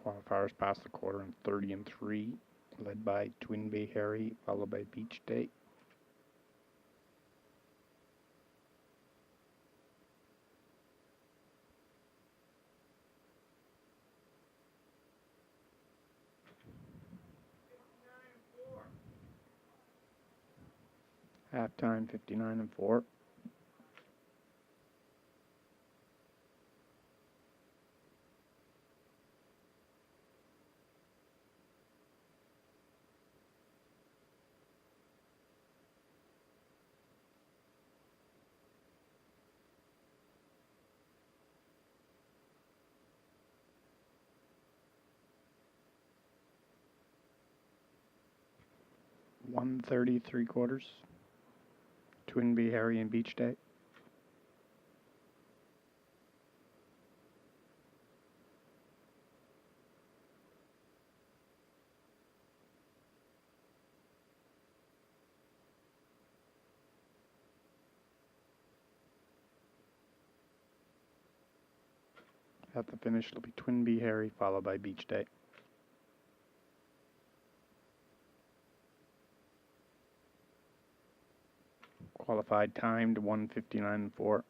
Qualifiers past the quarter in 30 and 3, led by Twin Bay Harry, followed by Beach Day. Halftime 59 and 4. $130 3/4. Twin Bay Harry and Beach Day. At the finish, it'll be Twin Bay Harry, followed by Beach Day. Qualified timed 1:59 and 4.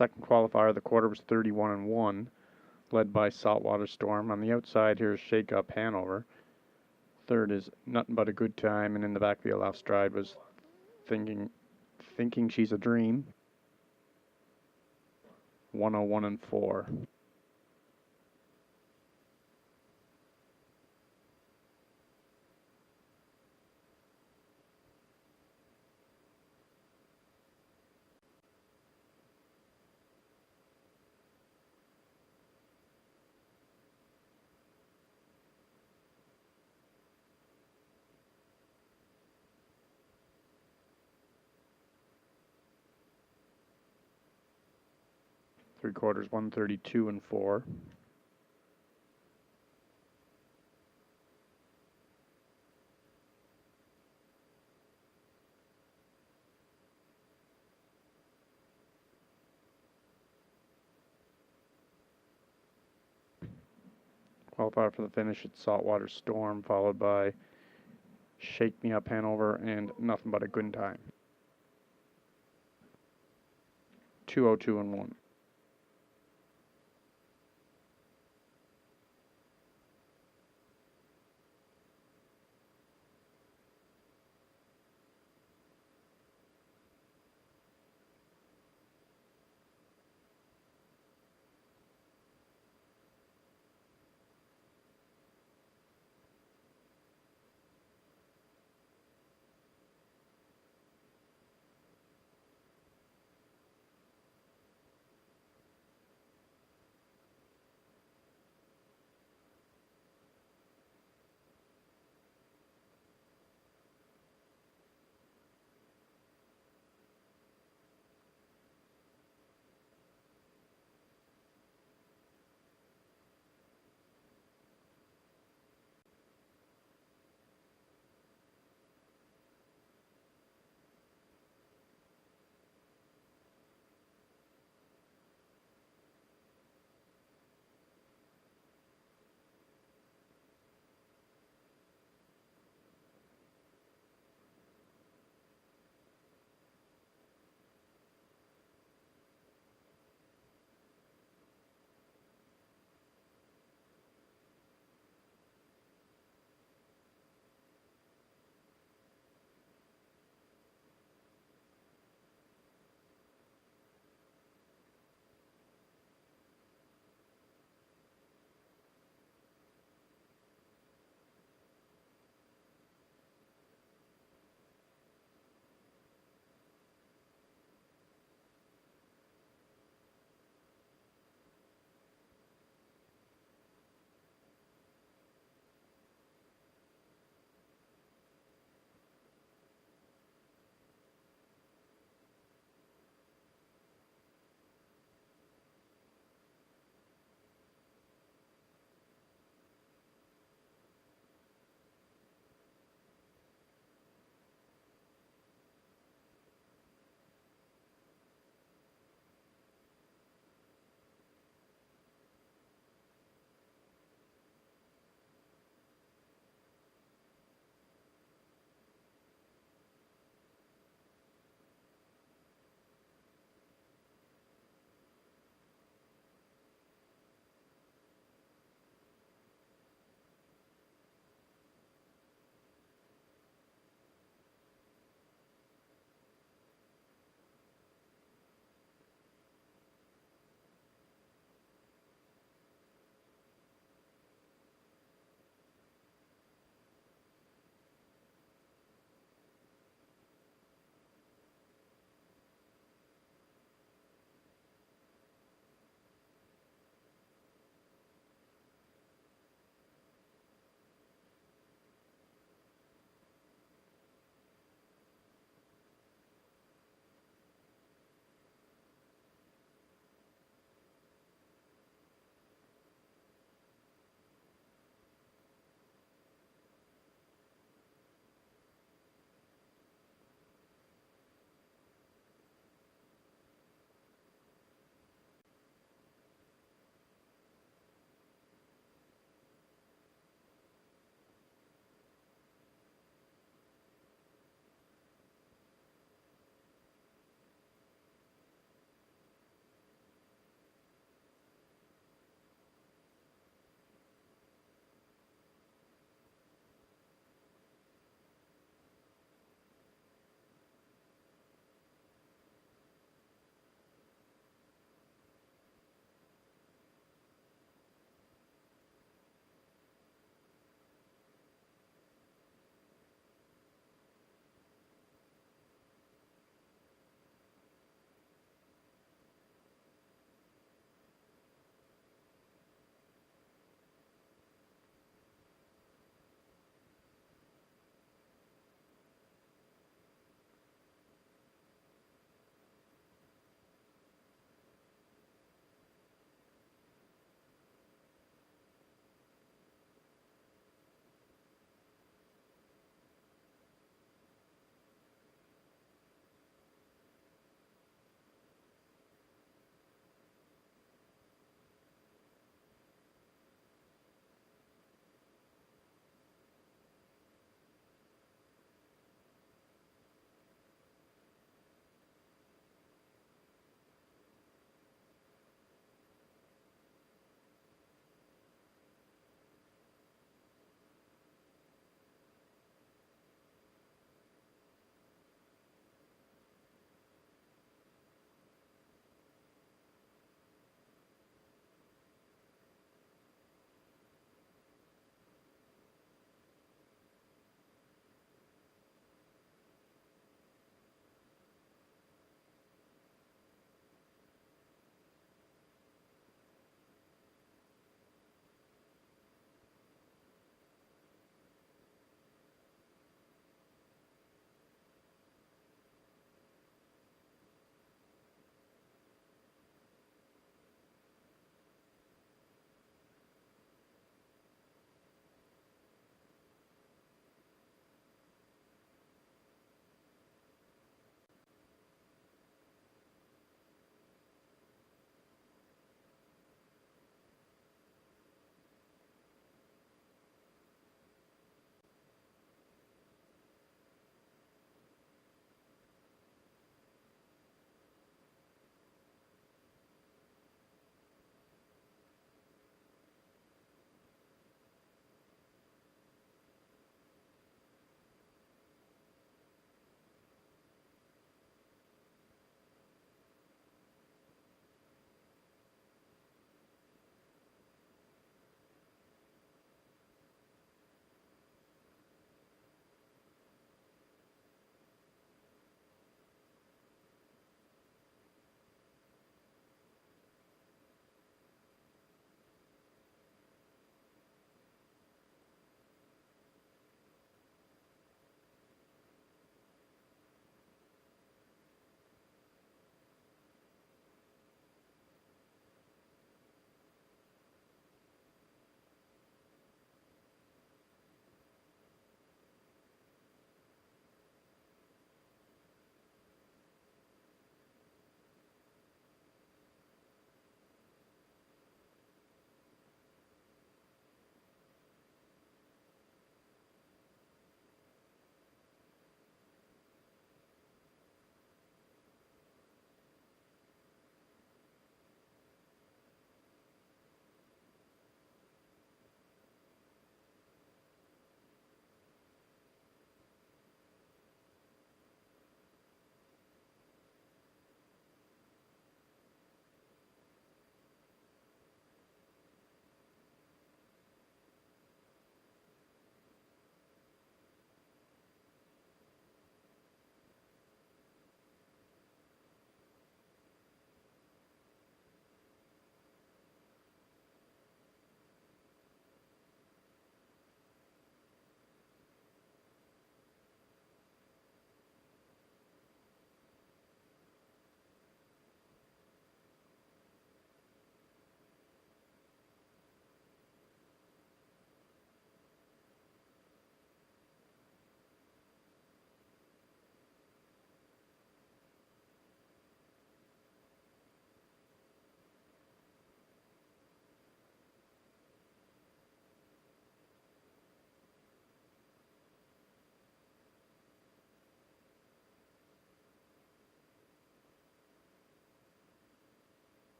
Second qualifier, the quarter was 31-1, led by Saltwater Storm. On the outside, here's Shake Up Hanover. Third is Nothing But a Good Time, and in the backfield off stride was Thinking She's a Dream. 101-4. Three quarters, 132-4. Qualifier for the finish, it's Saltwater Storm, followed by Shake Me Up Hanover and Nothing But a Good Time. 202-1.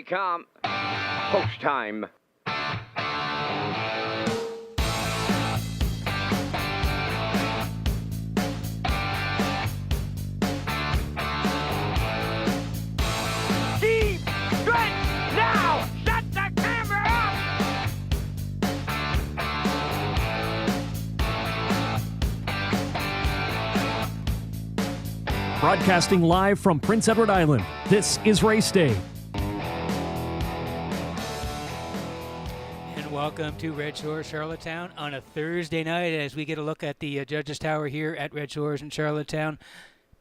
come. Post time. Deep stretch now. Shut the camera up. Broadcasting live from Prince Edward Island, this is Race Day. And welcome to Red Shores, Charlottetown on a Thursday night as we get a look at the Judges Tower here at Red Shores in Charlottetown.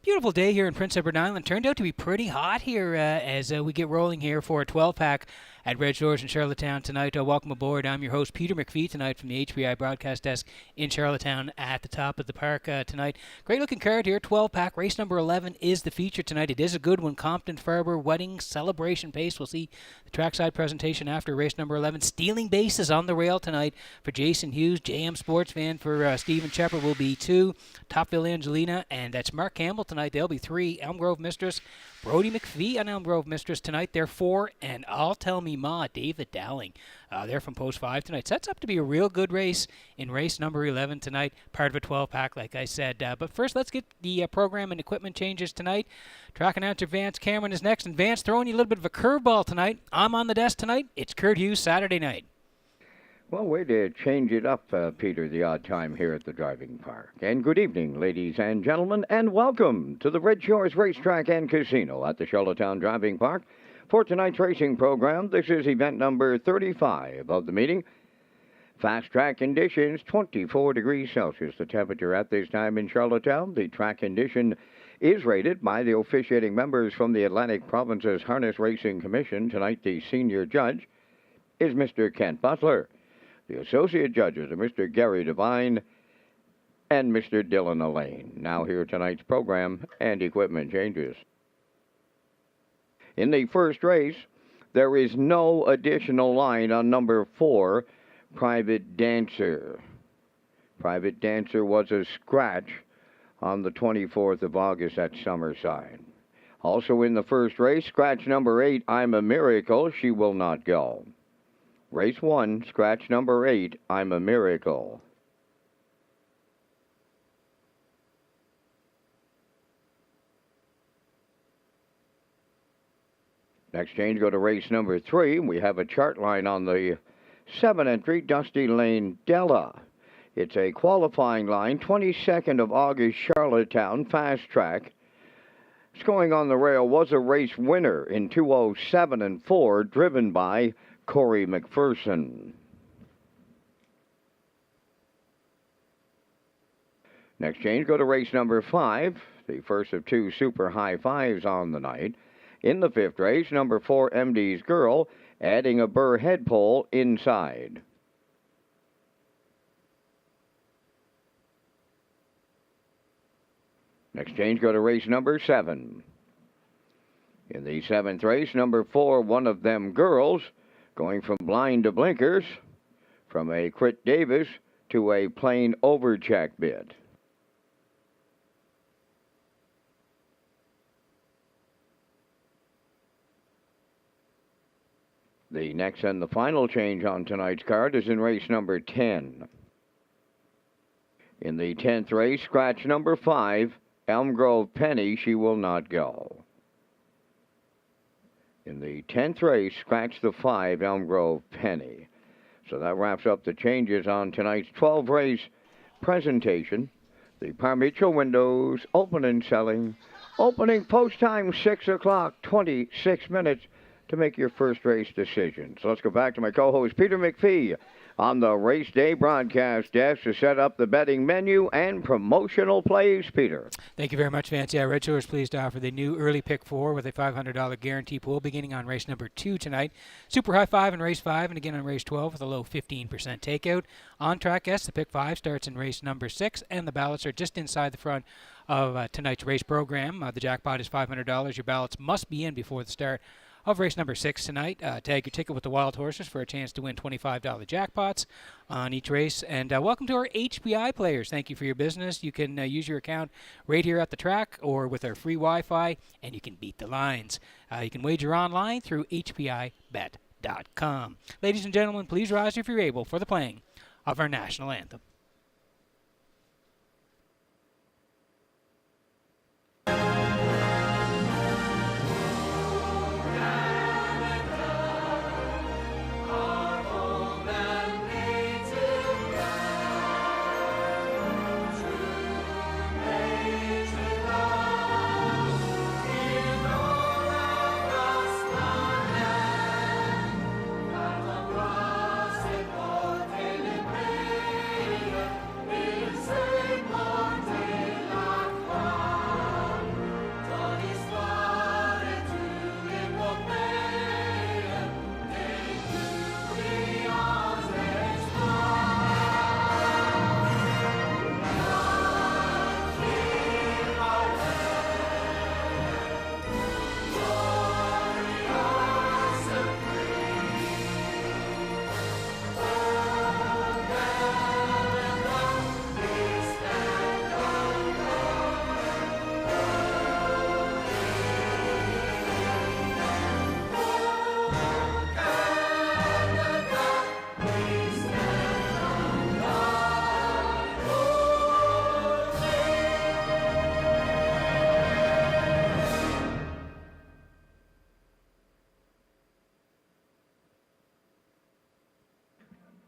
Beautiful day here in Prince Edward Island. Turned out to be pretty hot here as we get rolling here for a 12-pack at Red Shores in Charlottetown tonight. Welcome aboard. I'm your host, Peter McPhee, tonight from the HBI broadcast desk in Charlottetown at the top of the park tonight. Great-looking card here, 12-pack. Race number 11 is the feature tonight. It is a good one. Compton Farber Wedding Celebration Pace. We'll see the trackside presentation after race number 11. Stealing Bases on the rail tonight for Jason Hughes. JM Sports Van for Stephen Shepard will be 2. Topville Angelina, and that's Mark Campbell tonight. They'll be 3. Elm Grove Mistress. Brody McPhee on Elm Grove Mistress tonight. They're 4. And I'll Tell Me Ma, David Dowling. They're from Post 5 tonight. Sets up to be a real good race in race number 11 tonight. Part of a 12-pack, like I said. But first, let's get the program and equipment changes tonight. Track announcer Vance Cameron is next. And Vance throwing you a little bit of a curveball tonight. I'm on the desk tonight. It's Kurt Hughes Saturday night. Well, way to change it up, Peter, the odd time here at the driving park. And good evening, ladies and gentlemen, and welcome to the Redshores Racetrack and Casino at the Charlottetown Driving Park. For tonight's racing program, this is event number 35 of the meeting. Fast track conditions, 24 degrees Celsius. The temperature at this time in Charlottetown. The track condition is rated by the officiating members from the Atlantic Provinces Harness Racing Commission. Tonight, the senior judge is Mr. Kent Butler. The associate judges are Mr. Gary Devine and Mr. Dylan Elaine. Now here tonight's program and equipment changes. In the first race, there is no additional line on number 4, Private Dancer. Private Dancer was a scratch on the 24th of August at Summerside. Also in the first race, scratch number 8, I'm a Miracle. She will not go. Race 1, scratch number 8, I'm a Miracle. Next change, go to race number 3. We have a chart line on the 7 entry, Dusty Lane Della. It's a qualifying line, 22nd of August, Charlottetown, fast track. Scoring on the rail was a race winner in 2:07 and 4, driven by Corey McPherson. Next change, go to race number 5, the first of 2 super high fives on the night. In the 5th race, number 4, MD's Girl, adding a Burr head pole inside. Next change, go to race number 7. In the 7th race, number 4, One of Them Girls, going from blind to blinkers, from a Crit Davis to a plain overcheck bid. The next and the final change on tonight's card is in race number 10. In the 10th race, scratch number 5, Elm Grove Penny, She Will Not Go. In the 10th race, scratch the 5, Elm Grove Penny. So that wraps up the changes on tonight's 12-race presentation. The Parmicho windows open and selling. Opening post time 6 o'clock, 26 minutes to make your first race decision. So let's go back to my co-host Peter McPhee on the Race Day broadcast desk to set up the betting menu and promotional plays. Peter. Thank you very much, Vance. Yeah, Red Shores pleased to offer the new early pick 4 with a $500 guarantee pool beginning on race number 2 tonight. Super high 5 in race 5 and again on race 12 with a low 15% takeout. On track S, the pick 5 starts in race number 6 and the ballots are just inside the front of tonight's race program. The jackpot is $500. Your ballots must be in before the start of race number 6 tonight. Tag your ticket with the Wild Horses for a chance to win $25 jackpots on each race. And welcome to our HBI players. Thank you for your business. You can use your account right here at the track or with our free Wi-Fi, and you can beat the lines. You can wager online through hbibet.com. Ladies and gentlemen, please rise if you're able for the playing of our national anthem.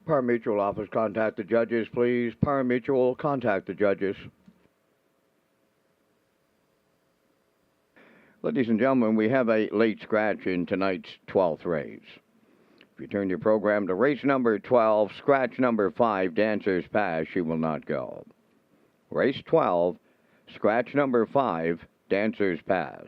Par Mutual office, contact the judges, please. Par Mutual, contact the judges. Ladies and gentlemen, we have a late scratch in tonight's 12th race. If you turn your program to race number 12, scratch number 5, Dancer's Pass, she will not go. Race 12, scratch number 5, Dancer's Pass.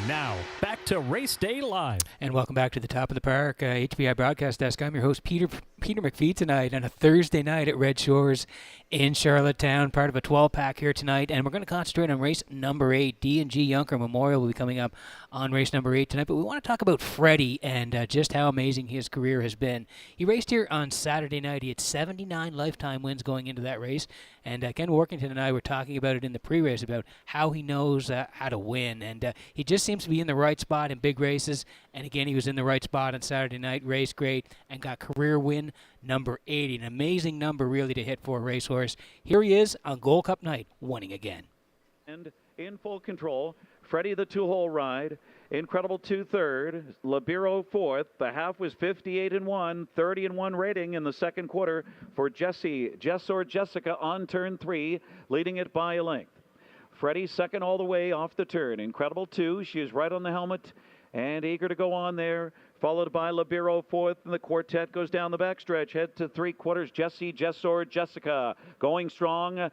Now, back to Race Day Live. And welcome back to the Top of the Park HBI Broadcast Desk. I'm your host, Peter McPhee, tonight on a Thursday night at Red Shores in Charlottetown, part of a 12-pack here tonight. And we're going to concentrate on race number 8. D&G Yunker Memorial will be coming up on race number 8 tonight. But we want to talk about Freddie and just how amazing his career has been. He raced here on Saturday night. He had 79 lifetime wins going into that race. And Ken Workington and I were talking about it in the pre-race about how he knows how to win. And he just seems to be in the right spot in big races. And again, he was in the right spot on Saturday night, raced great, and got career win number 80. An amazing number really to hit for a racehorse. Here he is on Gold Cup night, winning again. And in full control, Freddie the two-hole ride. Incredible 2 third, Libero 4th. The half was 58-1, 30-1 rating in the second quarter for Jessica on turn 3, leading it by a length. Freddie second all the way off the turn. Incredible 2, she is right on the helmet and eager to go on there. Followed by Libero 4th, and the quartet goes down the backstretch. Head to 3/4, Jessica going strong.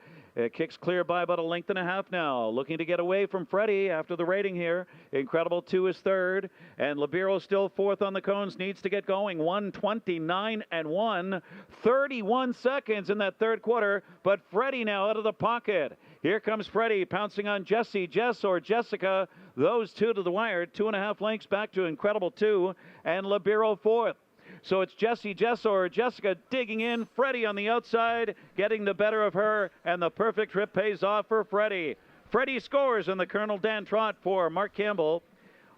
Kicks clear by about a length and a half now. Looking to get away from Freddie after the rating here. Incredible 2 is third. And Libero still 4th on the cones. Needs to get going. 1:29.1. 31 seconds in that third quarter. But Freddie now out of the pocket. Here comes Freddie pouncing on Jessica. Those two to the wire. 2.5 lengths back to Incredible 2. And Libero 4th. So it's Jessica digging in. Freddie on the outside, getting the better of her, and the perfect trip pays off for Freddie. Freddie scores in the Colonel Dan Trot for Mark Campbell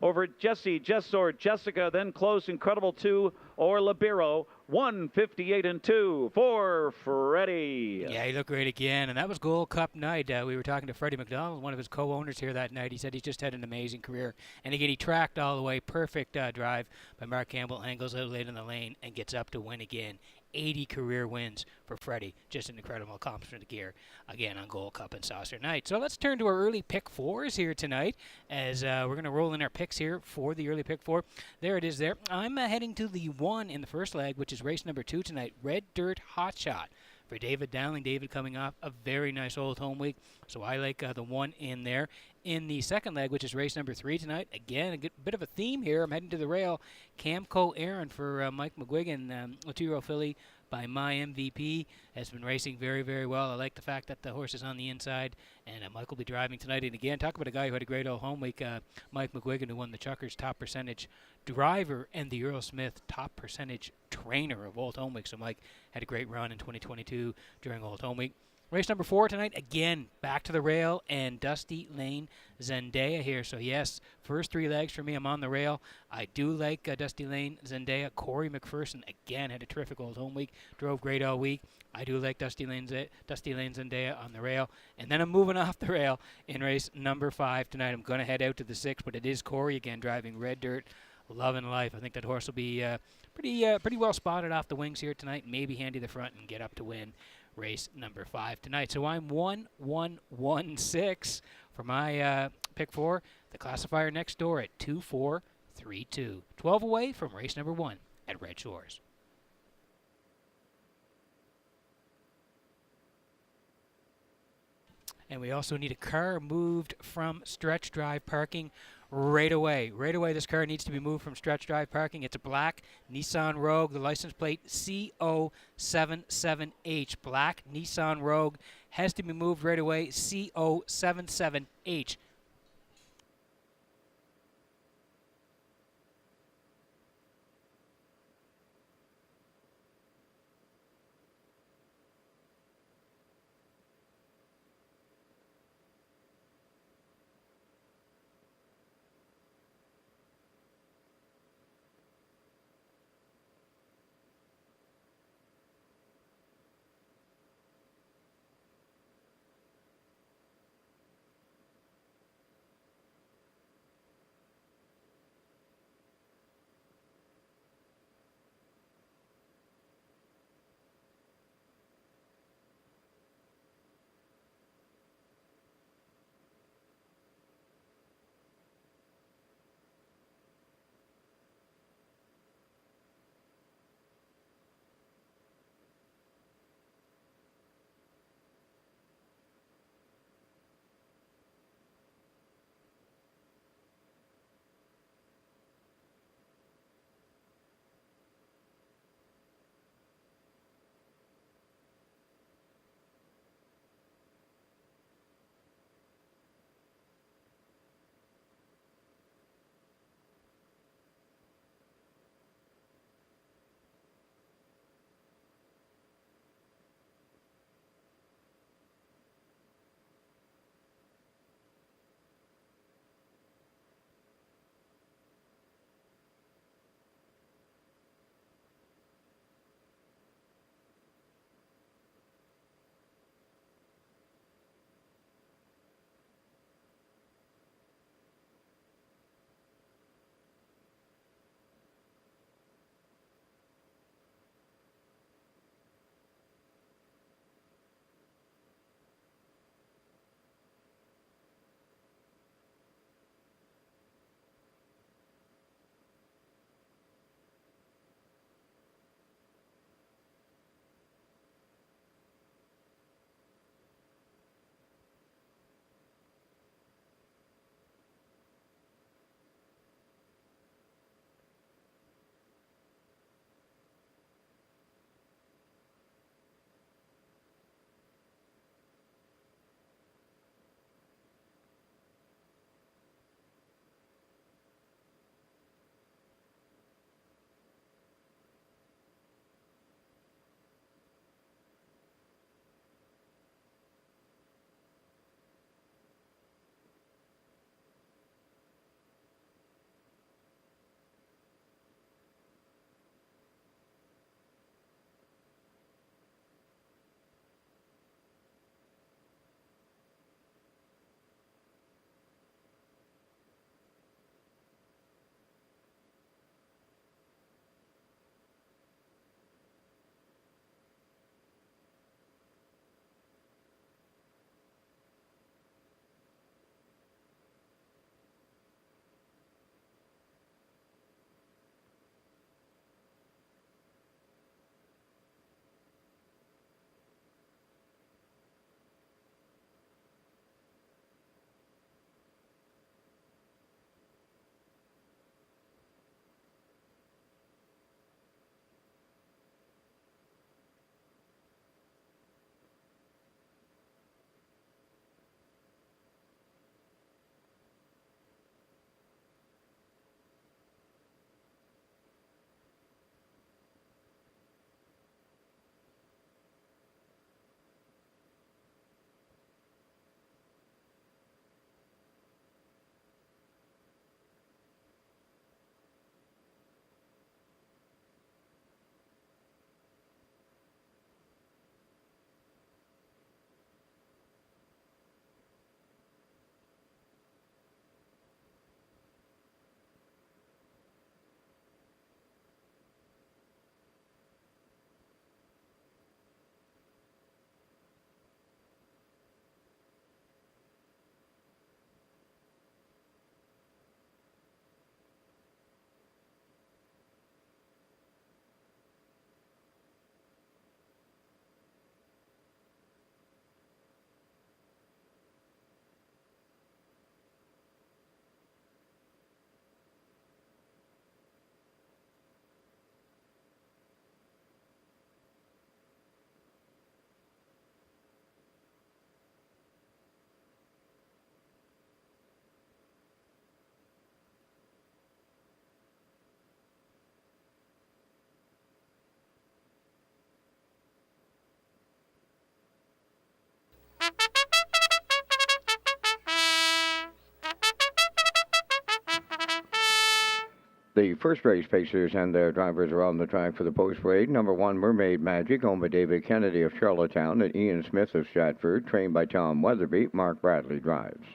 over Jessica, then close Incredible 2 or Libero. 1:58.2 for Freddie. Yeah, he looked great again, and that was Gold Cup night. We were talking to Freddie McDonald, one of his co-owners here that night. He said he's just had an amazing career. And again, he tracked all the way. Perfect drive by Mark Campbell. Angles out late in the lane and gets up to win again. 80 career wins for Freddie. Just an incredible accomplishment here, again, on Gold Cup and Saucer night. So let's turn to our early pick 4s here tonight as we're going to roll in our picks here for the early pick 4. There it is there. I'm heading to the 1 in the first leg, which is race number 2 tonight, Red Dirt Hot Shot for David Dowling. David coming off a very nice Old Home Week, so I like the 1 in there. In the second leg, which is race number 3 tonight, again, a bit of a theme here. I'm heading to the rail. Camco Aaron for Mike McGuigan, a 2-year-old filly by my MVP, has been racing very, very well. I like the fact that the horse is on the inside, and Mike will be driving tonight. And again, talk about a guy who had a great Old Home Week, Mike McGuigan, who won the Chuckers top percentage driver and the Earl Smith top percentage trainer of Old Home Week. So Mike had a great run in 2022 during Old Home Week. Race number 4 tonight, again, back to the rail, and Dusty Lane Zendaya here. So, yes, first 3 legs for me, I'm on the rail. I do like Dusty Lane Zendaya. Corey McPherson, again, had a terrific Old Home Week, drove great all week. I do like Dusty Lane Zendaya on the rail. And then I'm moving off the rail in race number 5 tonight. I'm going to head out to the 6, but it is Corey again driving Red Dirt, Loving Life. I think that horse will be pretty well spotted off the wings here tonight, maybe handy the front and get up to win race number 5 tonight. So I'm 1-1-1-6 for my pick 4. The classifier next door at 2-4-3-2. 12 away from race number 1 at Red Shores. And we also need a car moved from stretch drive parking right away. Right away, this car needs to be moved from stretch drive parking. It's a black Nissan Rogue, the license plate CO77H. Black Nissan Rogue has to be moved right away. CO77H. The first race pacers and their drivers are on the track for the post-parade. Number 1, Mermaid Magic, owned by David Kennedy of Charlottetown, and Ian Smith of Stratford, trained by Tom Weatherby. Mark Bradley drives.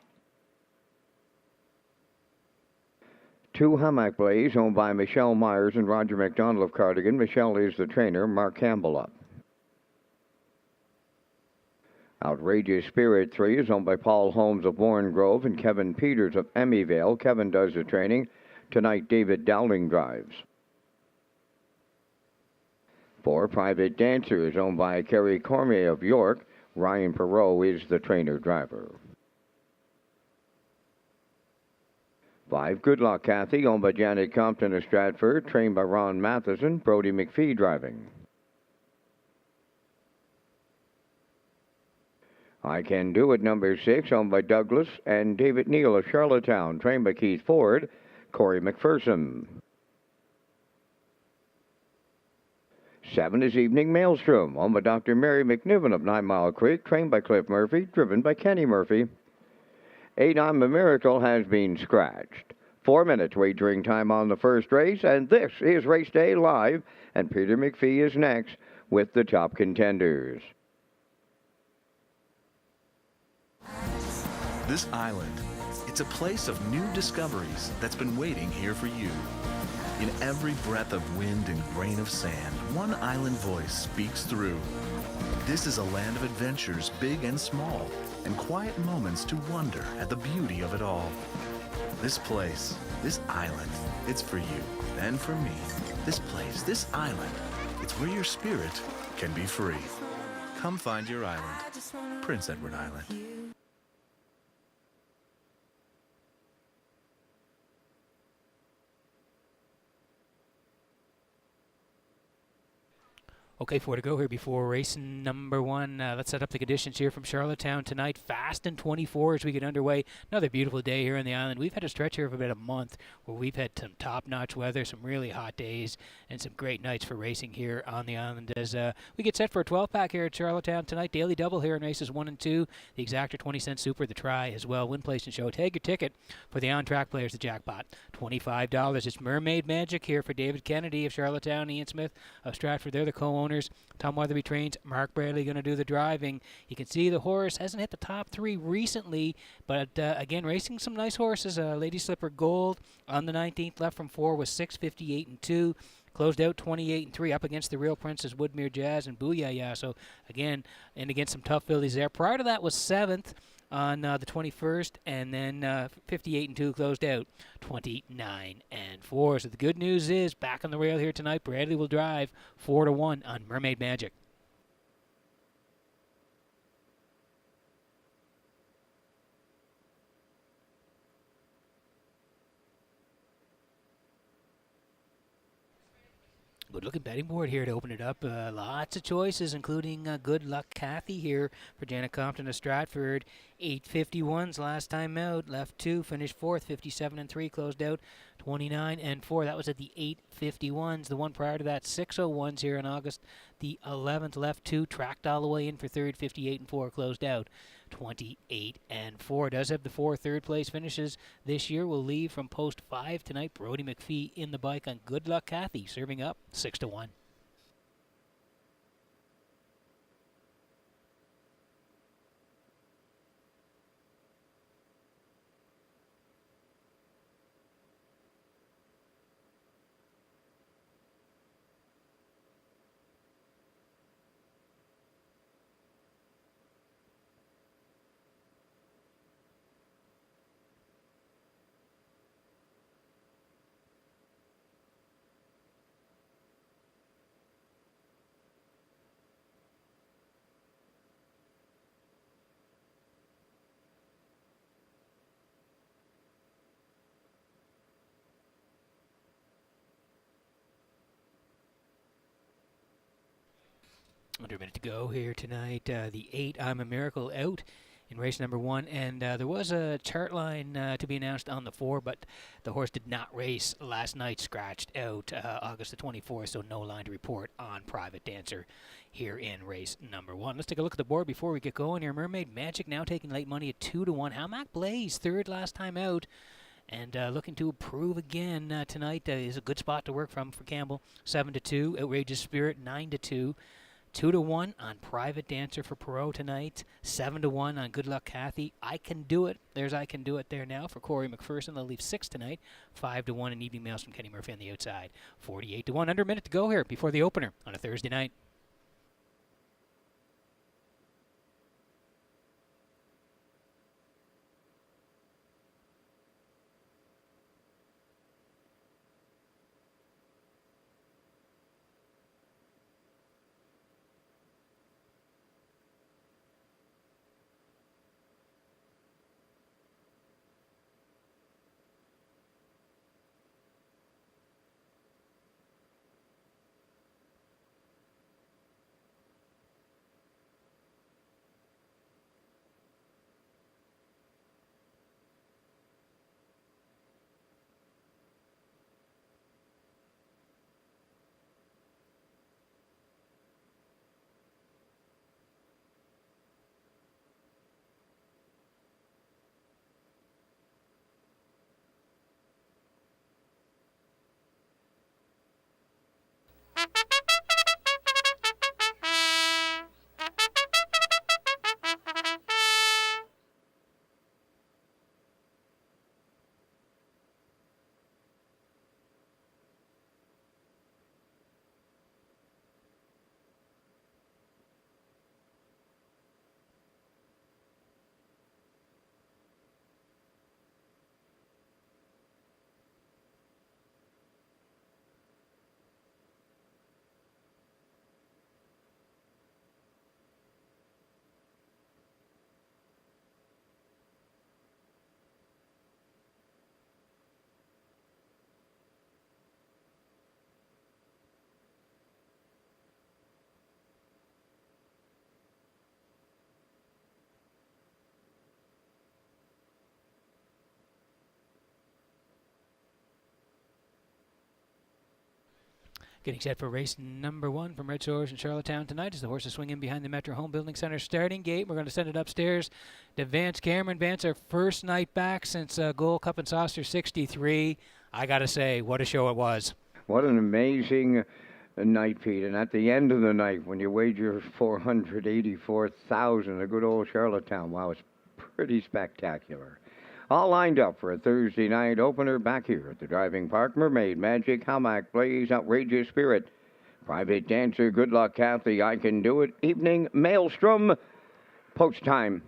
2, Hammock Blaze, owned by Michelle Myers and Roger McDonald of Cardigan. Michelle is the trainer. Mark Campbell up. Outrageous Spirit 3 is owned by Paul Holmes of Bourne Grove and Kevin Peters of Emmyvale. Kevin does the training. Tonight, David Dowling drives. 4, Private Dancer is owned by Kerry Cormier of York. Ryan Perot is the trainer-driver. 5, Good Luck Kathy, owned by Janet Compton of Stratford, trained by Ron Matheson. Brody McPhee driving. I Can Do It, number 6, owned by Douglas and David Neal of Charlottetown, trained by Keith Ford. Corey McPherson. 7 is Evening Maelstrom, owned by Dr. Mary McNiven of 9 Mile Creek, trained by Cliff Murphy, driven by Kenny Murphy. 8, I'm a Miracle has been scratched. 4 minutes wagering time on the first race, and this is Race Day Live, and Peter McPhee is next with the top contenders. This island, it's a place of new discoveries that's been waiting here for you. In every breath of wind and grain of sand, one island voice speaks through. This is a land of adventures, big and small, and quiet moments to wonder at the beauty of it all. This place, this island, it's for you and for me. This place, this island, it's where your spirit can be free. Come find your island, Prince Edward Island. Okay, 4 to go here before race number 1. Let's set up the conditions here from Charlottetown tonight. Fast and 24 as we get underway. Another beautiful day here on the island. We've had a stretch here of about a month where we've had some top-notch weather, some really hot days, and some great nights for racing here on the island. As we get set for a 12-pack here at Charlottetown tonight. Daily double here in races 1 and 2. The Exactor 20-cent super, the try as well. Win, place, and show. Take your ticket for the on-track players, the jackpot. $25. It's Mermaid Magic here for David Kennedy of Charlottetown, Ian Smith of Stratford. They're the co-owners. Tom Weatherby trains. Mark Bradley going to do the driving. You can see the horse hasn't hit the top 3 recently, but again, racing some nice horses. Lady Slipper Gold on the 19th, left from 4 was 6:58 and 2. Closed out 28 and 3 up against the Real Princess, Woodmere Jazz, and Booyah. So again, and against some tough fillies there. Prior to that was 7th on the 21st, and then 58 and 2 closed out 29 and 4. So the good news is back on the rail here tonight. Bradley will drive 4 to 1 on Mermaid Magic. Good-looking betting board here to open it up. Lots of choices, including Good Luck Kathy here for Janet Compton of Stratford. 851s last time out. Left 2, finished 4th. 57 and 3, closed out 29 and 4. That was at the 851s. The one prior to that, 601s here in August. The 11th, left 2, tracked all the way in for 3rd. 58 and 4, closed out 28 and 4. Does have the 4 third-place finishes this year. Will leave from post 5 tonight. Brody McPhee in the bike on Good Luck Kathy, serving up 6 to 1. Under a minute to go here tonight. The 8, I'm a Miracle, out in race number 1. And there was a chart line to be announced on the 4, but the horse did not race last night, scratched out August the 24th, so no line to report on Private Dancer here in race number 1. Let's take a look at the board before we get going here. Mermaid Magic now taking late money at 2 to 1. Hammock Blaze, 3rd last time out. And looking to improve again tonight is a good spot to work from for Campbell. 7-2, Outrageous Spirit 9-2. 2-1 on Private Dancer for Perot tonight. 7-1 on Good Luck Kathy. I Can Do It. There's I Can Do It there now for Corey McPherson. They'll leave 6 tonight. 5-1 in Evening Mails from Kenny Murphy on the outside. 48-1. Under a minute to go here before the opener on a Thursday night. Getting set for race number 1 from Redshores in Charlottetown tonight as the horses swing in behind the Metro Home Building Center starting gate. We're going to send it upstairs to Vance Cameron. Vance, our first night back since Gold Cup and Saucer 63. I got to say, what a show it was. What an amazing night, Pete. And at the end of the night, when you wager 484,000, a good old Charlottetown, wow, it's pretty spectacular. All lined up for a Thursday night opener back here at the Driving Park. Mermaid Magic, Hamac Blaze, Outrageous Spirit, Private Dancer, Good Luck Kathy, I Can Do It, Evening Maelstrom, post time.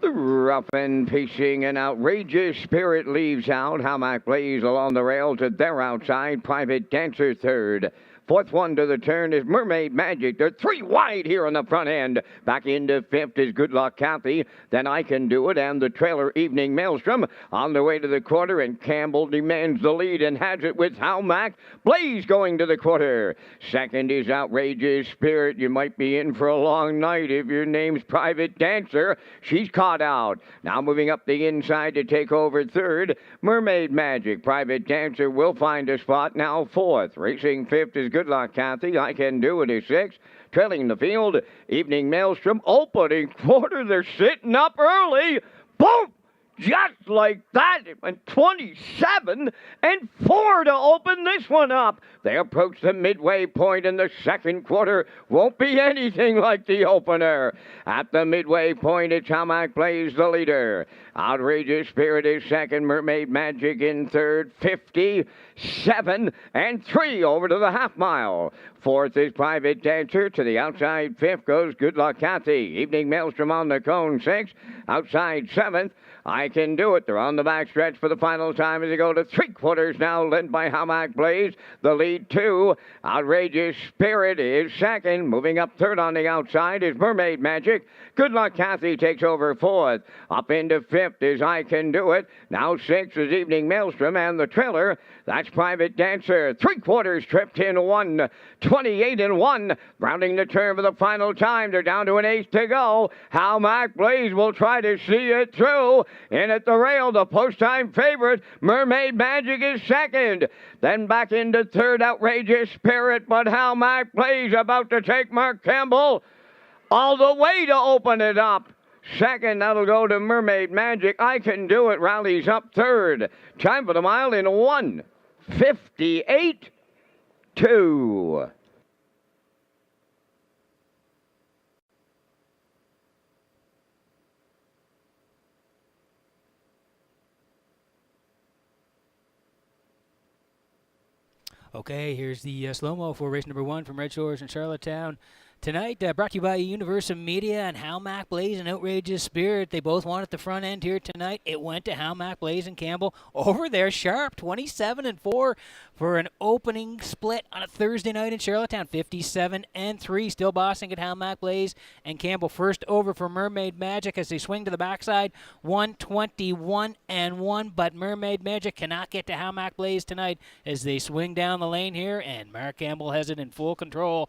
The rough and pacing and Outrageous Spirit leaves out. Hamac Blaze along the rail to their outside. Private Dancer third. Fourth one to the turn is Mermaid Magic. They're 3 wide here on the front end. Back into fifth is Good Luck Kathy. Then I Can Do It and the trailer Evening Maelstrom on the way to the quarter. And Campbell demands the lead and has it with Hamac Blaze going to the quarter. Second is Outrageous Spirit. You might be in for a long night if your name's Private Dancer. She's caught out. Now moving up the inside to take over third. Mermaid Magic. Private Dancer will find a spot now fourth. Racing fifth is Good Luck Kathy. I Can Do It is sixth. Trailing the field, Evening Maelstrom. Opening quarter. They're sitting up early. Boom! Just like that, it went 27 and 4 to open this one up. They approach the midway point in the second quarter. Won't be anything like the opener. At the midway point, it's Hamac Blaze, the leader. Outrageous Spirit is second. Mermaid Magic in third. 57 and 3 over to the half mile. Fourth is Private Dancer. To the outside fifth goes Good Luck Kathy. Evening Maelstrom on the cone sixth. Outside seventh. I Can Do It. They're on the backstretch for the final time as they go to three quarters now, led by Hamac Blaze. The lead two. Outrageous Spirit is second. Moving up third on the outside is Mermaid Magic. Good Luck Kathy takes over fourth. Up into fifth is I Can Do It. Now sixth is Evening Maelstrom and the trailer. That's Private Dancer. Three quarters tripped in 1:28 and 1. Rounding the turn for the final time. They're down to an eighth to go. Hamac Blaze will try to see it through. In at the rail, the post-time favorite, Mermaid Magic is second. Then back into third, Outrageous Spirit, but Hamac Blaze about to take Mark Campbell all the way to open it up. Second, that'll go to Mermaid Magic. I Can Do It rallies up third. Time for the mile in 1:58.2. Okay, here's the slow-mo for race number 1 from Red Shores in Charlottetown. Tonight, brought to you by Universal Media and How Mac Blaze and Outrageous Spirit. They both won at the front end here tonight. It went to How Mac Blaze and Campbell over there sharp, 27-4 for an opening split on a Thursday night in Charlottetown, 57-3. Still bossing at How Mac Blaze and Campbell. First over for Mermaid Magic as they swing to the backside, 121-1. But Mermaid Magic cannot get to How Mac Blaze tonight as they swing down the lane here, and Mark Campbell has it in full control.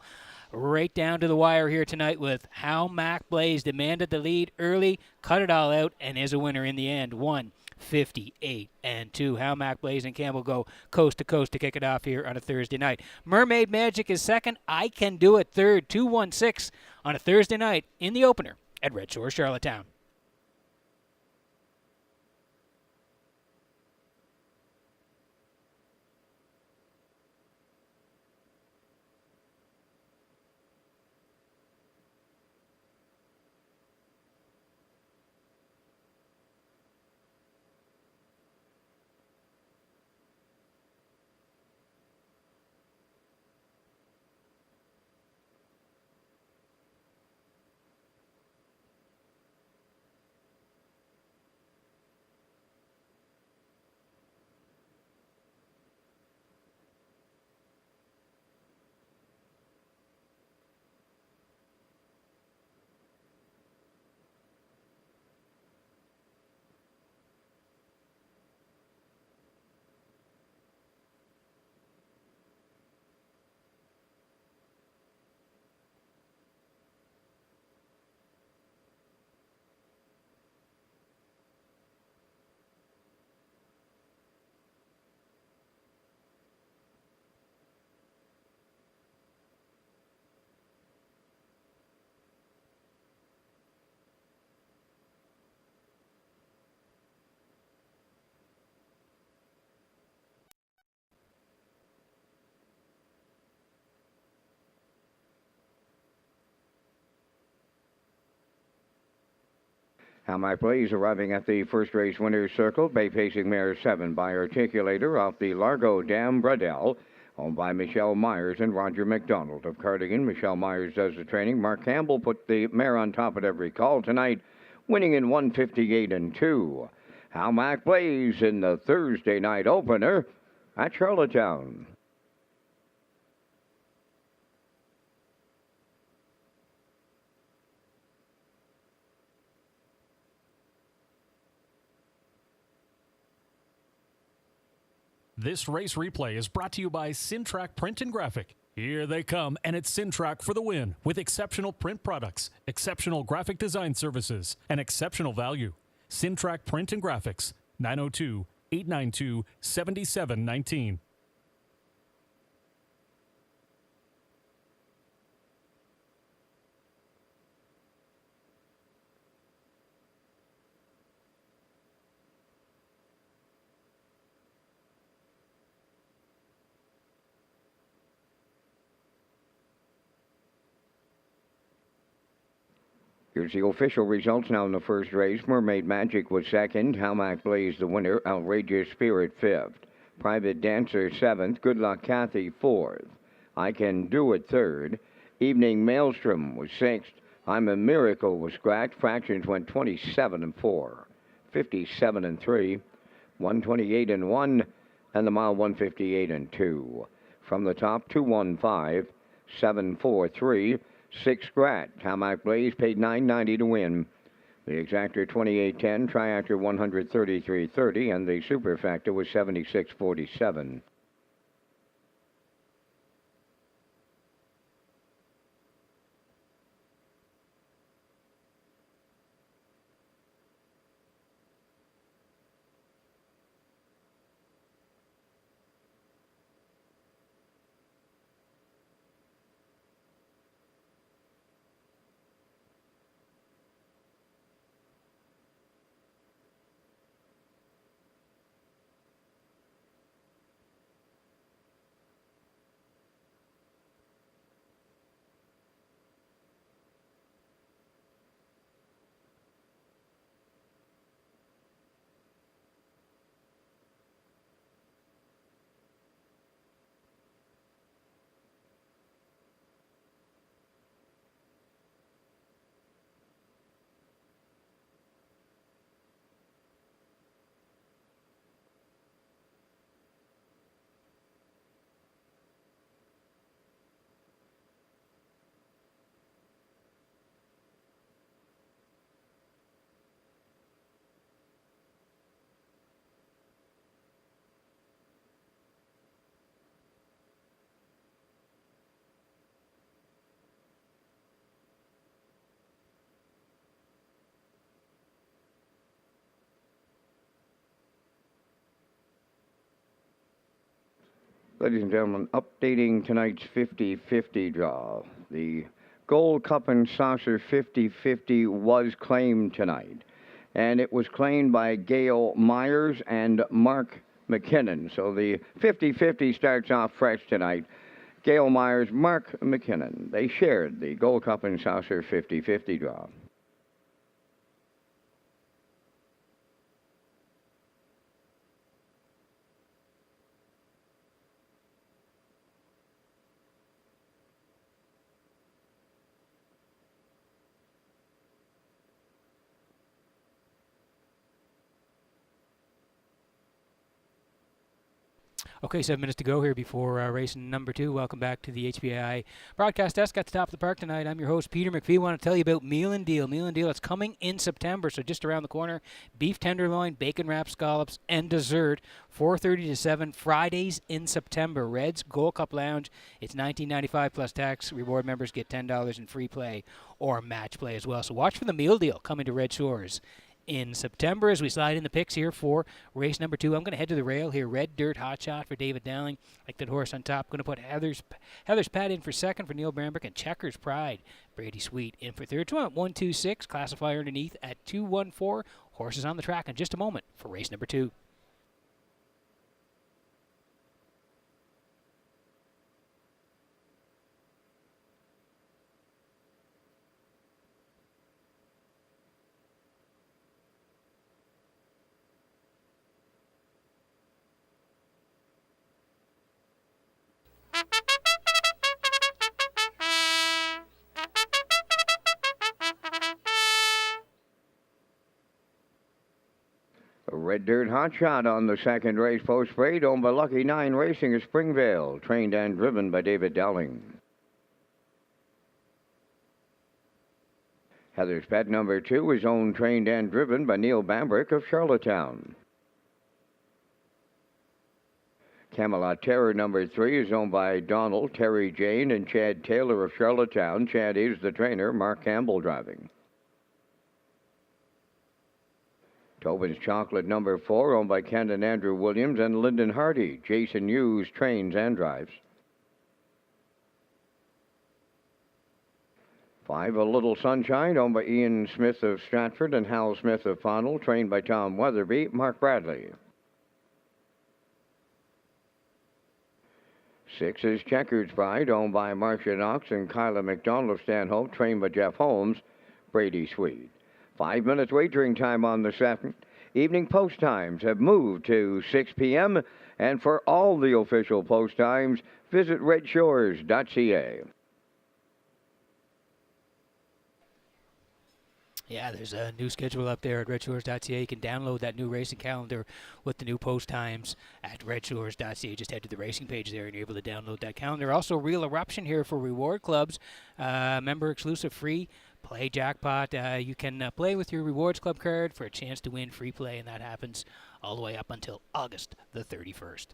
Right down to the wire here tonight with How Mac Blaze demanded the lead early, cut it all out, and is a winner in the end. 1:58-2. How Mac Blaze and Campbell go coast to coast to kick it off here on a Thursday night. Mermaid Magic is second. I Can Do It third. 2:16 on a Thursday night in the opener at Red Shores, Charlottetown. How Mac Blaze arriving at the first race winner's circle. Bay Pacing Mare 7 by Articulator off the Largo Dam Bradell. Owned by Michelle Myers and Roger McDonald of Cardigan. Michelle Myers does the training. Mark Campbell put the mare on top at every call tonight, winning in 1:58-2. How Mac Blaze in the Thursday night opener at Charlottetown. This race replay is brought to you by Sintrack Print and Graphic. Here they come, and it's Sintrack for the win with exceptional print products, exceptional graphic design services, and exceptional value. Sintrack Print and Graphics, 902-892-7719. Here's the official results now in the first race. Mermaid Magic was second. How Mac Blaze the winner. Outrageous Spirit fifth. Private Dancer seventh. Good Luck Kathy fourth. I Can Do It third. Evening Maelstrom was sixth. I'm a Miracle was scratched. Fractions went 27-4. 57-3. 128-1. And the mile 158-2. From the top, 215. 743. 6 scratch. How Mac Blaze paid $9.90 to win. The exactor 28.10, triactor 133.30, and the superfactor was 76.47. Ladies and gentlemen, updating tonight's 50-50 draw. The Gold Cup and Saucer 50-50 was claimed tonight, and it was claimed by Gail Myers and Mark McKinnon. So the 50-50 starts off fresh tonight. Gail Myers, Mark McKinnon. They shared the Gold Cup and Saucer 50-50 draw. Okay, 7 minutes to go here before race number 2. Welcome back to the HBI broadcast desk at the top of the park tonight. I'm your host, Peter McPhee. I want to tell you about Meal and Deal. Meal and Deal, it's coming in September, so just around the corner. Beef tenderloin, bacon wrapped scallops, and dessert, 4:30 to 7, Fridays in September. Reds Gold Cup Lounge, it's $19.95 plus tax. Reward members get $10 in free play or match play as well. So watch for the Meal Deal coming to Red Shores in September as we slide in the picks here for race number 2. I'm going to head to the rail here. Red Dirt Hot Shot for David Dowling. Like that horse on top. Going to put Heather's Pat in for second for Neil Brambrick, and Checkers Pride, Brady Sweet, in for third. 126, classifier underneath at 214. Horses on the track in just a moment for race number 2. A Red Dirt Hot Shot on the second race post parade, owned by Lucky 9 Racing of Springvale, trained and driven by David Dowling. Heather's Pet number 2 is owned, trained, and driven by Neil Bambrick of Charlottetown. Camelot Terror number 3 is owned by Donald, Terry Jane, and Chad Taylor of Charlottetown. Chad is the trainer, Mark Campbell driving. Tobin's Chocolate number 4, owned by Ken and Andrew Williams and Lyndon Hardy. Jason Hughes trains and drives. 5, A Little Sunshine, owned by Ian Smith of Stratford and Hal Smith of Fonnell, trained by Tom Weatherby, Mark Bradley. 6 is Checkers Pride, owned by Marcia Knox and Kyla McDonald of Stanhope, trained by Jeff Holmes, Brady Sweet. 5 minutes wagering time on the 7th. Evening post times have moved to 6 p.m. And for all the official post times, visit Redshores.ca. Yeah, there's a new schedule up there at Redshores.ca. You can download that new racing calendar with the new post times at Redshores.ca. Just head to the racing page there and you're able to download that calendar. Also, Real Eruption here for reward clubs. Member exclusive free play jackpot. You can play with your rewards club card for a chance to win free play, and that happens all the way up until August the 31st.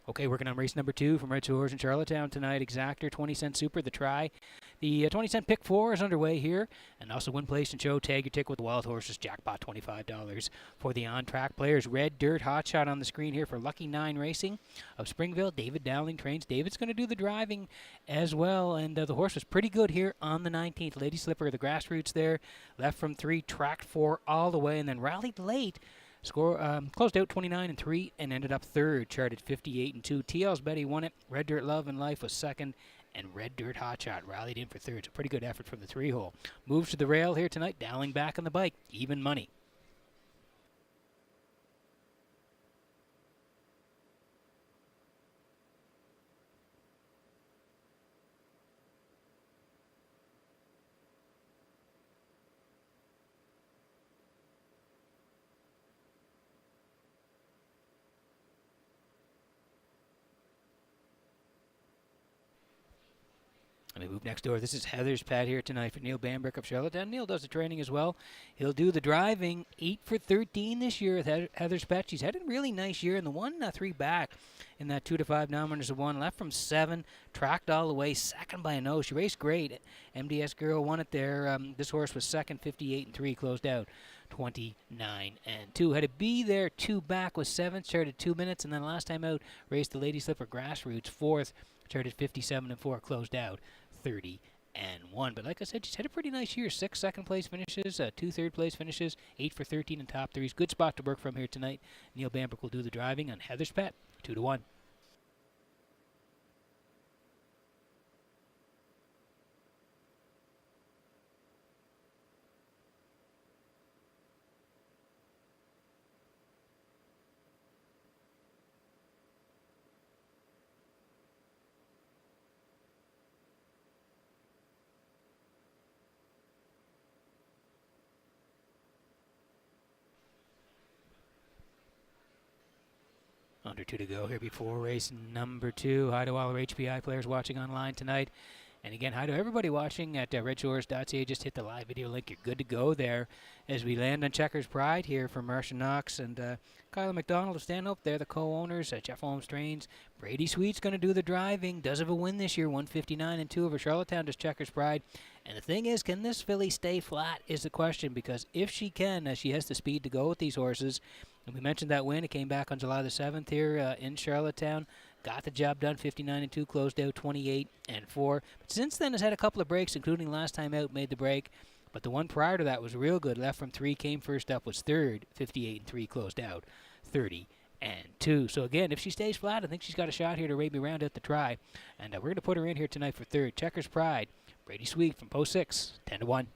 Okay, working on race number 2 from Red Shores in Charlottetown tonight. Exactor, 20-cent super, the try. The 20-cent pick 4 is underway here. And also win, place, and show. Tag your ticket with the Wild Horses. Jackpot, $25 for the on-track players. Red Dirt Hot Shot on the screen here for Lucky 9 Racing of Springville. David Dowling trains. David's going to do the driving as well. And the horse was pretty good here on the 19th. Lady Slipper, the grassroots there. Left from 3, tracked 4 all the way, and then rallied late. Closed out 29-3 and ended up third, charted 58-2. TL's Betty won it. Red Dirt Love and Life was second, and Red Dirt Hot Shot rallied in for third. It's a pretty good effort from the 3-hole. Moves to the rail here tonight. Dowling back on the bike. Even money. And we move up next door. This is Heather's Pet here tonight for Neil Bambrick of Charlottetown. Neil does the training as well. He'll do the driving. 8 for 13 this year with Heather's Pet. She's had a really nice year in the 1-3 back in that 2-5 nominators of 1. Left from 7, tracked all the way, second by a nose. She raced great. MDS Girl won it there. This horse was second, 58-3, closed out 29-2. Had to be there 2 back, was 7th, started 2 minutes, and then last time out raced the Lady Slipper Grassroots 4th, started 57-4, closed out 30-1. But like I said, she's had a pretty nice year. 6 second-place finishes, 2 third-place finishes, 8 for 13 in top threes. Good spot to work from here tonight. Neil Bambrick will do the driving on Heather's Pet, 2-1. Under 2 to go here before race number 2. Hi to all our HPI players watching online tonight. And again, hi to everybody watching at Redshores.ca. Just hit the live video link. You're good to go there as we land on Checkers Pride here for Marcia Knox and Kyla McDonald of Stanhope. They're the co-owners. Jeff Holmes trains. Brady Sweet's going to do the driving. Does have a win this year, 159-2 over Charlottetown. Does Checkers Pride. And the thing is, can this filly stay flat is the question, because if she can, she has the speed to go with these horses. And we mentioned that win. It came back on July the 7th here in Charlottetown. Got the job done, 59-2, closed out 28-4. But since then has had a couple of breaks, including last time out, made the break. But the one prior to that was real good. Left from 3, came first up, was third, 58-3, closed out 30-2. So again, if she stays flat, I think she's got a shot here to maybe round out the try. And we're going to put her in here tonight for third. Checkers Pride, Brady Sweet from post 6, 10-1.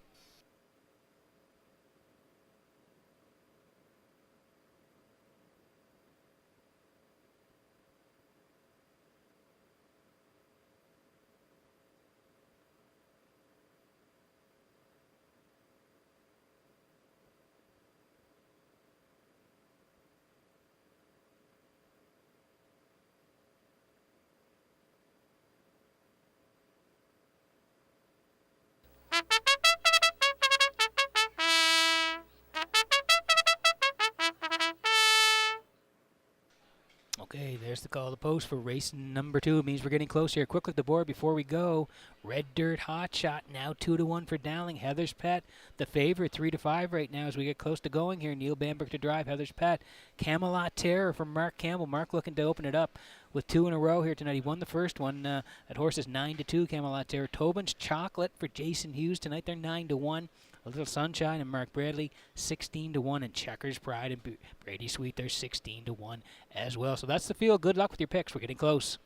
Okay, there's the call of the post for race number 2. It means we're getting close here. Quick look at the board before we go. Red Dirt Hot Shot now 2-1 for Dowling. Heather's Pet, the favorite, 3-5 right now as we get close to going here. Neil Bambrick to drive. Heather's Pet. Camelot Terror from Mark Campbell. Mark looking to open it up with 2 in a row here tonight. He won the first one. That horse is 9-2, Camelot Terror. Tobin's Chocolate for Jason Hughes tonight. They're 9-1. A Little Sunshine and Mark Bradley, 16-1, and Checkers Pride and Brady Sweet, they're 16-1 as well. So that's the field. Good luck with your picks. We're getting close.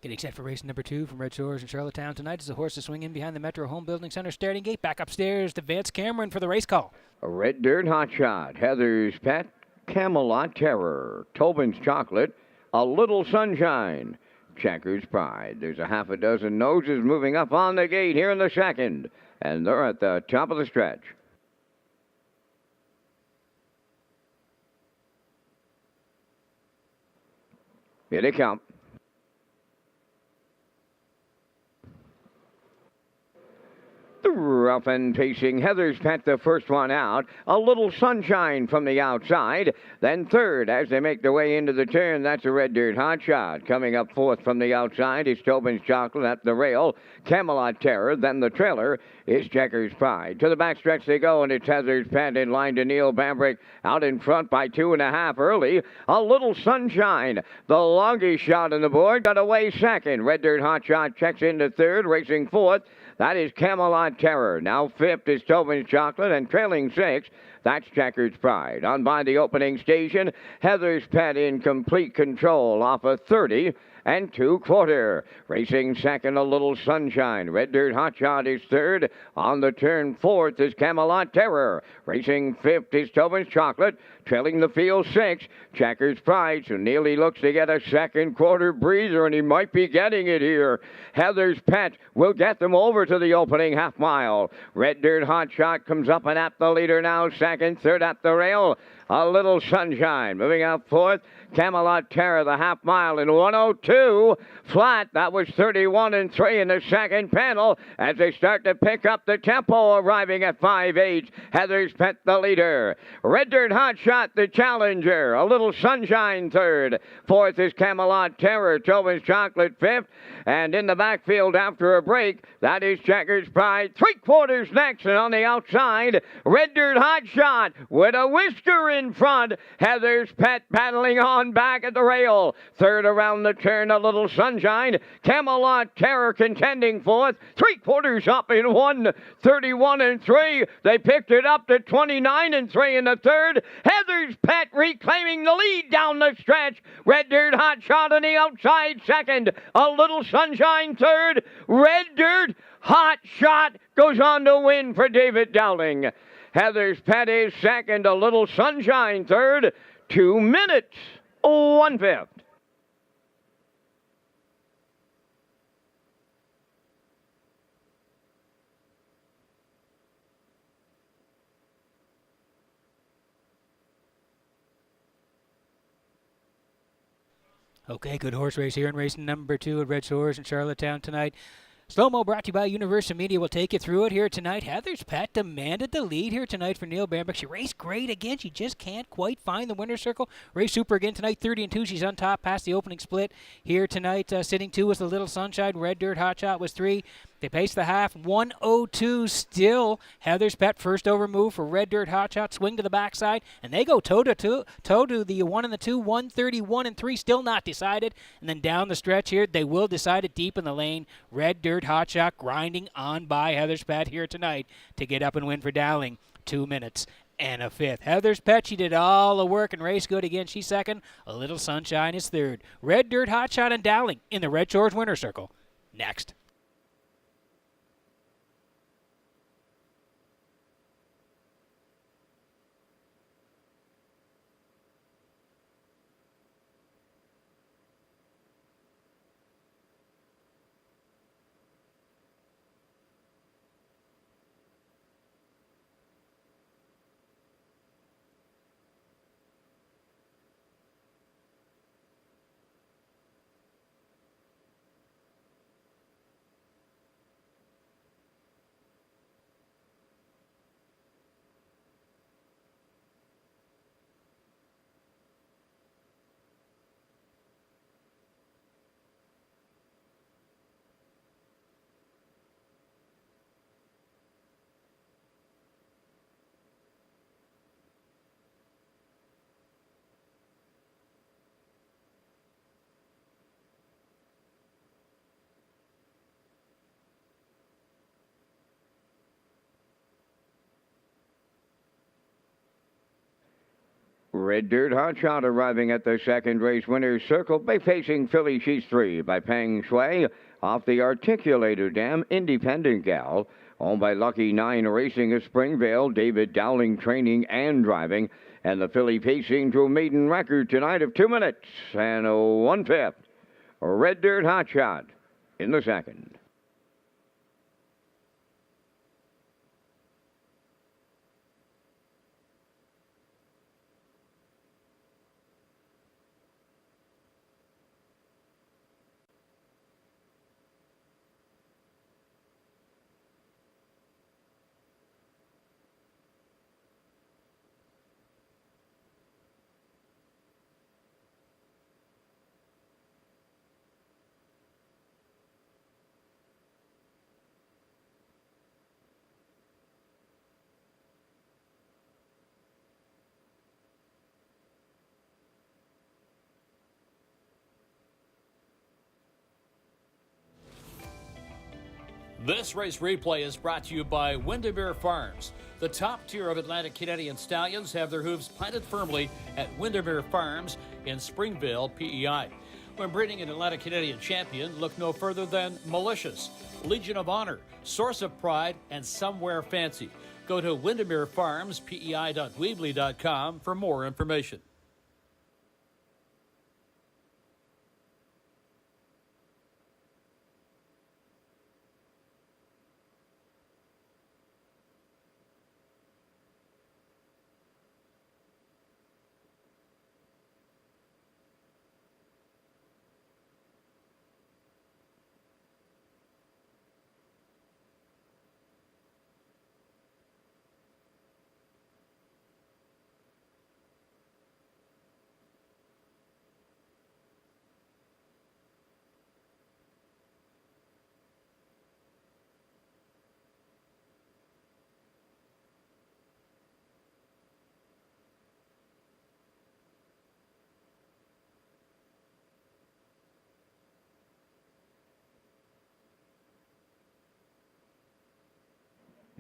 Getting set for race number 2 from Red Shores in Charlottetown tonight as the horses swing in behind the Metro Home Building Center starting gate. Back upstairs to Vance Cameron for the race call. A Red Dirt Hot Shot, Heather's Pet, Camelot Terror, Tobin's Chocolate, A Little Sunshine, Checkers Pride. There's a half a dozen noses moving up on the gate here in the second, and they're at the top of the stretch. Here they come. Rough and pacing Heather's Pet, the first one out. A Little Sunshine from the outside. Then third as they make their way into the turn. That's a Red Dirt Hot Shot. Coming up fourth from the outside is Tobin's Chocolate at the rail. Camelot Terror. Then the trailer is Checkers Pride. To the backstretch they go, and it's Heather's Pet in line to Neil Bambrick. Out in front by 2.5 early. A Little Sunshine, the longest shot on the board, got away second. Red Dirt Hot Shot checks into third, racing fourth. That is Camelot Terror. Now fifth is Tobin's Chocolate, and trailing sixth, that's Checkers Pride. On by the opening station, Heather's Pet in complete control off a 30 and 2/4. Racing second, A Little Sunshine. Red Dirt Hot Shot is third. On the turn fourth is Camelot Terror. Racing fifth is Tobin's Chocolate. Trailing the field sixth, Checkers Pride. So Neely looks to get a second quarter breather, and he might be getting it here. Heather's Pet will get them over to the opening half mile. Red Dirt Hot Shot comes up and at the leader now. Second, third at the rail. A Little Sunshine. Moving out fourth, Camelot Terror, the half mile in 1:02 flat. That was 31 and 3 in the second panel as they start to pick up the tempo, arriving at 5:08. Heather's Pet the leader. Red Dirt Hot Shot the challenger. A Little Sunshine third. Fourth is Camelot Terror. Tobin's Chocolate fifth. And in the backfield after a break, that is Checkers Pride. 3/4 next, and on the outside, Red Dirt Hot Shot with a whisker in front. Heather's Pet paddling on back at the rail. Third around the turn, A Little Sunshine. Camelot Terror contending fourth. 3/4 up in 1:31 and 3. They picked it up to 29 and 3 in the third. Heather's Pet reclaiming the lead down the stretch. Red Dirt Hot Shot on the outside second. A Little Sunshine third. Red Dirt Hot Shot goes on to win for David Dowling. Heather's Pet is second. A Little Sunshine third. 2 minutes, 1/5. Okay, good horse race here in race number 2 at Redshores in Charlottetown tonight. Slow-mo brought to you by Universal Media. We'll take you through it here tonight. Heather's Pet demanded the lead here tonight for Neil Bambrick. She raced great again. She just can't quite find the winner's circle. Raced super again tonight, 30 and 2. She's on top past the opening split here tonight. Sitting 2 was the Little Sunshine. Red Dirt Hot Shot was 3. They paced the half, 1:02 still. Heather's Pet first over move for Red Dirt Hot Shot, swing to the backside, and they go toe to the 1 and the 2, 1:31 and 3, still not decided. And then down the stretch here, they will decide it deep in the lane. Red Dirt Hot Shot grinding on by Heather's Pet here tonight to get up and win for Dowling. 2 minutes and a 5th. Heather's Pet, she did all the work and race good again. She's second. A Little Sunshine is third. Red Dirt Hot Shot and Dowling in the Red Shores winner's circle. Next. Red Dirt Hot Shot arriving at the second race winner's circle by facing Philly She's 3 by Peng Shui off the Articulator Dam Independent Gal. Owned by Lucky 9 Racing of Springvale, David Dowling training and driving. And the filly pacing to a maiden record tonight of 2 minutes and 1/5. Red Dirt Hot Shot in the second. This race replay is brought to you by Windermere Farms. The top tier of Atlantic Canadian stallions have their hooves planted firmly at Windermere Farms in Springvale, PEI. When breeding an Atlantic Canadian champion, look no further than Malicious, Legion of Honor, Source of Pride, and Somewhere Fancy. Go to windermerefarmspei.weebly.com for more information.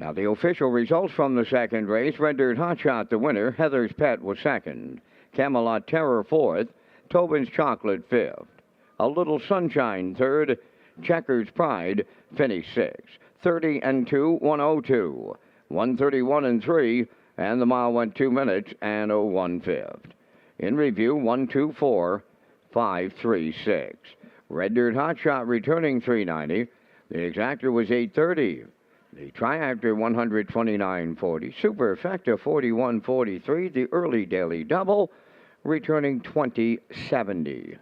Now, the official results from the second race: Red Dirt Hotshot, the winner. Heather's Pet was second. Camelot Terror, fourth. Tobin's Chocolate, fifth. A Little Sunshine, third. Checkers Pride finished sixth. 30 and 2, 102. 131 and 3, and the mile went 2 minutes and 1/5. In review, 124, 536. Red Dirt Hotshot returning 390. The exactor was 830. The Triactor 129.40. Super Effective 41.43. The early daily double returning 20.70.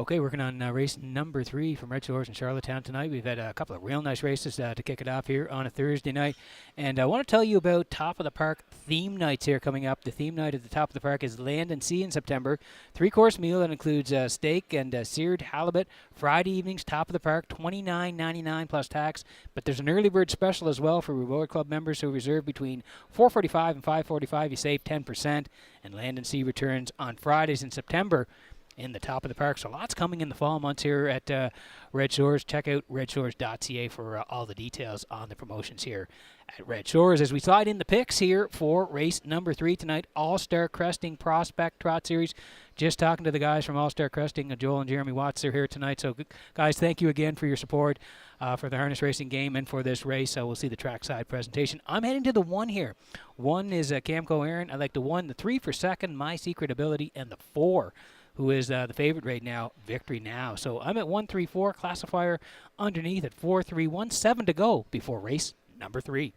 Okay, working on race number 3 from Redshores in Charlottetown tonight. We've had a couple of real nice races to kick it off here on a Thursday night. And I want to tell you about Top of the Park theme nights here coming up. The theme night at the Top of the Park is Land and Sea in September. 3-course meal that includes steak and seared halibut. Friday evenings, Top of the Park, $29.99 plus tax. But there's an early bird special as well for Reward Club members who reserve between $4.45 and $5.45. You save 10%. And Land and Sea returns on Fridays in September in the Top of the Park. So lots coming in the fall months here at Red Shores. Check out Redshores.ca for all the details on the promotions here at Red Shores. As we slide in the picks here for race number 3 tonight, All-Star Cresting Prospect Trot Series. Just talking to the guys from All-Star Cresting, Joel and Jeremy Watts are here tonight. So guys, thank you again for your support for the harness racing game and for this race. We'll see the trackside presentation. I'm heading to the 1 here. 1 is Camco Aaron. I like the 1, the 3 for second, My Secret Ability, and the 4, who is the favorite right now, Victory Now. So I'm at 134, classifier underneath at 431, 7 to go before race number 3.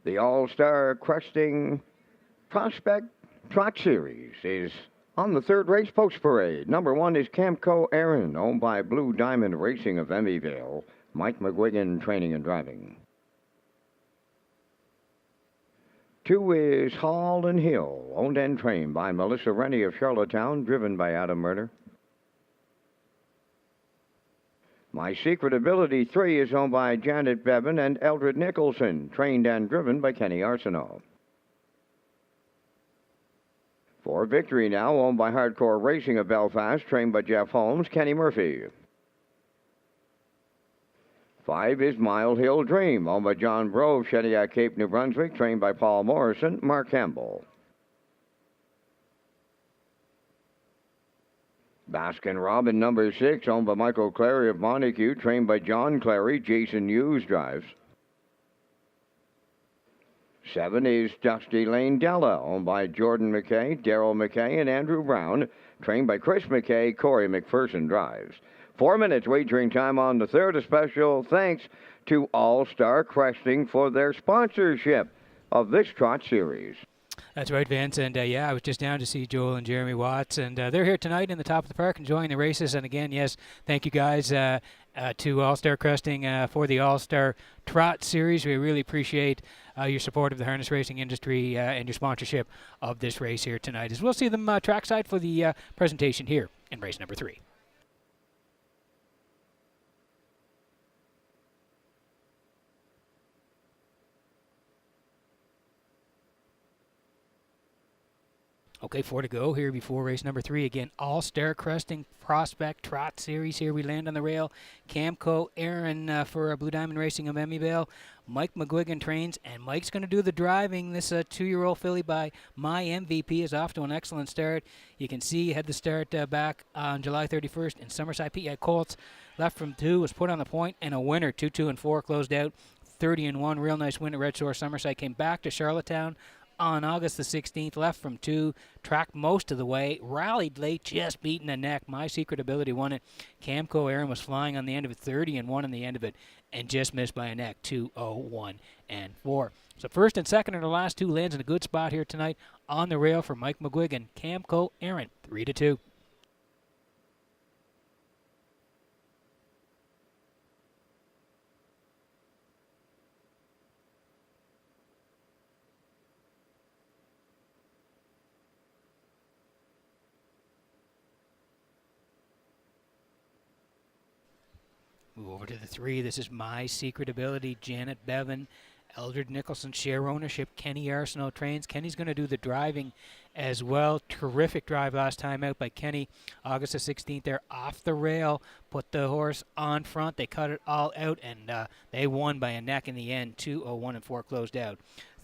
The All-Star Cresting Prospect Trot Series is on the third race post parade. Number 1 is Camco Aaron, owned by Blue Diamond Racing of Emmyvale. Mike McGuigan, training and driving. 2 is Hall and Hill, owned and trained by Melissa Rennie of Charlottetown, driven by Adam Murder. My Secret Ability 3 is owned by Janet Bevan and Eldred Nicholson, trained and driven by Kenny Arsenault. For Victory Now, owned by Hardcore Racing of Belfast, trained by Jeff Holmes, Kenny Murphy. 5 is Mile Hill Dream, owned by John Bro of Shediac, Cape, New Brunswick, trained by Paul Morrison, Mark Campbell. Baskin Robin number 6, owned by Michael Clary of Montague, trained by John Clary, Jason Hughes drives. 7 is Dusty Lane Della, owned by Jordan McKay, Daryl McKay, and Andrew Brown, trained by Chris McKay, Corey McPherson drives. 4 minutes wagering time on the third. A special thanks to All-Star Cresting for their sponsorship of this trot series. That's right, Vince. And I was just down to see Joel and Jeremy Watts, and they're here tonight in the top of the park enjoying the races. And again, yes, thank you guys to All-Star Cresting for the All-Star Trot Series. We really appreciate your support of the harness racing industry and your sponsorship of this race here tonight. As we'll see them trackside for the presentation here in race number 3. Okay, 4 to go here before race number 3. Again, All-Star Cresting Prospect Trot Series. Here we land on the rail. Camco Aaron for Blue Diamond Racing of Emmyvale. Mike McGuigan trains, and Mike's going to do the driving. This 2-year-old filly by My MVP is off to an excellent start. You can see he had the start back on July 31st in Summerside. P.I. Colts left from 2, was put on the point, and a winner. 2, 2, and 4 closed out. 30-1. Real nice win at Redshores Summerside. Came back to Charlottetown on August the 16th, left from 2, tracked most of the way, rallied late, just beating the neck. My Secret Ability won it. Camco Aaron was flying on the end of it, 30-1 on the end of it, and just missed by a neck, 2, 0, 1, and 4. So first and second in the last 2 lands in a good spot here tonight on the rail for Mike McGuigan. Camco Aaron, 3-2. Move over to the 3. This is My Secret Ability. Janet Bevan, Eldred Nicholson share ownership. Kenny Arsenault trains. Kenny's going to do the driving as well. Terrific drive last time out by Kenny. August the 16th there off the rail. Put the horse on front. They cut it all out, and they won by a neck in the end. 2, 0, 1, and 4 closed out.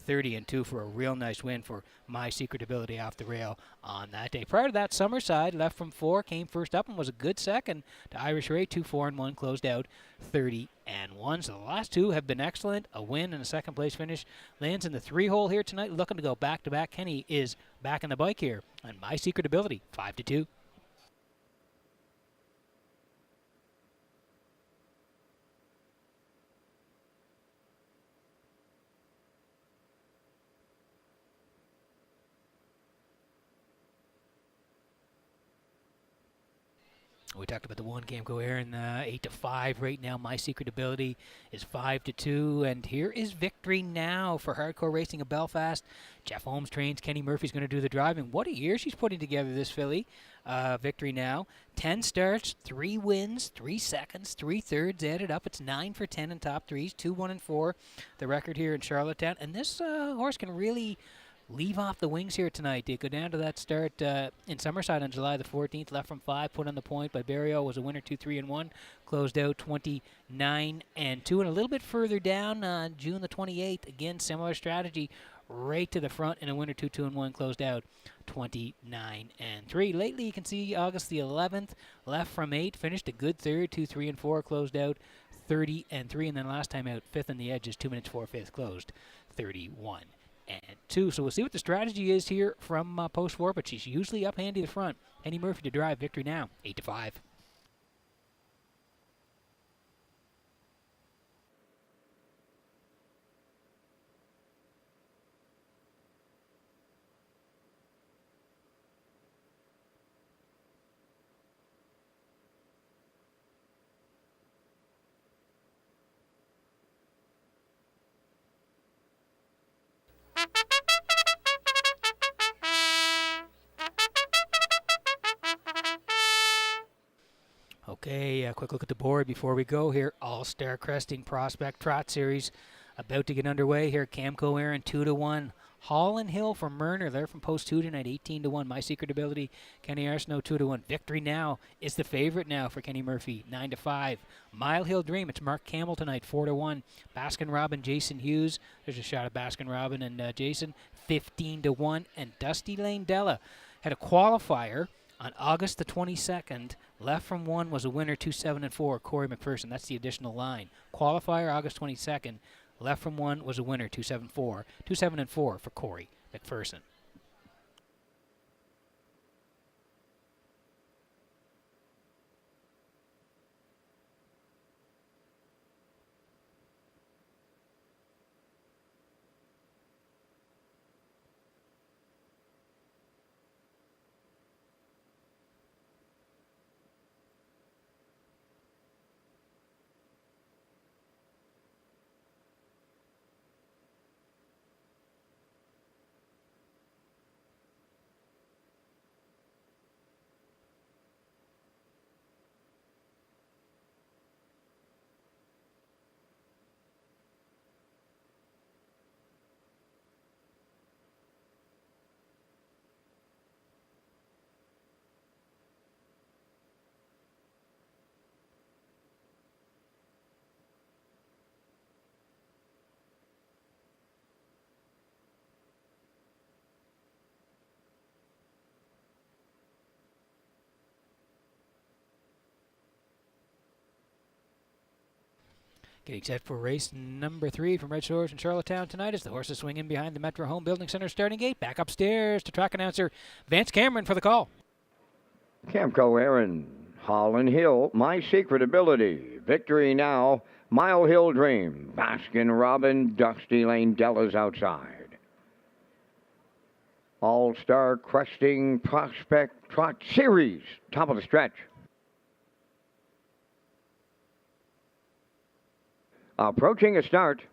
30-2 for a real nice win for My Secret Ability off the rail on that day. Prior to that, Summerside left from 4, came first up and was a good second to Irish Ray. 2, 4, and 1 closed out 30-1. So the last 2 have been excellent. A win and a second place finish. Lands in the 3-hole here tonight, looking to go back to back. Kenny is back on the bike here on My Secret Ability, 5-2. We talked about the 1 Camco Aaron, 8-5 right now. My Secret Ability is 5-2, and here is Victory Now for Hardcore Racing of Belfast. Jeff Holmes trains. Kenny Murphy's going to do the driving. What a year she's putting together, this filly. Victory Now, 10 starts, 3 wins, 3 seconds, 3 thirds added up. It's 9 for 10 in top threes, 2, 1, and 4. The record here in Charlottetown, and this horse can really leave off the wings here tonight. They go down to that start in Summerside on July the 14th. Left from 5, put on the point by Barrio. Was a winner, 2, 3, and 1. Closed out 29-2. And a little bit further down on June the 28th. Again, similar strategy. Right to the front and a winner, 2, 2, and 1. Closed out 29-3. Lately, you can see August the 11th. Left from 8. Finished a good third, 2, 3, and 4. Closed out 30-3. And then last time out, 5th in the edges, 2 minutes 4 5th. Closed 31-2. So we'll see what the strategy is here from post-war, but she's usually up handy the front. Kenny Murphy to drive. Victory Now, 8-5. Okay, a quick look at the board before we go here. All-Star Cresting Prospect Trot Series about to get underway here. Camco Aaron 2-1. Hall and Hill from Myrner. They're from post 2 tonight, 18-1. My Secret Ability, Kenny Arsenault 2-1. Victory Now is the favorite now for Kenny Murphy, 9-5. Mile Hill Dream, it's Mark Campbell tonight, 4-1. Baskin Robin, Jason Hughes. There's a shot of Baskin Robin and Jason, 15-1. And Dusty Lane Della had a qualifier on August the 22nd. Left from 1 was a winner, 2-7-4, Corey McPherson. That's the additional line. Qualifier August 22nd. Left from 1 was a winner, 2-7-4. 2-7-4 for Corey McPherson. Getting set for race number 3 from Red Shores in Charlottetown tonight as the horses swing in behind the Metro Home Building Center starting gate. Back upstairs to track announcer Vance Cameron for the call. Camco Aaron, Hall and Hill, My Secret Ability, Victory Now, Mile Hill Dream, Baskin Robin, Dusty Lane Della's outside. All-Star Cresting Prospect Trot Series, top of the stretch. Approaching a start.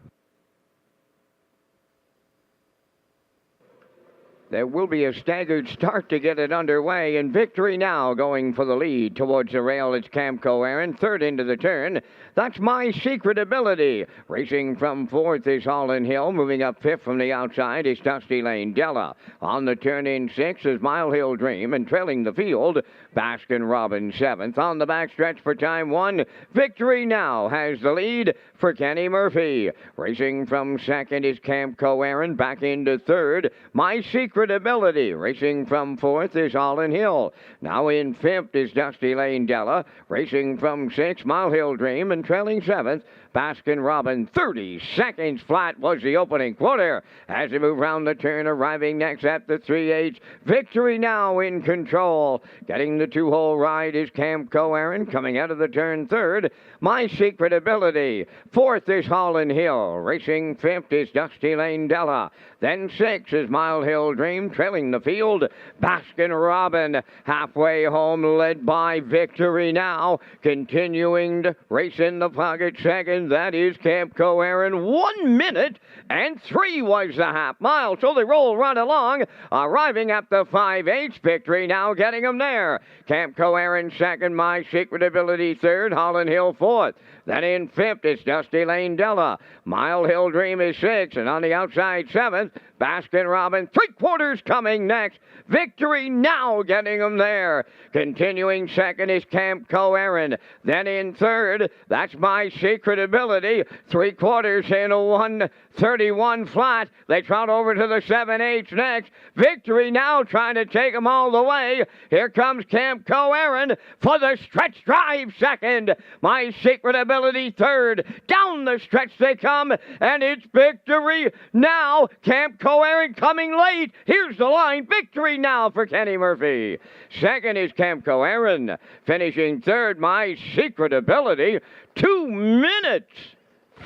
There will be a staggered start to get it underway, and Victory Now going for the lead towards the rail. It's Camco Aaron, third into the turn. That's My Secret Ability. Racing from fourth is Holland Hill. Moving up fifth from the outside is Dusty Lane Della. On the turn in sixth is Mile Hill Dream, and trailing the field, Baskin Robin seventh. On the backstretch for time 1, Victory Now has the lead for Kenny Murphy. Racing from second is Camco Aaron. Back into third, My Secret Ability. Racing from fourth is Holland Hill. Now in fifth is Dusty Lane Della. Racing from sixth, Mile Hill Dream, and trailing seventh, Baskin Robin. 30 seconds flat was the opening quarter as they move round the turn, arriving next at the 3/8. Victory Now in control. Getting the 2-hole ride is Camco Aaron. Coming out of the turn third, My Secret Ability. Fourth is Holland Hill. Racing fifth is Dusty Lane Della. Then sixth is Mile Hill Dream. Trailing the field, Baskin Robin. Halfway home, led by Victory Now. Continuing to race in the pocket second. That is Camco Aaron. 1 minute and 3 was the half mile. So they roll right along, arriving at the 5/8. Victory Now getting them there. Camco Aaron second, My Secret Ability third, Holland Hill fourth. Then in fifth is Dusty Lane Della. Mile Hill Dream is sixth, and on the outside seventh, Baskin Robin. 3/4 coming next. Victory Now getting them there. Continuing second is Camco Aaron. Then in third, that's My Secret Ability. 3/4 in a 1:31 flat. They trot over to the 7/8 next. Victory Now trying to take them all the way. Here comes Camco Aaron for the stretch drive second. My Secret Ability third. Down the stretch they come, and it's Victory Now. Camco Aaron coming late. Here's the line. Victory Now for Kenny Murphy. Second is Camco Aaron. Finishing third, My Secret Ability. 2 minutes,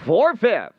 4/5.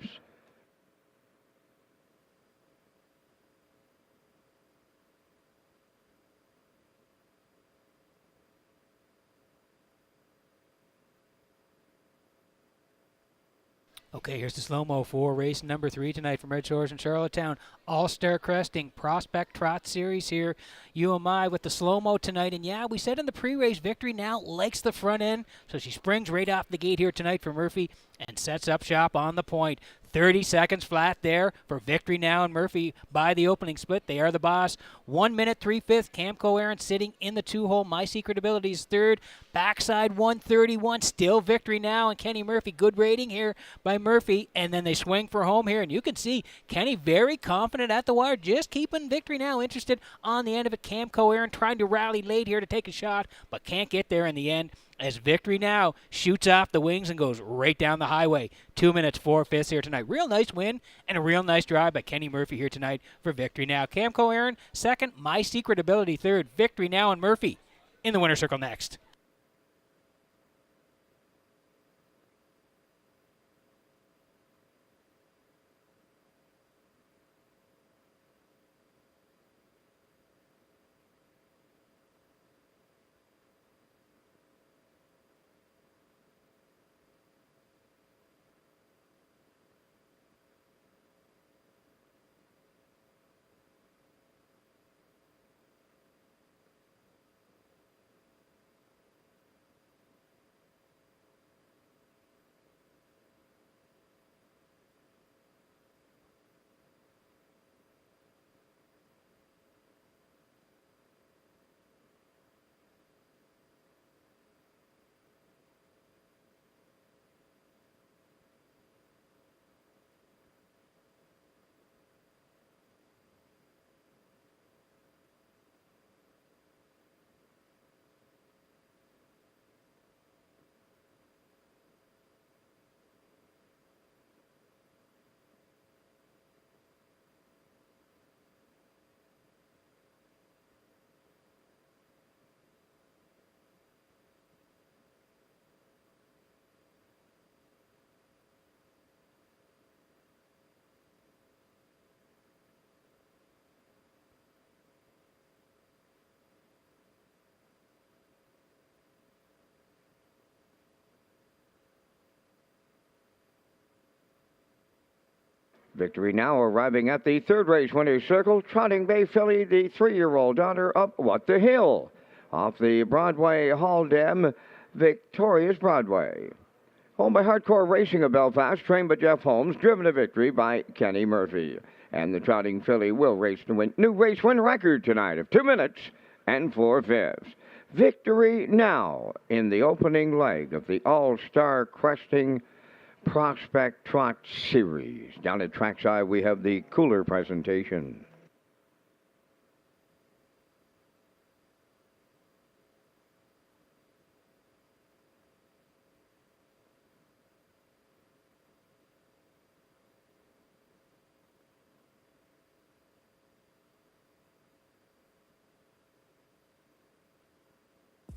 Okay, here's the slow-mo for race number 3 tonight from Red Shores and Charlottetown. All-Star Cresting Prospect Trot Series here. UMI with the slow-mo tonight. And yeah, we said in the pre-race, Victory Now likes the front end. So she springs right off the gate here tonight for Murphy and sets up shop on the point. 30 seconds flat there for Victory Now and Murphy by the opening split. They are the boss. 1 minute 3/5. Camco Aaron sitting in the 2-hole. My Secret Abilities third. Backside 131. Still Victory Now and Kenny Murphy. Good rating here by Murphy. And then they swing for home here. And you can see Kenny very confident at the wire. Just keeping Victory Now interested on the end of it. Camco Aaron trying to rally late here to take a shot, but can't get there in the end. As Victory Now shoots off the wings and goes right down the highway. 2 minutes 4/5 here tonight. Real nice win and a real nice drive by Kenny Murphy here tonight for Victory Now. Camco Aaron second, My Secret Ability third. Victory Now and Murphy in the winner's circle next. Victory Now arriving at the third race winner's circle. Trotting Bay filly, the 3-year-old daughter up What the Hill. Off the Broadway Hall Dam, Victorious Broadway. Owned by Hardcore Racing of Belfast, trained by Jeff Holmes, driven to victory by Kenny Murphy. And the trotting filly will race to win new race win record tonight of 2 minutes and 4/5. Victory Now in the opening leg of the All-Star Cresting Prospect Trot Series. Down at trackside, we have the cooler presentation.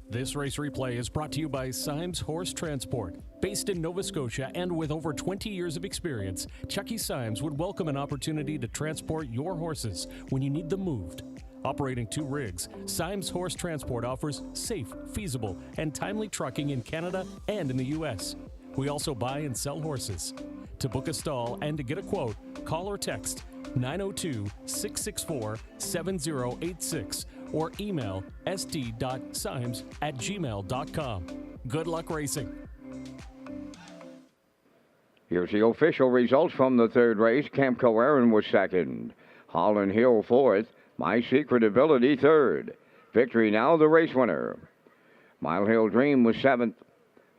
This race replay is brought to you by Symes Horse Transport. Based in Nova Scotia and with over 20 years of experience, Chucky Symes would welcome an opportunity to transport your horses when you need them moved. Operating 2 rigs, Symes Horse Transport offers safe, feasible, and timely trucking in Canada and in the U.S. We also buy and sell horses. To book a stall and to get a quote, call or text 902-664-7086 or email sd.symes@gmail.com. Good luck racing. Here's the official results from the third race. Camco Aaron was second. Holland Hill fourth. My Secret Ability third. Victory Now the race winner. Mile Hill Dream was seventh.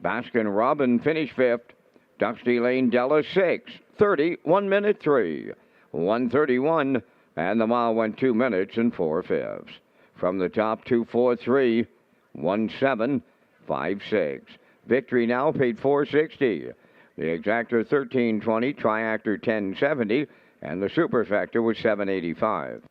Baskin Robin finished fifth. Dusty Lane Della sixth. 30, 1 minute 3. 131, and the mile went 2 minutes and 4/5. From the top, 243, 1756. Victory Now paid $460. The exactor $1320, triactor $1070, and the superfecta was $785.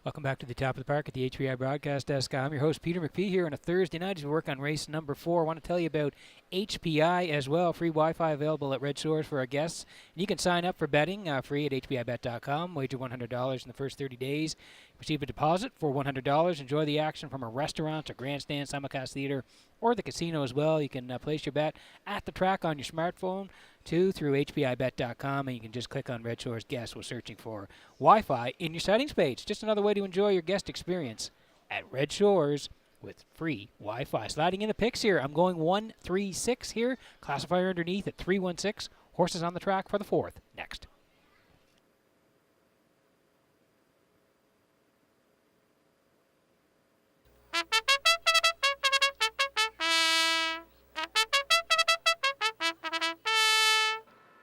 Welcome back to the top of the park at the HPI Broadcast Desk. I'm your host, Peter McPhee, here on a Thursday night as we work on race number 4. I want to tell you about HPI as well. Free Wi-Fi available at Red Shores for our guests. And you can sign up for betting free at hpibet.com. Wager $100 in the first 30 days. Receive a deposit for $100. Enjoy the action from a restaurant, a grandstand, simulcast theater, or the casino as well. You can place your bet at the track on your smartphone through hpibet.com, and you can just click on Red Shores Guest while searching for Wi-Fi in your settings page. Just another way to enjoy your guest experience at Red Shores with free Wi-Fi. Sliding in the picks here, I'm going 1-3-6 here. Classifier underneath at 3-1-6. Horses on the track for the 4th. Next.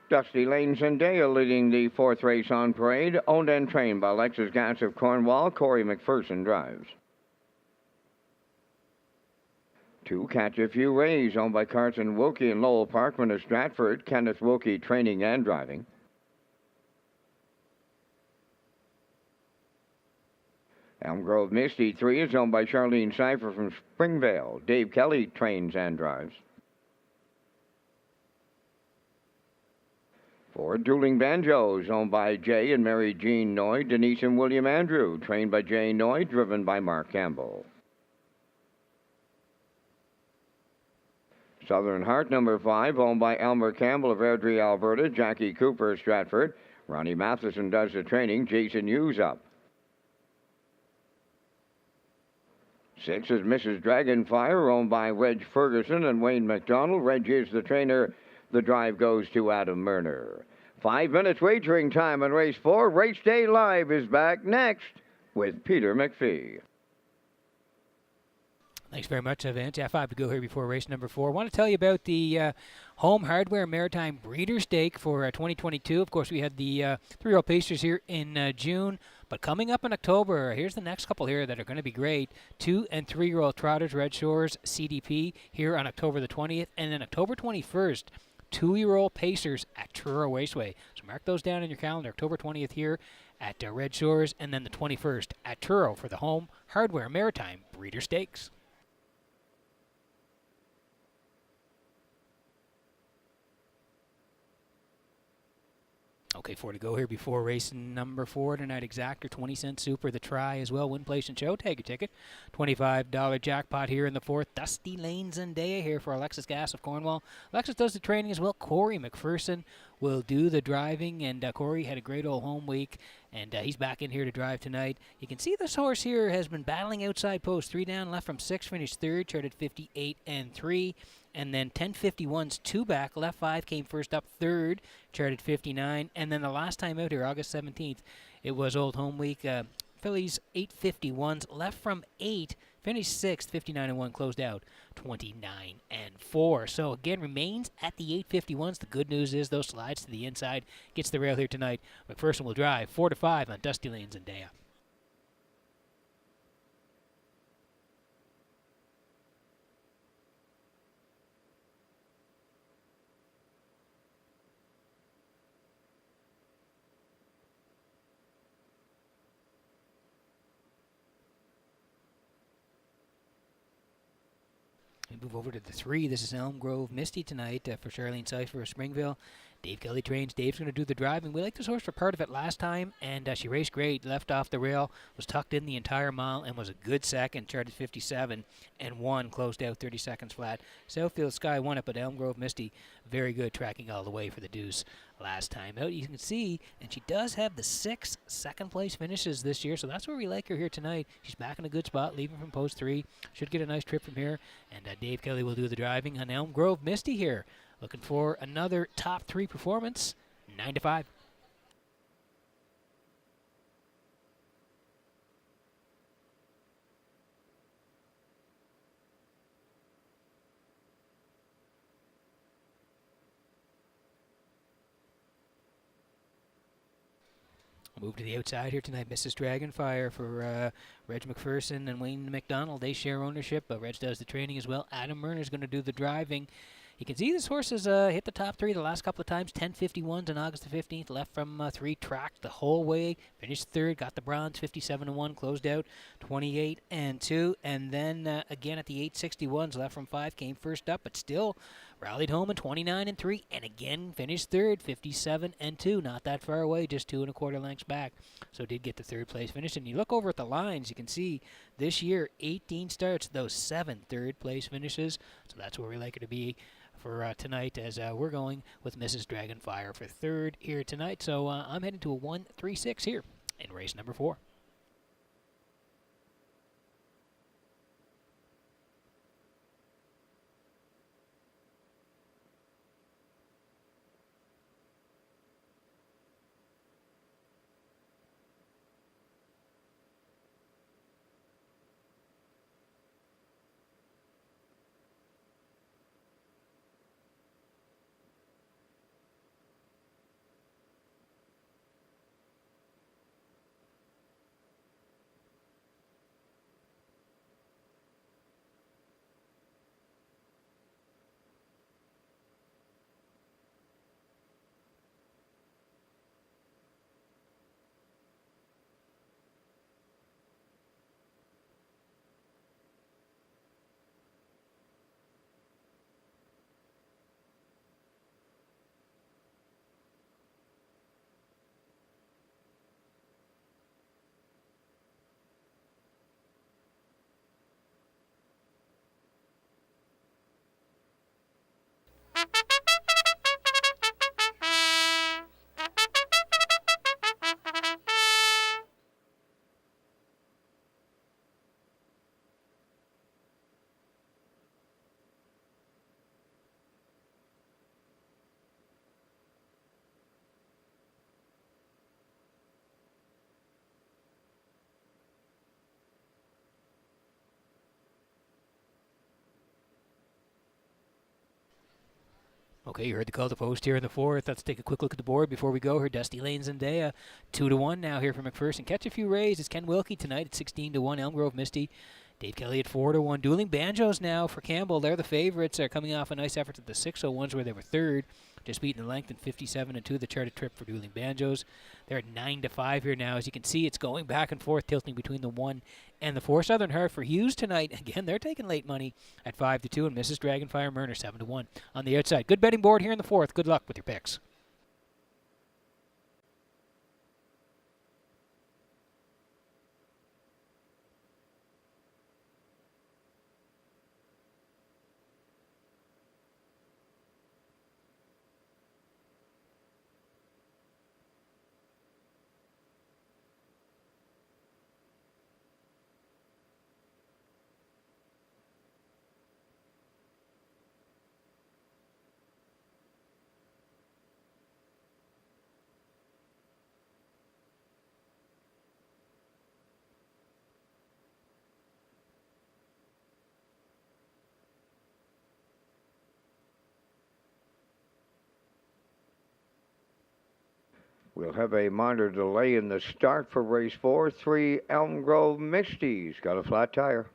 Dusty Lane Zendaya leading the 4th race on parade, owned and trained by Lexus Gas of Cornwall. Corey McPherson drives. 2, Catch a Few Rays, owned by Carson Wilkie and Lowell Parkman of Stratford. Kenneth Wilkie training and driving. Elm Grove Misty 3 is owned by Charlene Cipher from Springvale. Dave Kelly trains and drives. 4, Dueling Banjos, owned by Jay and Mary Jean Noy, Denise and William Andrew, trained by Jay Noy, driven by Mark Campbell. Southern Heart number 5, owned by Elmer Campbell of Airdrie, Alberta, Jackie Cooper of Stratford. Ronnie Matheson does the training, Jason Hughes up. 6 is Mrs. Dragonfire, owned by Reg Ferguson and Wayne McDonald. Reg is the trainer. The drive goes to Adam Murner. 5 minutes wagering time on race 4. Race Day Live is back next with Peter McPhee. Thanks very much, Vince. F5 to go here before race number 4. I want to tell you about the Home Hardware Maritime Breeder Stake for 2022. Of course, we had the 3-year-old Pacers here in June. But coming up in October, here's the next couple here that are going to be great. 2- and 3-year-old Trotters, Red Shores, CDP here on October the 20th. And then October 21st, 2-year-old Pacers at Truro Raceway. So mark those down in your calendar. October 20th here at Red Shores, and then the 21st at Truro for the Home Hardware Maritime Breeder Stakes. Okay, 4 to go here before race number 4 tonight. Exactor, 20-cent super, the try as well. Win, place, and show. Take your ticket. $25 jackpot here in the 4th. Dusty Lane Zendaya here for Alexis Gas of Cornwall. Alexis does the training as well. Corey McPherson will do the driving, and Corey had a great old home week, and he's back in here to drive tonight. You can see this horse here has been battling outside post. 3 down, left from 6, finished 3rd, charted 58 and 3. And then 1051's 2 back, left 5 came first up 3rd, charted 59. And then the last time out here, August 17th, it was Old Home Week. Phillies 851's left from 8, finished 6th, 59 and 1, closed out 29 and 4. So again, remains at the 851's. The good news is those slides to the inside, gets the rail here tonight. McPherson will drive 4 to 5 on Dusty Lane Zendaya. We move over to the 3. This is Elm Grove Misty tonight for Charlene Cipher of Springville. Dave Kelly trains. Dave's going to do the driving. We liked this horse for part of it last time, and she raced great. Left off the rail, was tucked in the entire mile, and was a good second. Charted 57 and 1, closed out 30 seconds flat. Southfield Sky won it, but Elm Grove Misty, very good, tracking all the way for the deuce last time out. You can see, and she does have the 6 second-place finishes this year, so that's where we like her here tonight. She's back in a good spot, leaving from post 3. Should get a nice trip from here, and Dave Kelly will do the driving on Elm Grove Misty here. Looking for another top 3 performance, 9 to 5. Move to the outside here tonight. Mrs. Dragonfire for Reg McPherson and Wayne McDonald. They share ownership, but Reg does the training as well. Adam Murner's going to do the driving. You can see this horse has hit the top 3 the last couple of times. 10:51s on August the 15th. Left from 3, tracked the whole way. Finished 3rd, got the bronze. 57-1, closed out 28-2, and then again at the 861s, left from 5, came first up, but still rallied home in 29-3, and again finished 3rd, 57-2. Not that far away, just 2 1/4 lengths back. So did get the 3rd place finish. And you look over at the lines, you can see this year 18 starts, those 7 3rd place finishes. So that's where we like her to be for tonight, as we're going with Mrs. Dragonfire for 3rd here tonight. So I'm heading to a 1-3-6 here in race number 4. Okay, you heard the call to post here in the 4th. Let's take a quick look at the board before we go. Her Dusty Lane Zendaya, 2-1 now here for McPherson. Catch a few rays. It's Ken Wilkie tonight at 16-1. Elm Grove Misty, Dave Kelly at 4-1. Dueling Banjos now for Campbell. They're the favorites. They're coming off a nice effort at the 601s where they were 3rd. Just beating the length in 57-2, the charted trip for Dueling Banjos. They're at 9-5 here now. As you can see, it's going back and forth, tilting between the 1 and the 4. Southern Heart for Hughes tonight. Again, they're taking late money at 5-2, and Mrs. Dragonfire Murner 7-1 on the outside. Good betting board here in the 4th. Good luck with your picks. We'll have a minor delay in the start for race 4. 3 Elm Grove Misty's got a flat tire.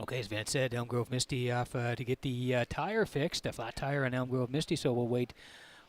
Okay, as Van said, Elm Grove Misty off to get the tire fixed, a flat tire on Elm Grove Misty, so we'll wait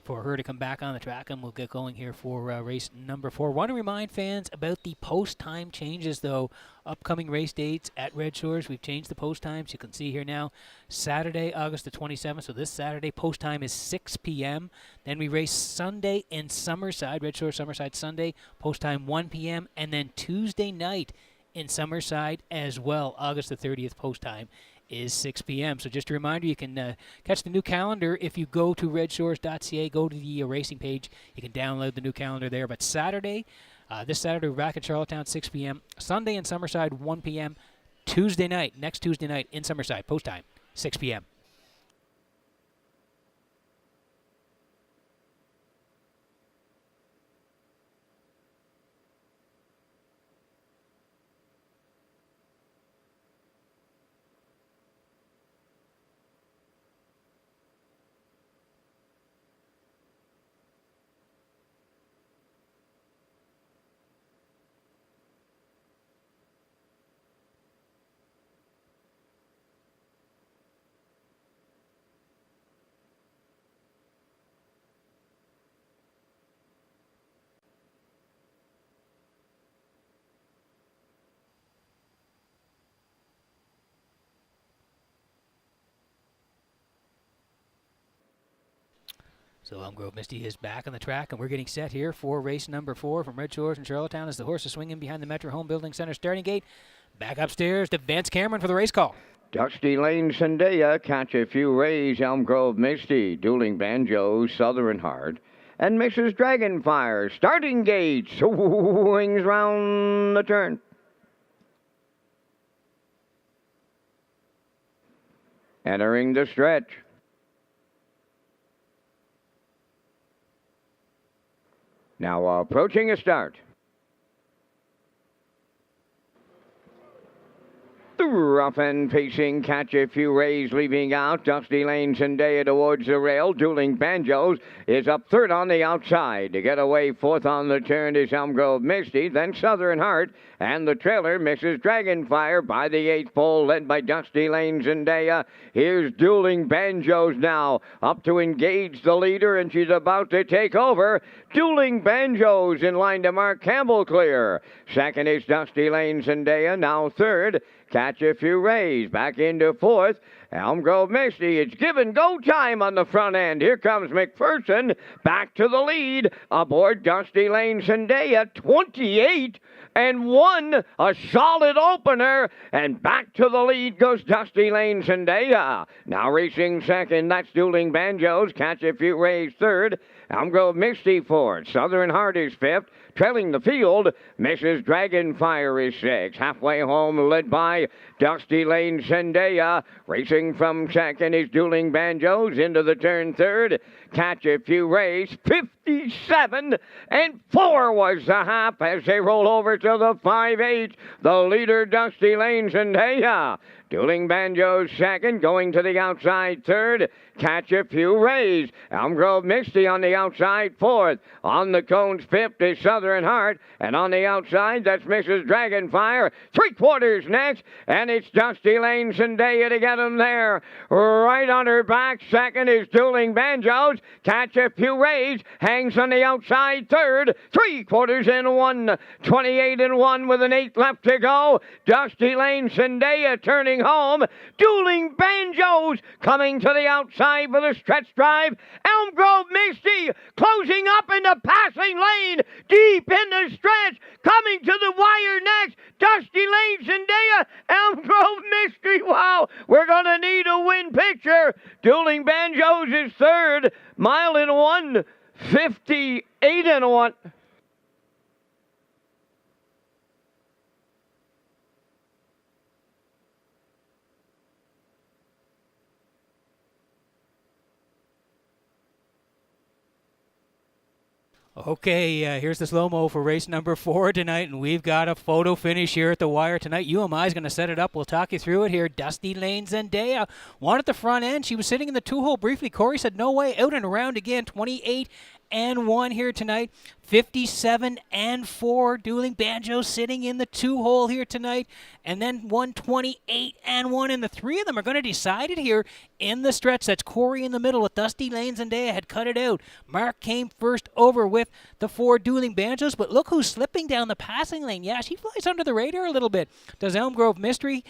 for her to come back on the track, and we'll get going here for race number 4. Want to remind fans about the post time changes, though. Upcoming race dates at Red Shores. We've changed the post times. You can see here now, Saturday, August the 27th. So this Saturday, post time is 6 p.m. Then we race Sunday in Summerside, Red Shores Summerside Sunday, post time 1 p.m. And then Tuesday night in Summerside as well, August the 30th, post time is 6 p.m. So just a reminder, you can catch the new calendar if you go to Redshores.ca, go to the racing page. You can download the new calendar there. But Saturday, this Saturday, we're back in Charlottetown, 6 p.m. Sunday in Summerside, 1 p.m. Tuesday night, next Tuesday night in Summerside, post time, 6 p.m. So Elm Grove Misty is back on the track, and we're getting set here for race number 4 from Red Shores and Charlottetown as the horses swing in behind the Metro Home Building Center starting gate. Back upstairs to Vance Cameron for the race call. Dusty Lane Zendaya, Catch a Few Rays, Elm Grove Misty, Dueling Banjos, Southern Heart, and Mrs. Dragonfire. Starting gate, swings round the turn. Entering the stretch. Now approaching a start. Rough and pacing, Catch a Few Rays leaving out. Dusty Lane Zendaya towards the rail. Dueling Banjos is up third on the outside. To get away fourth on the turn is Elm Grove Misty, then Southern Heart, and the trailer Mrs. Dragonfire by the 8th pole, led by Dusty Lane Zendaya. Here's Dueling Banjos now, up to engage the leader, and she's about to take over. Dueling Banjos in line to mark Campbell clear. Second is Dusty Lane Zendaya, now third. Catch a Few Rays back into fourth. Elm Grove Misty, it's given go time on the front end. Here comes McPherson back to the lead aboard Dusty Lane Zendaya, 28 and 1, a solid opener, and back to the lead goes Dusty Lane Zendaya. Now racing second, that's Dueling Banjos. Catch a Few Rays third. Elm Grove Misty fourth. Southern Heart is fifth. Trailing the field, Mrs. Dragonfire is sixth. Halfway home, led by Dusty Lane Zendaya. Racing from second is Dueling Banjos into the turn third. Catch a Few Rays, 57 and 4 was the half as they roll over to the 5-8. The leader, Dusty Lane Zendaya. Dueling Banjos second, going to the outside third. Catch a Few Rays. Elm Grove Misty on the outside fourth. On the cones fifth is Southern Heart. And on the outside, that's Mrs. Dragonfire. 3/4 next, and it's Dusty Lane Zendaya to get him there. Right on her back, second is Dueling Banjos. Catch a Few Rays hangs on the outside third. 3/4 in 1. 28 and 1 with an 8 left to go. Dusty Lane Zendaya turning home. Dueling Banjos coming to the outside for the stretch drive. Elm Grove Misty closing up in the passing lane, deep in the stretch, coming to the wire next. Dusty Lane Zendaya, Elm Grove Misty. Wow, we're going to need a win picture. Dueling Banjos is third. Mile in 1, 58 and 1. Okay, here's the slow-mo for race number 4 tonight, and we've got a photo finish here at the wire tonight. UMI is going to set it up. We'll talk you through it here. Dusty Lane Zendaya, one at the front end. She was sitting in the 2-hole briefly. Corey said no way, out and around again, 28 and 1 here tonight. 57 and 4. Dueling Banjos sitting in the 2-hole here tonight. And then 128 and 1. And the three of them are going to decide it here in the stretch. That's Corey in the middle with Dusty Lane Zendaya had cut it out. Mark came first over with the 4 Dueling Banjos. But look who's slipping down the passing lane. Yeah, she flies under the radar a little bit. Does Elm Grove Misty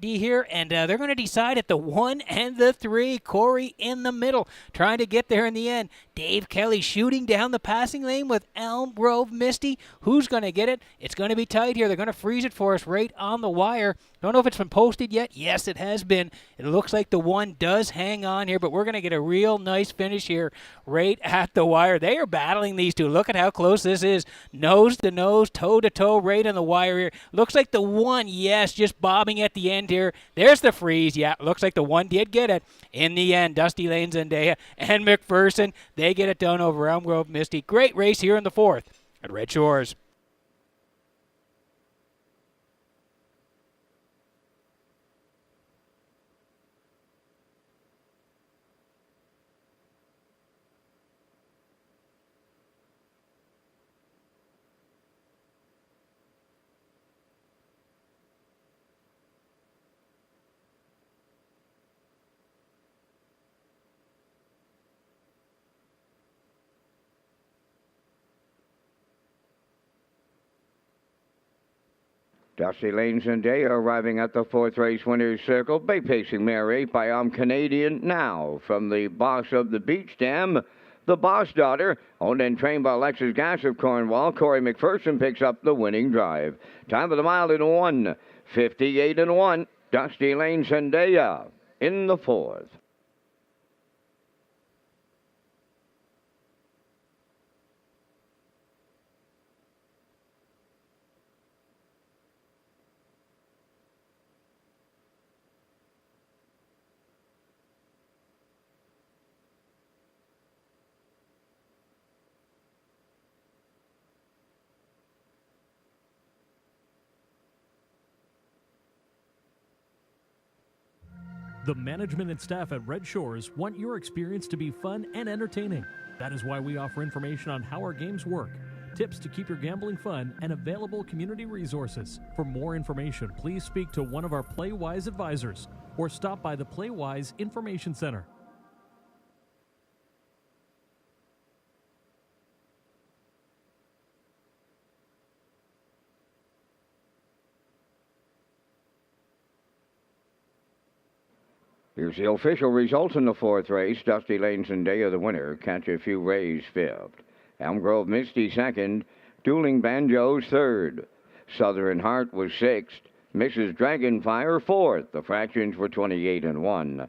here. And they're going to decide at the 1 and the 3. Corey in the middle trying to get there in the end. Dave Kelly shooting down the passing lane with Elm Grove Misty. Who's going to get it? It's going to be tight here. They're going to freeze it for us right on the wire. Don't know if it's been posted yet. Yes, it has been. It looks like the one does hang on here, but we're going to get a real nice finish here right at the wire. They are battling these two. Look at how close this is. Nose to nose, toe to toe, right on the wire here. Looks like the one, yes, just bobbing at the end here. There's the freeze. Yeah, looks like the one did get it. In the end, Dusty Lane, Zendaya, and McPherson, they get it done over Elm Grove Misty. Great race here in the fourth at Red Shores. Dusty Lanes and Day are arriving at the fourth race winner's circle. Bay pacing mare 8 by Canadian now from the boss of the Beach Dam. The Boss Daughter, owned and trained by Alexis Gass of Cornwall. Corey McPherson picks up the winning drive. Time of the mile in 1:58-1. Dusty Lane Zendaya in the fourth. The management and staff at Red Shores want your experience to be fun and entertaining. That is why we offer information on how our games work, tips to keep your gambling fun, and available community resources. For more information, please speak to one of our PlayWise advisors or stop by the PlayWise Information Center. Here's the official results in the fourth race. Dusty Lane Zendaya, the winner. Catch a Few Rays, fifth. Elm Grove Misty, second. Dueling Banjos, third. Southern Heart was sixth. Mrs. Dragonfire, fourth. The fractions were 28-1.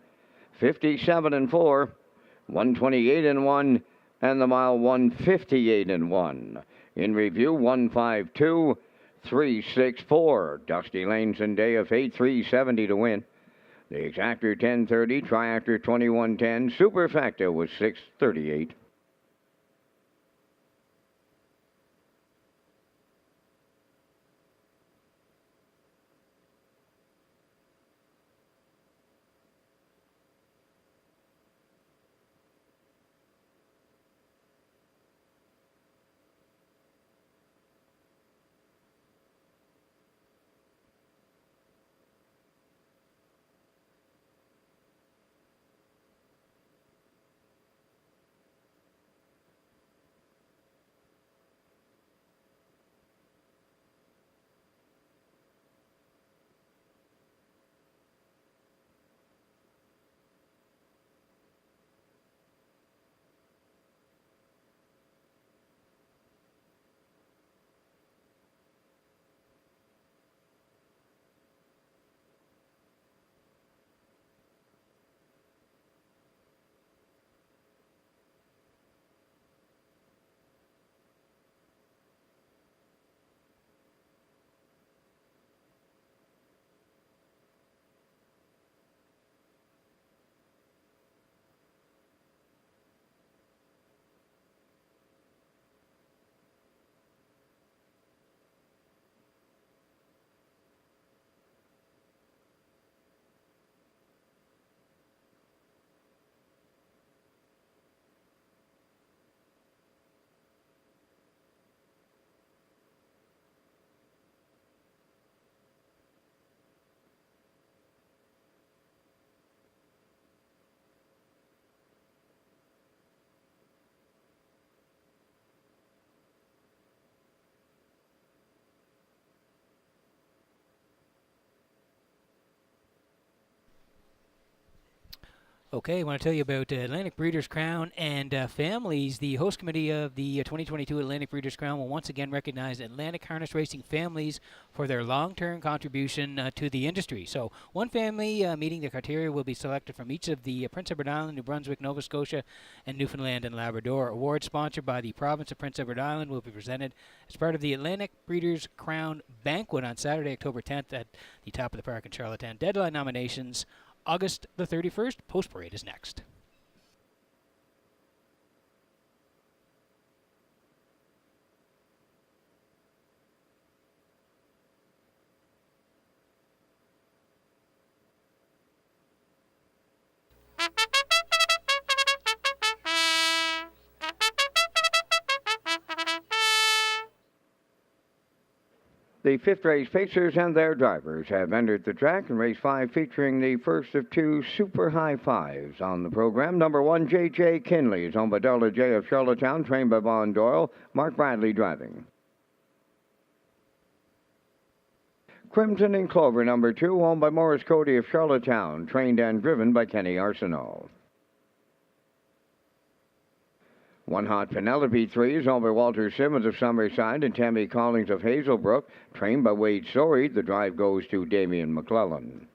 57-4. 128-1. And the mile 158-1. In review, 152-364. Dusty Lane Zendaya, fate 370 to win. The exactor 1030, triactor 2110, superfecta was 638. Okay, I want to tell you about Atlantic Breeders' Crown and families. The host committee of the 2022 Atlantic Breeders' Crown will once again recognize Atlantic harness racing families for their long-term contribution to the industry. So one family meeting the criteria will be selected from each of the Prince Edward Island, New Brunswick, Nova Scotia, and Newfoundland and Labrador. Awards sponsored by the province of Prince Edward Island will be presented as part of the Atlantic Breeders' Crown Banquet on Saturday, October 10th at the top of the park in Charlottetown. Deadline nominations August the 31st. Post parade is next. The fifth race pacers and their drivers have entered the track in race 5, featuring the first of 2 super high fives on the program. Number 1, J.J. Kinley is owned by Delta J of Charlottetown, trained by Vaughn Doyle. Mark Bradley driving. Crimson and Clover, number 2, owned by Morris Cody of Charlottetown, trained and driven by Kenny Arsenault. One Hot Penelope 3 is owned by Walter Simmons of Summerside and Tammy Collins of Hazelbrook, trained by Wade Sorey. The drive goes to Damian McClellan.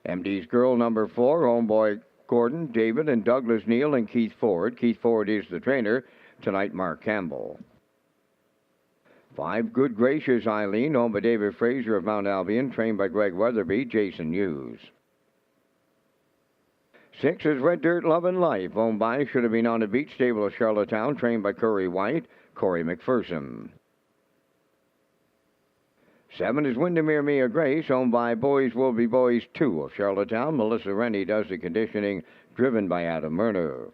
MD's Girl, number 4, owned by Gordon, David, and Douglas Neal and Keith Ford. Keith Ford is the trainer. Tonight, Mark Campbell. 5, Good Gracious Eileen, owned by David Fraser of Mount Albion, trained by Greg Weatherby, Jason Hughes. 6 is Red Dirt Love and Life, owned by Should Have Been on the Beach Stable of Charlottetown, trained by Curry White, Corey McPherson. 7 is Windermere Mia Grace, owned by Boys Will Be Boys 2 of Charlottetown. Melissa Rennie does the conditioning, driven by Adam Murner.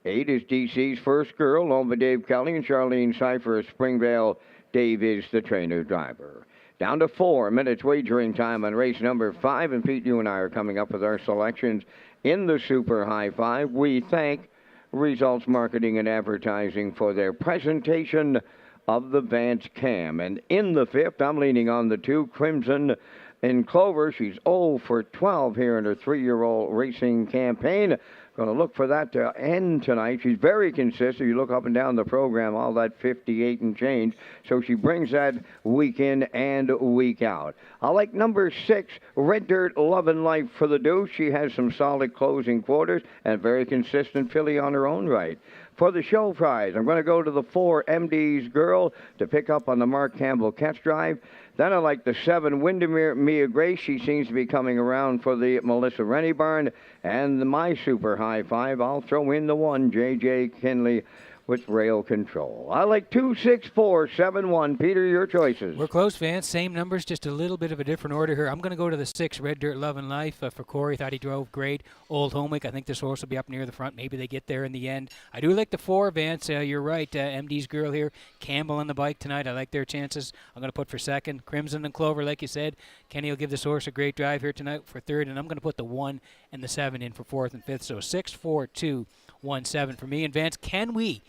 8 is DC's First Girl, owned by Dave Kelly and Charlene Cipher of Springvale. Dave is the trainer-driver. Down to 4 minutes wagering time on race number 5, and Pete, you and I are coming up with our selections in the Super High 5. We thank Results Marketing and Advertising for their presentation of the Vance Cam. And in the 5th, I'm leaning on the 2, Crimson and Clover. She's 0 for 12 here in her 3-year-old racing campaign. Going to look for that to end tonight. She's very consistent. You look up and down the program, all that 58 and change. So she brings that week in and week out. I like number 6, Red Dirt Love and Life for the Deuce. She has some solid closing quarters and very consistent filly on her own right. For the show prize, I'm going to go to the 4, MD's Girl, to pick up on the Mark Campbell catch drive. Then I like the 7, Windermere Mia Grace. She seems to be coming around for the Melissa Rennie barn. And my Super High 5, I'll throw in the 1, J.J. Kinley with Rail Control. I like 2, 6, 4, 7, 1. Peter, your choices. We're close, Vance. Same numbers, just a little bit of a different order here. I'm going to go to the 6, Red Dirt Love and Life for Corey. Thought he drove great. Old Homewick. I think this horse will be up near the front. Maybe they get there in the end. I do like the 4, Vance. You're right. MD's Girl here. Campbell on the bike tonight. I like their chances. I'm going to put for 2nd. Crimson and Clover, like you said. Kenny will give this horse a great drive here tonight for 3rd. And I'm going to put the 1 and the 7 in for 4th and 5th. So 6, 4, 2, 1, 7 for me. And Vance, can we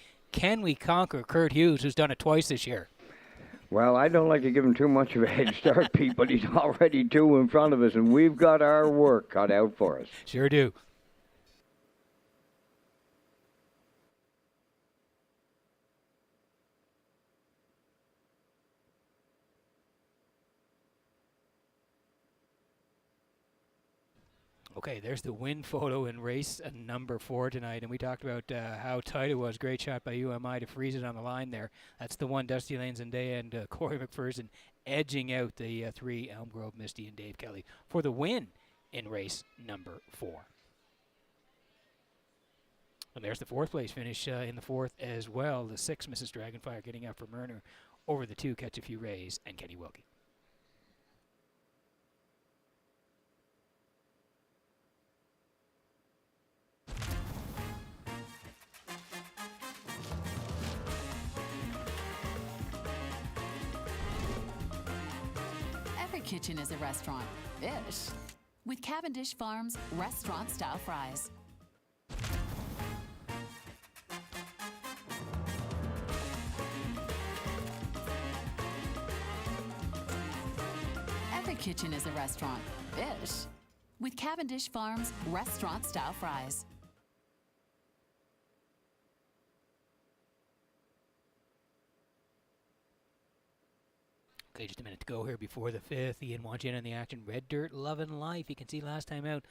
conquer Kurt Hughes, who's done it twice this year? Well, I don't like to give him too much of a head start, Pete, but he's already 2 in front of us, and we've got our work cut out for us. Sure do. Okay, there's the win photo in race number 4 tonight, and we talked about how tight it was. Great shot by UMI to freeze it on the line there. That's the 1, Dusty Lane Zendaya and Corey McPherson edging out the 3, Elm Grove, Misty, and Dave Kelly for the win in race number 4. And there's the 4th place finish in the 4th as well. The 6, Mrs. Dragonfire, getting out for Murner over the 2, Catch a Few Rays, and Kenny Wilkie. Kitchen is a restaurant. Ish. With Cavendish Farms restaurant-style fries. Every kitchen is a restaurant. Ish. With Cavendish Farms restaurant-style fries. Okay, just a minute to go here before the fifth. Ian wants you in on the action. Red Dirt, Lovin' Life. You can see last time out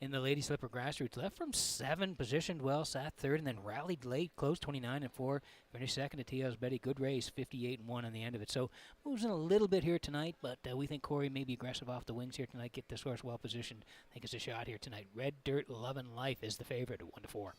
in the Lady Slipper Grassroots. Left from 7, positioned well, sat third, and then rallied late, closed 29-4. Finished second to T.O.'s Betty. Good race, 58-1 on the end of it. So moves in a little bit here tonight, but we think Corey may be aggressive off the wings here tonight. Get this horse well positioned. I think it's a shot here tonight. Red Dirt, Lovin' Life is the favorite at 1-4.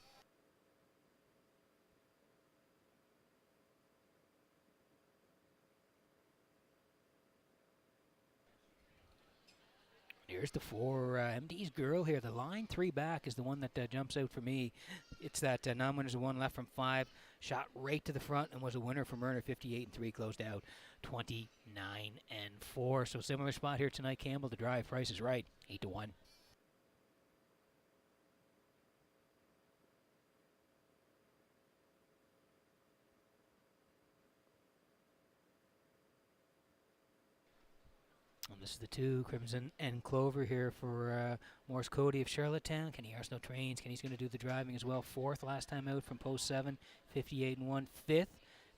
Here's the 4 MD's Girl here. The line 3 back is the one that jumps out for me. It's that non-winners of 1 left from 5. Shot right to the front and was a winner for Murner. 58-3, closed out 29-4. So similar spot here tonight. Campbell to drive. Price is right. 8-1. And this is the 2, Crimson and Clover here for Morse Cody of Charlottetown. Kenny Arsenault trains. Kenny's going to do the driving as well. 4th last time out from post 7, 58-1. 5th,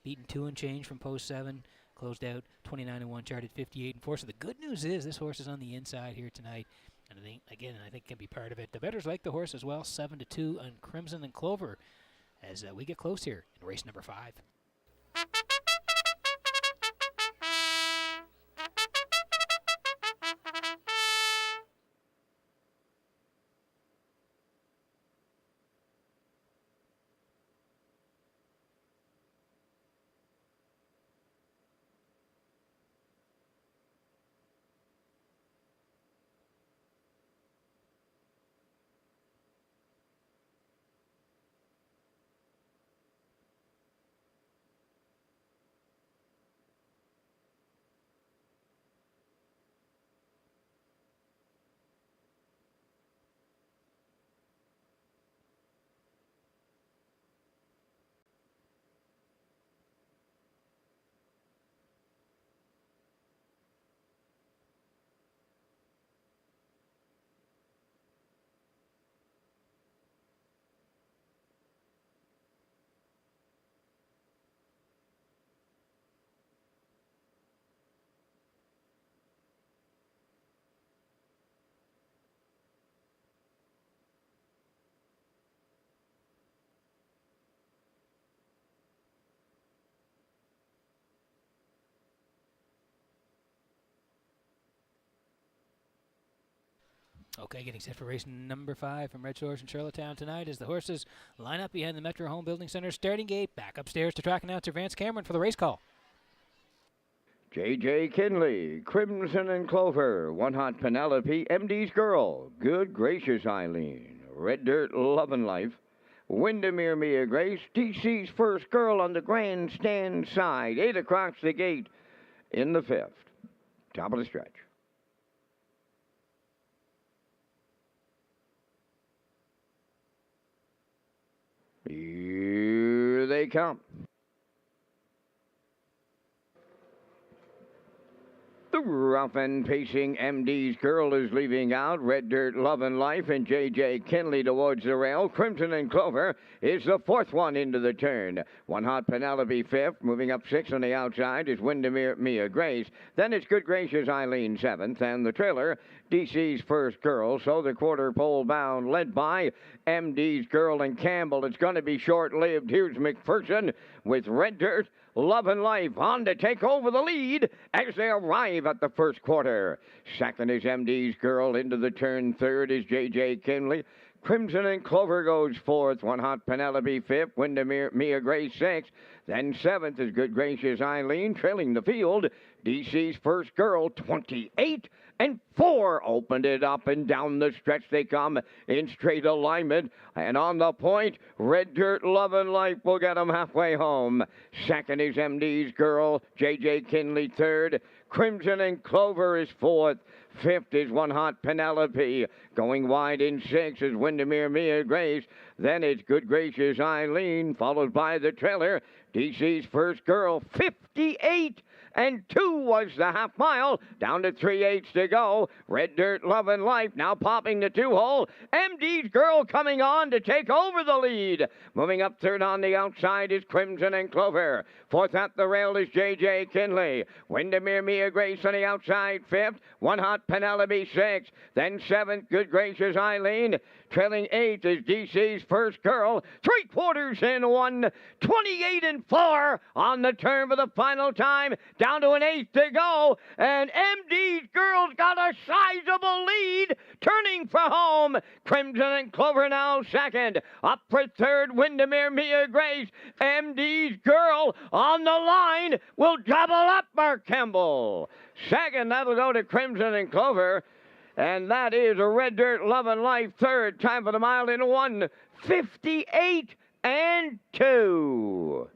beaten 2 and change from post 7. Closed out 29-1, charted 58-4. So the good news is this horse is on the inside here tonight. And I think, again, can be part of it. The bettors like the horse as well. 7-2 on Crimson and Clover as we get close here in race number 5. Okay, getting set for race number 5 from Redshores in Charlottetown tonight as the horses line up behind the Metro Home Building Center starting gate. Back upstairs to track announcer Vance Cameron for the race call. J.J. Kinley, Crimson and Clover, One Hot Penelope, MD's Girl, Good Gracious Eileen, Red Dirt, Lovin' Life, Windermere Mia Grace, DC's First Girl on the grandstand side, 8 across the gate in the 5th. Top of the stretch. Here they come. The rough and pacing MD's Girl is leaving out. Red Dirt, Lovin' Life, and J.J. Kinley towards the rail. Crimson and Clover is the 4th one into the turn. One Hot Penelope 5th. Moving up 6th on the outside is Windermere Mia Grace. Then it's Good Gracious Eileen 7th. And the trailer, DC's First Girl. So the quarter pole bound, led by MD's Girl and Campbell. It's going to be short-lived. Here's McPherson with Red Dirt, Lovin' Life on to take over the lead as they arrive at the first quarter. Second is MD's Girl. Into the turn. 3rd is J.J. Kinley. Crimson and Clover goes 4th. One Hot Penelope 5th. Windermere Mia Grace 6th. Then 7th is Good Gracious Eileen. Trailing the field, DC's First Girl 28-4. Opened it up and down the stretch they come in straight alignment. And on the point, Red Dirt, Lovin' Life will get them halfway home. Second is MD's Girl. J.J. Kinley 3rd. Crimson and Clover is 4th. 5th is One Hot Penelope. Going wide in 6th is Windermere Mia Grace. Then it's Good Gracious Eileen, followed by the trailer, DC's First Girl, 58 and 2 was the half mile. Down to 3/8 to go. Red Dirt Love and Life now popping the 2-hole. MD's Girl coming on to take over the lead. Moving up third on the outside is Crimson and Clover. Fourth at the rail is J.J. Kinley. Windermere Mia Grace on the outside fifth. One Hot Penelope sixth. Then seventh, Good Gracious Eileen. Trailing eighth is DC's First Girl. 3/4 in 1. 28-4 on the turn for the final time. Down to an eighth to go. And MD's Girl's got a sizable lead. Turning for home. Crimson and Clover now second. Up for third, Windermere Mia Grace. MD's Girl on the line will double up Mark Campbell. Second, that'll go to Crimson and Clover. And that is a Red Dirt Love and Life third. Time for the mile in 1:58.2.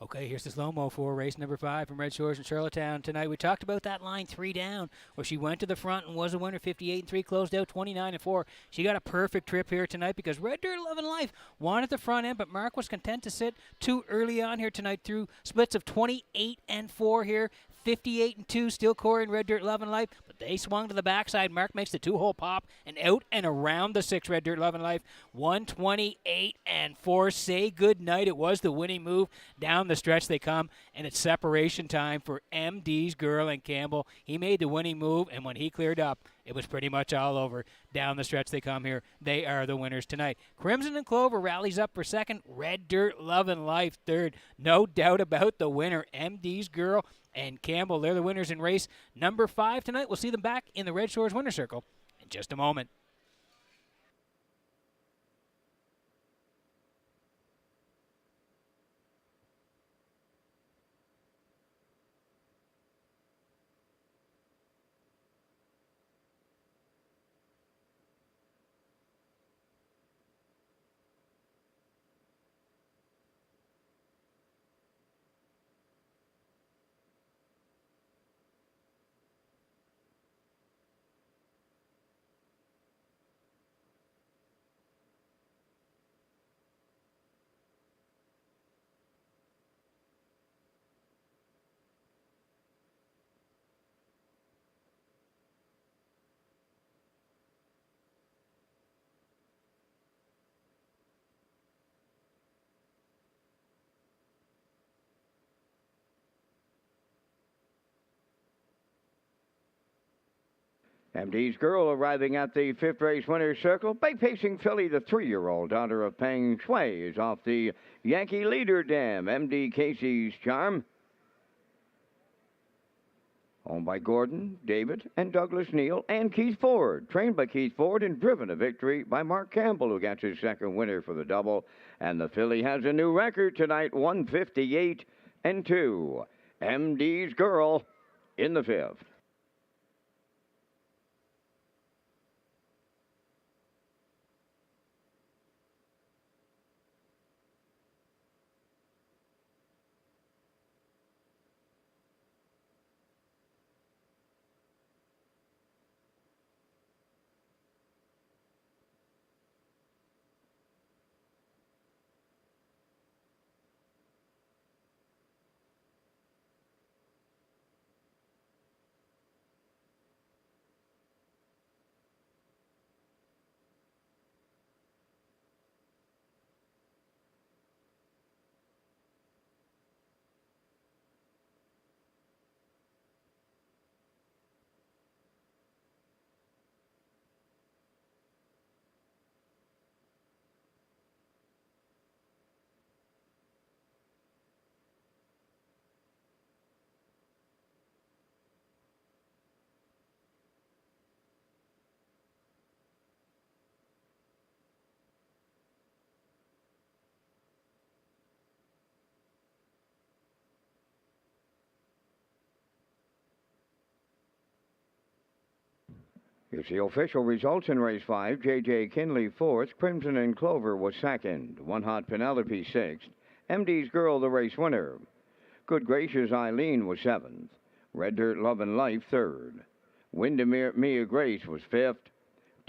Okay, here's the slow-mo for race number 5 from Red Shores in Charlottetown tonight. We talked about that line 3 down, where she went to the front and was a winner, 58-3, closed out 29-4. She got a perfect trip here tonight because Red Dirt Love and Life wanted the front end, but Mark was content to sit too early on here tonight through splits of 28-4 here. 58-2, still Corey and Red Dirt Love and Life, but they swung to the backside. Mark makes the 2-hole pop and out and around the 6 Red Dirt Love and Life. 128-4. Say good night. It was the winning move. Down the stretch they come, and it's separation time for MD's Girl and Campbell. He made the winning move, and when he cleared up, it was pretty much all over. Down the stretch they come here. They are the winners tonight. Crimson and Clover rallies up for second. Red Dirt Love and Life third. No doubt about the winner, MD's Girl and Campbell. They're the winners in race number 5 tonight. We'll see them back in the Red Shores Winner Circle in just a moment. MD's Girl arriving at the 5th race winner's circle. Bay-pacing filly, the 3-year-old daughter of Peng Shui, is off the Yankee Leader Dam. MD Casey's Charm. Owned by Gordon, David, and Douglas Neal, and Keith Ford. Trained by Keith Ford and driven to victory by Mark Campbell, who gets his second winner for the double. And the filly has a new record tonight, 158-2. MD's Girl in the 5th. Here's the official results in race 5. J.J. Kinley 4th. Crimson and Clover was 2nd. One Hot Penelope 6th. MD's Girl the race winner. Good Gracious Eileen was 7th. Red Dirt Love and Life 3rd. Windermere Mia Grace was 5th.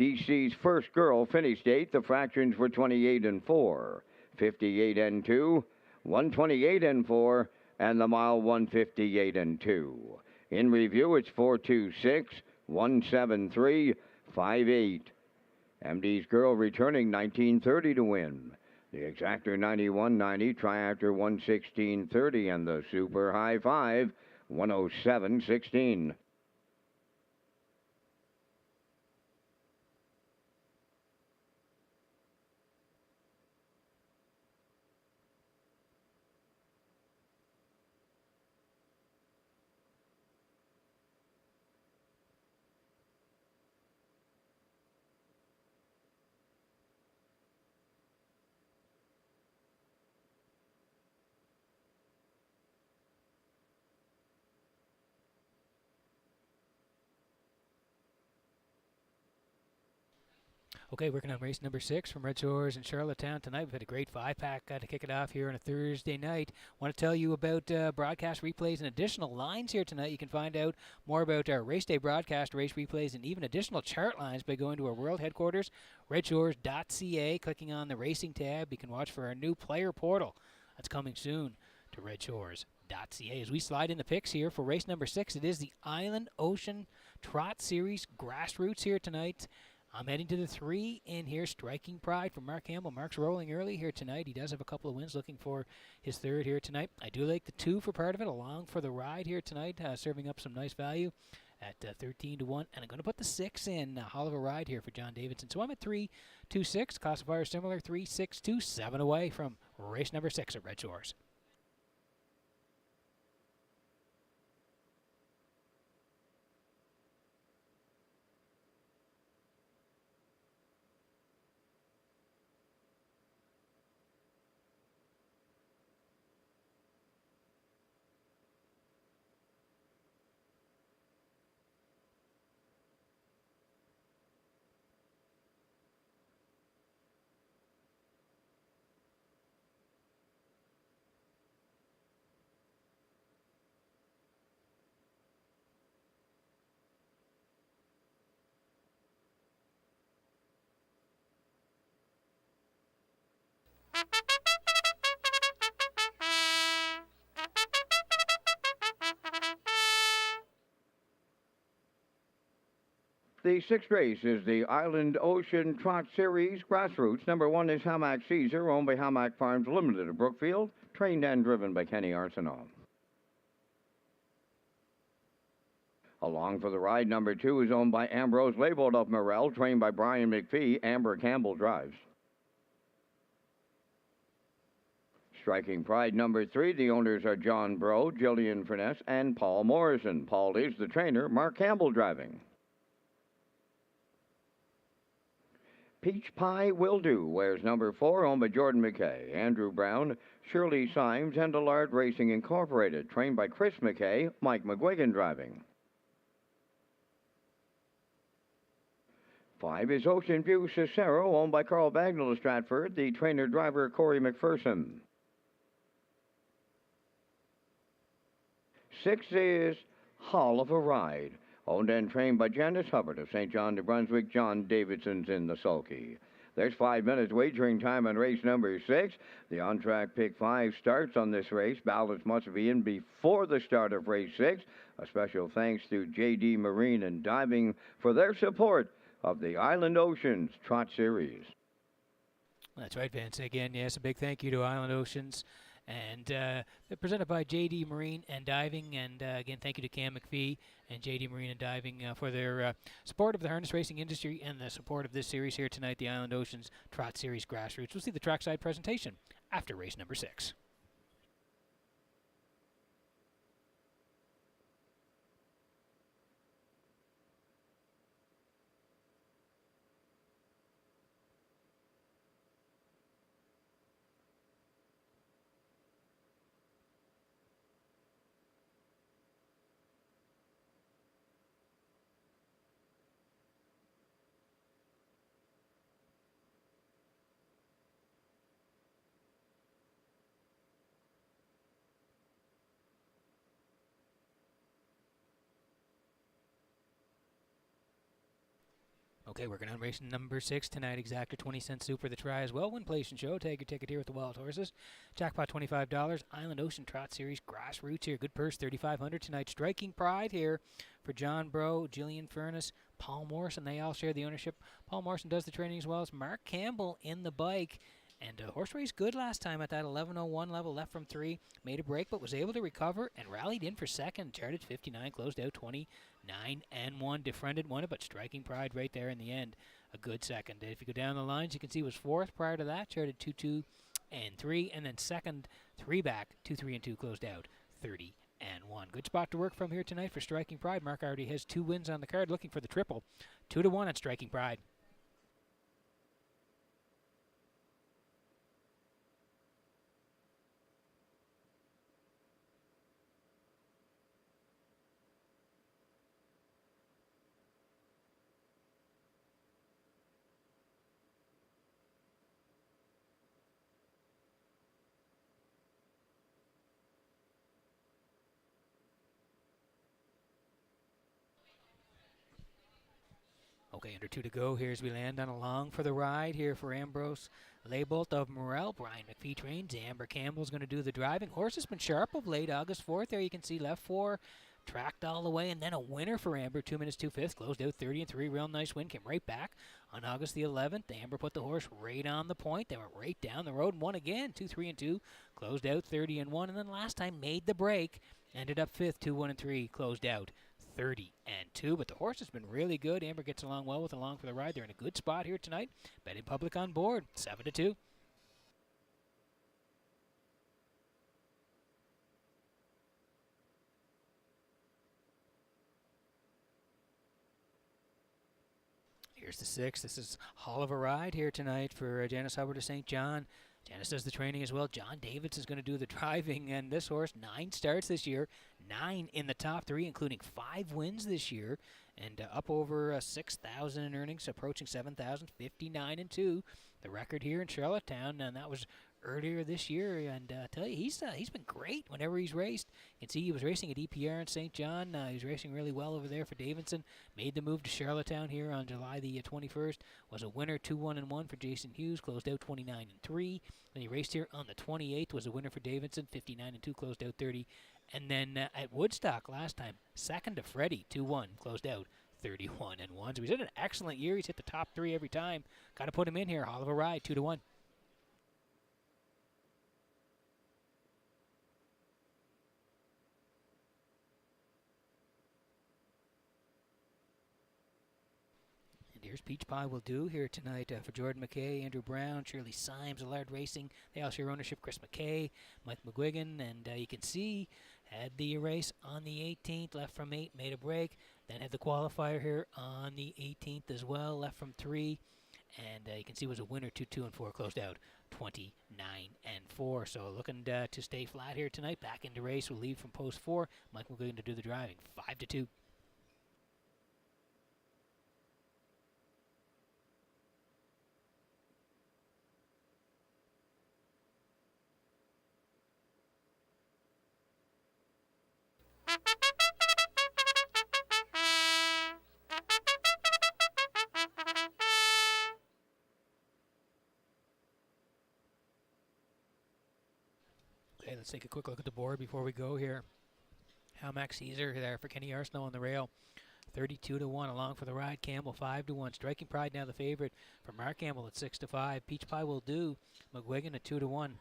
DC's First Girl finished 8th. The fractions were 28 and 4, 58 and 2, 128 and 4, and the mile 158 and 2. In review, it's 426, 173, 58. MD's Girl returning 1930 to win. The Exactor 91.90, Triactor 116.30, and the Super High 5 107.16. Okay, working on race number 6 from Red Shores in Charlottetown tonight. We've had a great 5-pack to kick it off here on a Thursday night. Want to tell you about broadcast replays and additional lines here tonight. You can find out more about our race day broadcast, race replays, and even additional chart lines by going to our world headquarters, Redshores.ca, clicking on the racing tab. You can watch for our new player portal. That's coming soon to Redshores.ca. As we slide in the picks here for race number 6, it is the Island Ocean Trot Series Grassroots here tonight. I'm heading to the 3 in here, Striking Pride from Mark Campbell. Mark's rolling early here tonight. He does have a couple of wins, looking for his 3rd here tonight. I do like the 2 for part of it, along for the ride here tonight, serving up some nice value at 13 to 1. And I'm going to put the 6 in, Hall of a Ride here for John Davidson. So I'm at 3, 2, 6. Classifier similar, 3, 6, 2, 7 away from race number 6 at Red Shores. The 6th race is the Island Ocean Trot Series Grassroots. Number 1 is Hammock Caesar, owned by Hammock Farms Limited of Brookfield, trained and driven by Kenny Arsenault. Along for the ride, number 2 is owned by Ambrose Labeled of Morel, trained by Brian McPhee. Amber Campbell drives. Striking Pride, number 3, the owners are John Bro, Jillian Furness, and Paul Morrison. Paul is the trainer, Mark Campbell driving. Peach Pie Will Do wears number 4, owned by Jordan McKay, Andrew Brown, Shirley Symes, and Allard Racing Incorporated, trained by Chris McKay, Mike McGuigan driving. 5 is Ocean View Cicero, owned by Carl Bagnall of Stratford, the trainer-driver Corey McPherson. 6 is Hall of a Ride, owned and trained by Janice Hubbard of St. John, New Brunswick. John Davidson's in the sulky. There's 5 minutes wagering time on race number 6. The on-track pick 5 starts on this race. Ballots must be in before the start of race 6. A special thanks to J.D. Marine and Diving for their support of the Island Oceans Trot Series. That's right, Vince. Again, yes, a big thank you to Island Oceans. And they're presented by J.D. Marine and Diving. And again, thank you to Cam McPhee and J.D. Marine and Diving for their support of the harness racing industry and the support of this series here tonight, the Island Oceans Trot Series Grassroots. We'll see the trackside presentation after race number 6. Okay, working on race number 6 tonight. Exactor 20-cent super the try as well. Win, place, and show. Take your ticket here with the Wild Horses. Jackpot $25. Island Ocean Trot Series Grassroots here. Good purse, $3,500 tonight. Striking Pride here for John Bro, Jillian Furness, Paul Morrison. They all share the ownership. Paul Morrison does the training as well as Mark Campbell in the bike. And horse race good last time at that 11:01 level, left from 3, made a break, but was able to recover and rallied in for second. Charted 59, closed out 29-1. Defriended won it, but Striking Pride right there in the end, a good second. If you go down the lines, you can he was fourth prior to that, charted 2-2 and 3, and then second, 3 back, 2-3 and 2, closed out 30-1. Good spot to work from here tonight for Striking Pride. Mark already has 2 wins on the card, looking for the triple. 2-1 on Striking Pride. Okay, under 2 to go here as we land on Along for the Ride here for Ambrose Leibolt of Morel. Brian McPhee trains. Amber Campbell's going to do the driving. Horse has been sharp of late. August 4th there you can see left 4. Tracked all the way, and then a winner for Amber, 2 minutes 2/5, closed out 30-3. Real nice win, came right back on August the 11th. Amber put the horse right on the point. They went right down the road and won again, 2-3 and 2, closed out 30-1, and then last time made the break, ended up 5th, 2-1 and 3, closed out 30-2. But the horse has been really good. Amber gets along well with Along for the Ride. They're in a good spot here tonight. Betting public on board, 7-2. Here's the 6. This is Hall of a Ride here tonight for Janice Hubbard of St. John. Janice does the training as well. John Davids is going to do the driving, and this horse, 9 starts this year, 9 in the top 3, including 5 wins this year, and up over 6,000 in earnings, approaching 7,000, 59 and 2. The record here in Charlottetown, and that was earlier this year, and I tell you, he's been great whenever he's raced. You can see he was racing at EPR in St. John. He was racing really well over there for Davidson. Made the move to Charlottetown here on July the 21st. Was a winner, 2-1 and 1 for Jason Hughes. Closed out 29 and 3. Then he raced here on the 28th. Was a winner for Davidson, 59 and 2. Closed out 30. And then at Woodstock last time, second to Freddie, 2-1. Closed out 31 and 1. So he's had an excellent year. He's hit the top 3 every time. Got to put him in here. Hall of a Ride, 2-1. Here's Peach Pie Will Do here tonight for Jordan McKay, Andrew Brown, Shirley Symes, Allard Racing. They all share ownership. Chris McKay, Mike McGuigan, and you can see had the race on the 18th, left from 8, made a break. Then had the qualifier here on the 18th as well, left from 3. And you can see was a winner, 2-2 and 4, closed out 29 and 4. So looking to stay flat here tonight. Back into race. We'll leave from post 4. Mike McGuigan to do the driving, 5-2. Okay, let's take a quick look at the board before we go here. Max Caesar there for Kenny Arsenault on the rail. 32-1 Along for the Ride. Campbell 5-1. Striking Pride now the favorite for Mark Campbell at 6-5. Peach Pie Will Do. McGuigan at 2-1.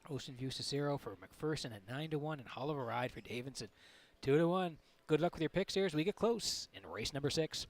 Ocean View Cicero for McPherson at 9-1. And Hall of a Ride for Davidson 2-1. Good luck with your picks here as we get close in race number 6.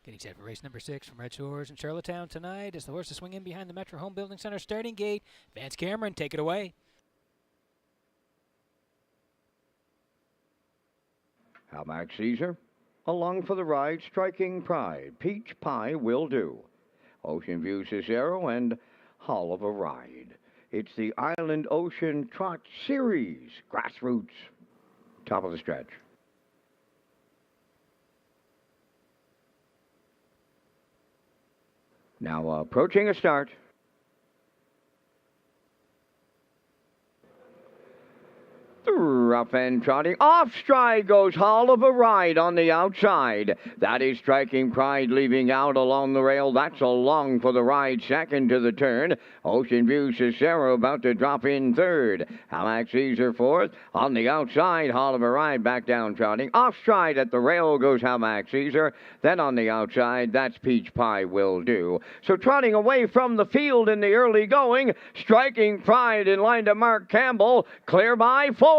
Getting set for race number 6 from Red Shores in Charlottetown tonight as the horses swing in behind the Metro Home Building Center starting gate. Vance Cameron, take it away. Halmax Caesar, along for the ride, Striking Pride, Peach Pie Will Do, Ocean View Cicero, and Hall of a Ride. It's the Island Ocean Trot Series, Grassroots, top of the stretch. Now approaching a start. Rough and trotting. Off stride goes Hall of a Ride on the outside. That is Striking Pride leaving out along the rail. That's along for the ride. Second to the turn. Ocean View Cicero about to drop in third. Halmax Caesar fourth. On the outside, Hall of a Ride back down trotting. Off stride at the rail goes Halmax Caesar. Then on the outside, that's Peach Pie Will Do. So trotting away from the field in the early going. Striking Pride in line to Mark Campbell. Clear by 4.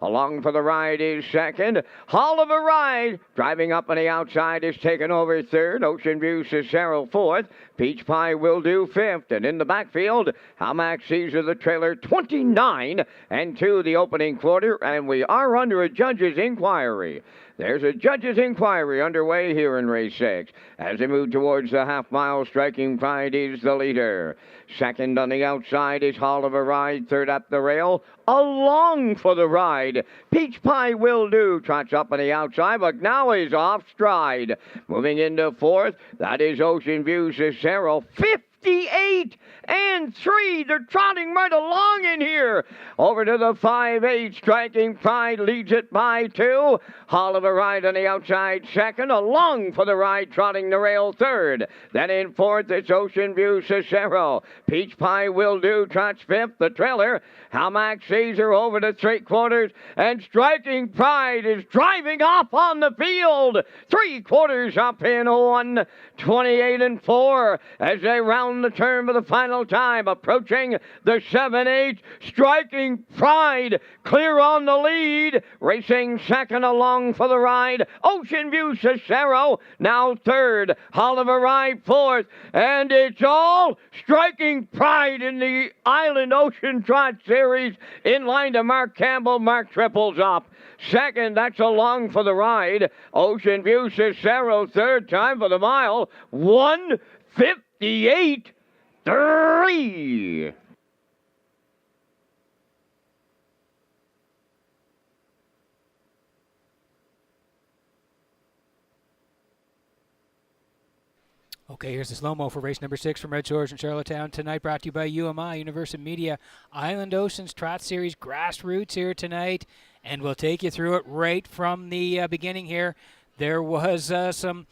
Along for the ride is second. Hall of a Ride driving up on the outside is taken over third. Ocean View Cicero fourth. Peach Pie Will Do fifth. And in the backfield, Halmax Caesar the trailer 29 and 2 the opening quarter. And we are under a judge's inquiry. There's a judge's inquiry underway here in race 6. As they move towards the half-mile, Striking Pride is the leader. Second on the outside is Hall of a Ride. Third up the rail. Along for the ride, Peach Pie Will Do trots up on the outside, but now is off stride. Moving into fourth, that is Ocean View Cicero. 58 and 3. They're trotting right along in here. Over to the 5-8. Striking Pride leads it by 2. Hall of a Ride on the outside second. Along for the ride, trotting the rail third. Then in fourth, it's Ocean View Cicero. Peach Pie Will Do trots fifth. The trailer, Halmax Caesar over to 3/4. And Striking Pride is driving off on the field. 3/4 up in 1:28 and 4 as they round the turn for the final time. Approaching the 7-8. Striking Pride clear on the lead. Racing second along for the ride. Ocean View Cicero now third. Hall of a Ride fourth. And it's all Striking Pride in the Island Ocean Trot Series in line to Mark Campbell. Mark triples up. Second, that's along for the ride. Ocean View Cicero third. Time for the mile. 1:58.3. Okay, here's the slow-mo for race number 6 from Red Shores in Charlottetown tonight, brought to you by UMI, Universal Media. Island Oceans Trot Series Grassroots here tonight, and we'll take you through it right from the beginning here. There was some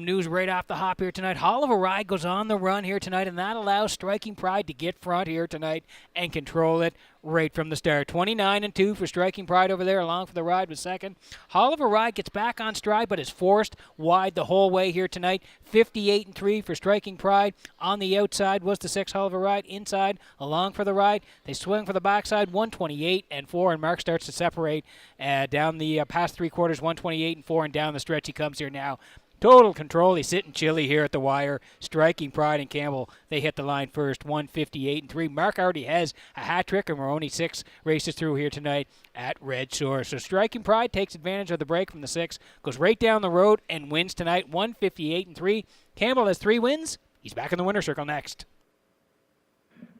news right off the hop here tonight. Hall of a Ride goes on the run here tonight, and that allows Striking Pride to get front here tonight and control it right from the start. 29 and 2 for Striking Pride over there, along for the ride with second. Hall of a Ride gets back on stride, but is forced wide the whole way here tonight. 58 and 3 for Striking Pride. On the outside was the 6 Hall of a Ride. Inside, along for the ride. They swing for the backside, 128 and 4, and Mark starts to separate down the past 3/4, 128 and 4, and down the stretch he comes here now. Total control. He's sitting chilly here at the wire. Striking Pride and Campbell, they hit the line first, 158 and 3. Mark already has a hat trick, and we're only 6 races through here tonight at Red Shores. So Striking Pride takes advantage of the break from the 6, goes right down the road and wins tonight, 158 and 3. Campbell has 3 wins. He's back in the winner's circle next.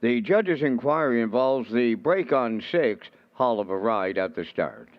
The judge's inquiry involves the break on 6, Hall of a Ride at the start.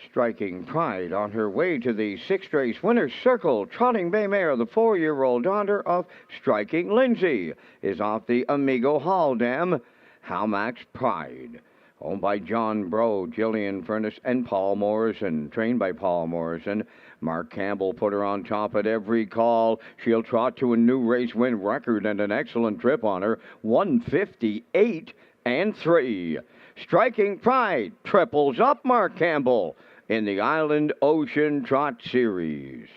Striking Pride on her way to the sixth race winner's circle. Trotting Bay Mare, the 4-year-old daughter of Striking Lindsay, is off the Amigo Hall Dam. Halmax Pride, owned by John Bro, Gillian Furness, and Paul Morrison. Trained by Paul Morrison. Mark Campbell put her on top at every call. She'll trot to a new race win record and an excellent trip on her. 158-3. Striking Pride triples up Mark Campbell in the Island Ocean Trot Series.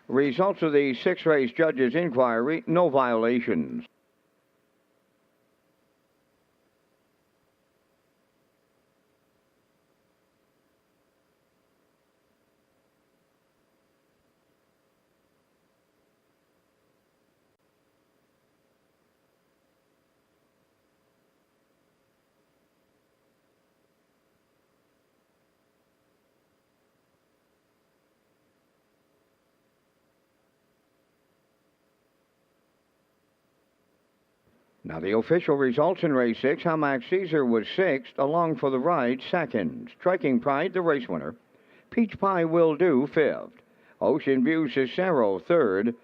Results of the six-race judges' inquiry, no violations. Now the official results in race 6, Halmax Caesar was 6th, Along for the Ride 2nd, Striking Pride the race winner, Peach Pie Will Do 5th, Ocean View Cicero 3rd,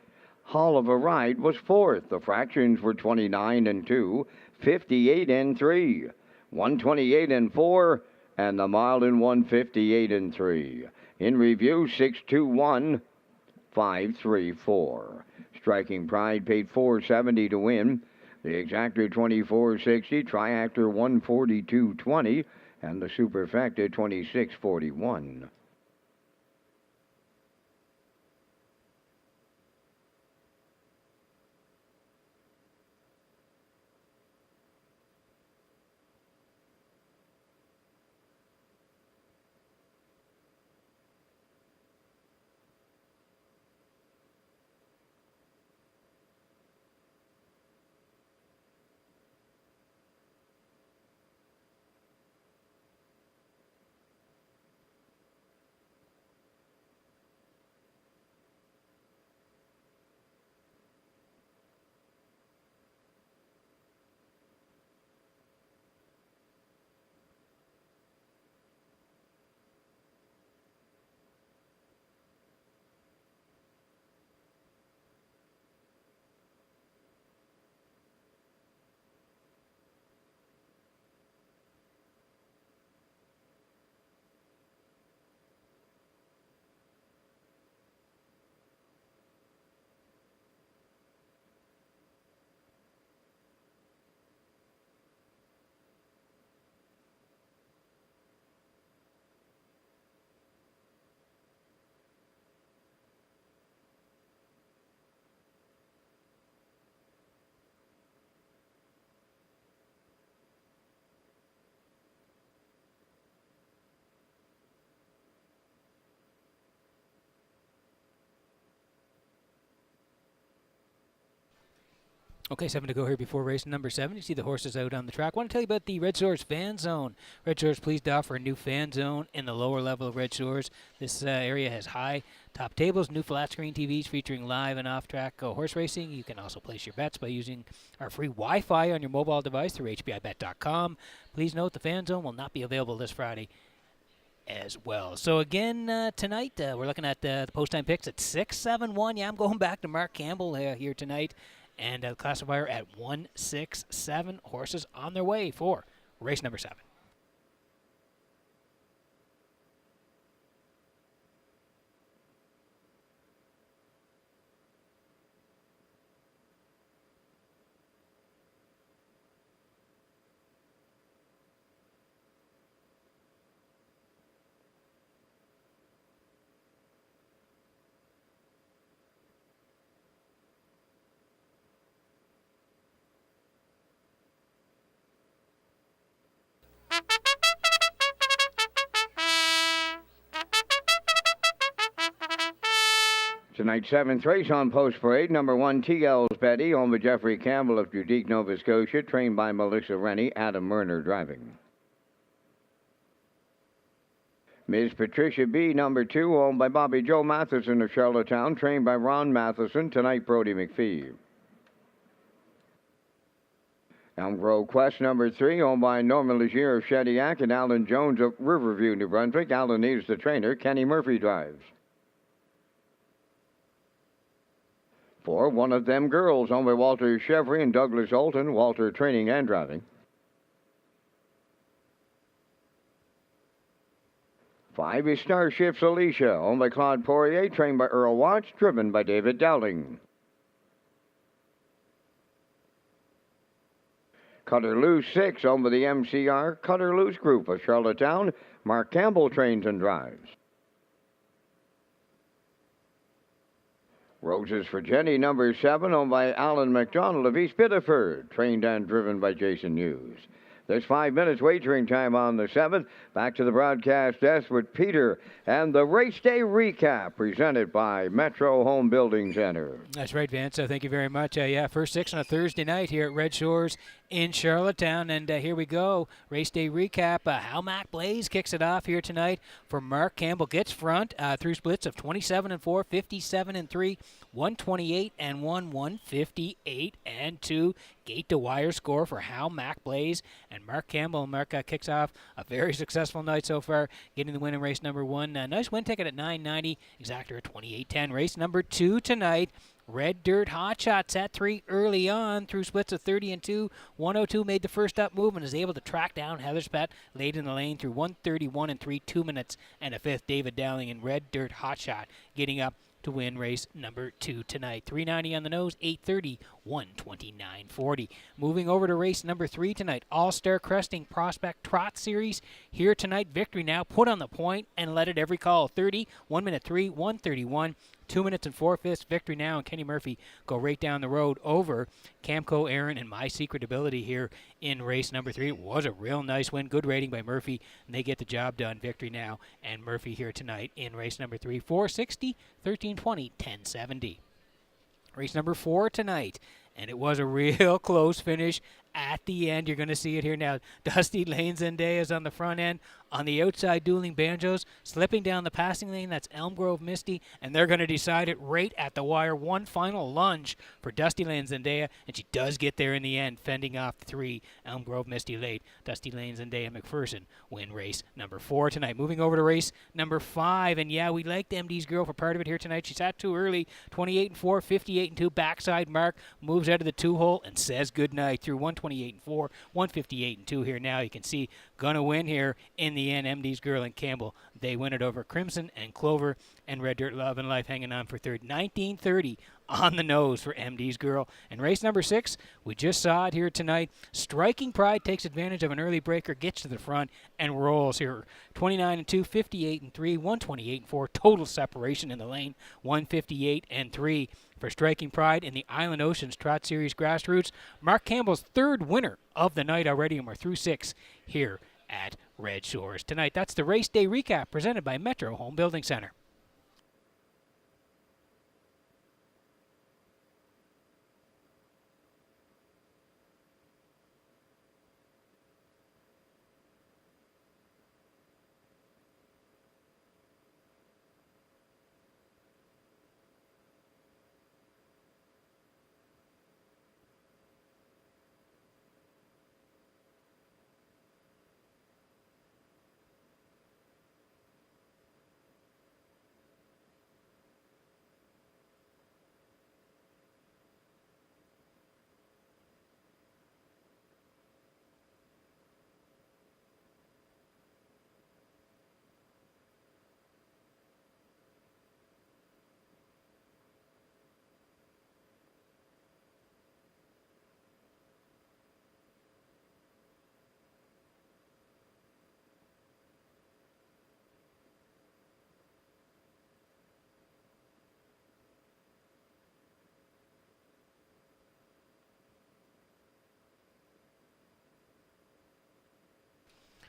Hall of a Ride was 4th. The fractions were 29-2, 58-3, 128-4, and the mile in 158-3. In review, 6-2-1, 5-3-4. Striking Pride paid $470 to win. The Exactor $24.60, Triactor $142.20, and the Superfecta $26.41. Okay, 7 to go here before race number 7. You see the horses out on the track. I want to tell you about the Red Shores Fan Zone. Red Shores pleased to offer a new fan zone in the lower level of Red Shores. This area has high top tables, new flat screen TVs featuring live and off-track horse racing. You can also place your bets by using our free Wi-Fi on your mobile device through hbibet.com. Please note the fan zone will not be available this Friday as well. So again, tonight we're looking at the post-time picks at 6, 7, 1. Yeah, I'm going back to Mark Campbell here tonight. And the classifier at 167. Horses on their way for race number 7. Tonight's 7th race on Post Parade, number 1, TL's Betty, owned by Jeffrey Campbell of Dudique, Nova Scotia, trained by Melissa Rennie, Adam Murner driving. Ms. Patricia B, number 2, owned by Bobby Joe Matheson of Charlottetown, trained by Ron Matheson, tonight Brody McPhee. Elm Grove Quest, number 3, owned by Norman Legier of Shediac and Alan Jones of Riverview, New Brunswick. Alan is the trainer. Kenny Murphy drives. For One of Them Girls, owned by Walter Chevry and Douglas Olton. Walter training and driving. 5 is Starships Alicia, owned by Claude Poirier, trained by Earl Watts, driven by David Dowling. Cutter Loose 6, owned by the MCR Cutter Loose Group of Charlottetown. Mark Campbell trains and drives. Roses for Jenny, number 7, owned by Alan McDonald of East Biddeford, trained and driven by Jason Hughes. There's 5 minutes wagering time on the 7th. Back to the broadcast desk with Peter and the race day recap presented by Metro Home Building Center. That's right, Vince. Thank you very much. First 6 on a Thursday night here at Red Shores in Charlottetown. And here we go. Race day recap. How Mac Blaze kicks it off here tonight for Mark Campbell. Gets front through splits of 27-4, 57-3, 128-1, 158-2. Gate to wire score for Hal Mac Blaze and Mark Campbell. Mark kicks off a very successful night so far, getting the win in race number 1. Nice win ticket at $9.90, exactor at $28.10. Race number 2 tonight. Red Dirt Hot Shots at 3 early on through splits of 30-2. 102 made the first up move and is able to track down Heather's Pet late in the lane through 131-3, 2 minutes and a fifth. David Dowling and Red Dirt Hot Shot getting up to win race number 2 tonight. 390 on the nose, 830, 129.40. Moving over to race number 3 tonight. All-Star Cresting Prospect Trot Series. Here tonight, Victory Now put on the point and led it every call. 30, 1 minute 3, 131. 2 minutes and 4 fifths. Victory Now and Kenny Murphy go right down the road over Camco Aaron and My Secret Ability here in race number 3. It was a real nice win. Good rating by Murphy, and they get the job done. Victory Now and Murphy here tonight in race number 3. 460, 1320, 1070. Race number 4 tonight, and it was a real close finish at the end. You're going to see it here now. Dusty Lane Zendaya is on the front end. On the outside, Dueling Banjos, slipping down the passing lane. That's Elm Grove Misty, and they're going to decide it right at the wire. One final lunge for Dusty Lane Zendaya, and she does get there in the end, fending off 3. Elm Grove Misty late. Dusty Lane Zendaya McPherson win race number 4 tonight. Moving over to race number 5, and yeah, we liked MD's girl for part of it here tonight. She sat too early, 28-4, 58-2. Backside mark moves out of the 2-hole and says goodnight through 128-4, 158-2 here now. You can see gonna win here in the end. MD's girl and Campbell, they win it over Crimson and Clover and Red Dirt Love and Life hanging on for third. 1930 on the nose for MD's girl. And race number 6, we just saw it here tonight. Striking Pride takes advantage of an early breaker, gets to the front and rolls here. 29-2, 58-3, 128-4. Total separation in the lane. 158-3 for Striking Pride in the Island Oceans Trot Series Grassroots. Mark Campbell's 3rd winner of the night already, and we're through 6 here at Red Shores tonight. That's the race day recap presented by Metro Home Building Center.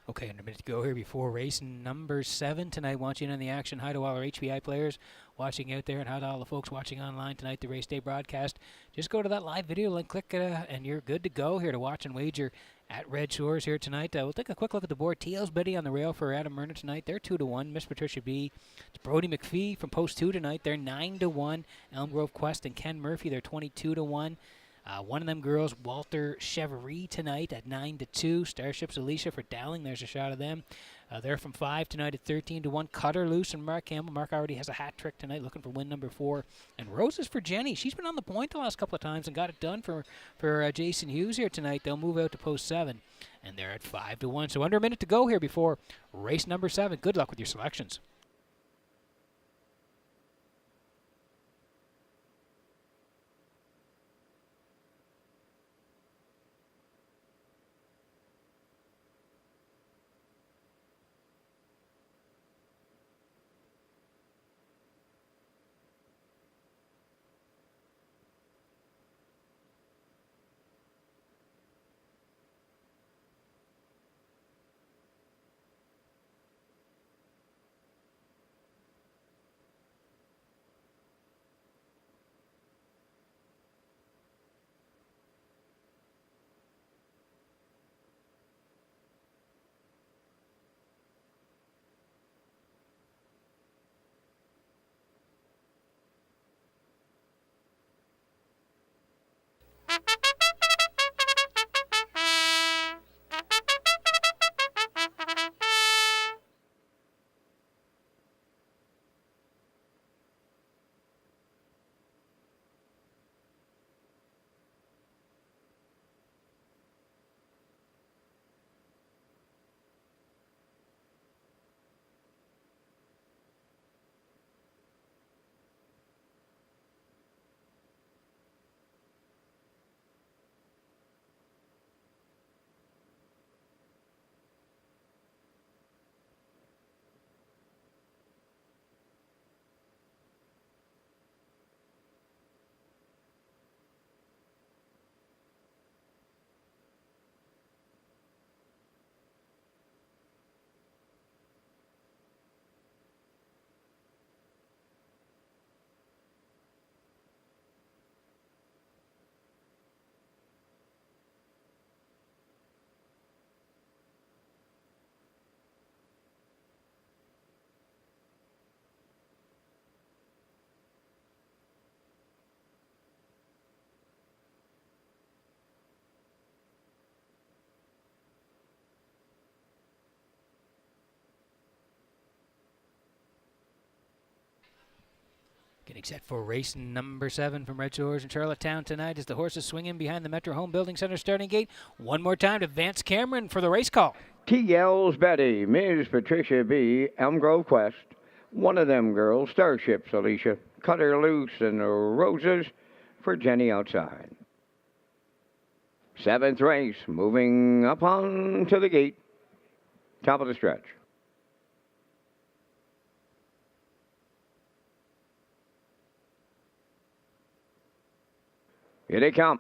Okay, and a minute to go here before race number 7 tonight. Want you in on the action. Hi to all our HBI players watching out there, and hi to all the folks watching online tonight, the race day broadcast. Just go to that live video link, click, and you're good to go here to watch and wager at Red Shores here tonight. We'll take a quick look at the board. TL's Betty on the rail for Adam Myrna tonight. They're 2-1. Miss Patricia B. It's Brody McPhee from Post 2 tonight. They're 9-1. Elm Grove Quest and Ken Murphy, they're 22-1. One of them girls, Walter Chevrolet tonight at 9-2. Starships Alicia for Dowling. There's a shot of them. They're from 5 tonight at 13-1. Cutter Loose and Mark Campbell. Mark already has a hat trick tonight, looking for win number 4. And Roses for Jenny. She's been on the point the last couple of times and got it done for Jason Hughes here tonight. They'll move out to post 7, and they're at 5-1. So under a minute to go here before race number 7. Good luck with your selections. Getting set for race number 7 from Red Shores in Charlottetown tonight as the horses swing in behind the Metro Home Building Center starting gate. One more time to Vance Cameron for the race call. TL's Betty, Ms. Patricia B., Elm Grove Quest, one of them girls, Starships Alicia, Cutter Loose and Roses for Jenny outside. 7th race, moving up on to the gate, top of the stretch. Here they come.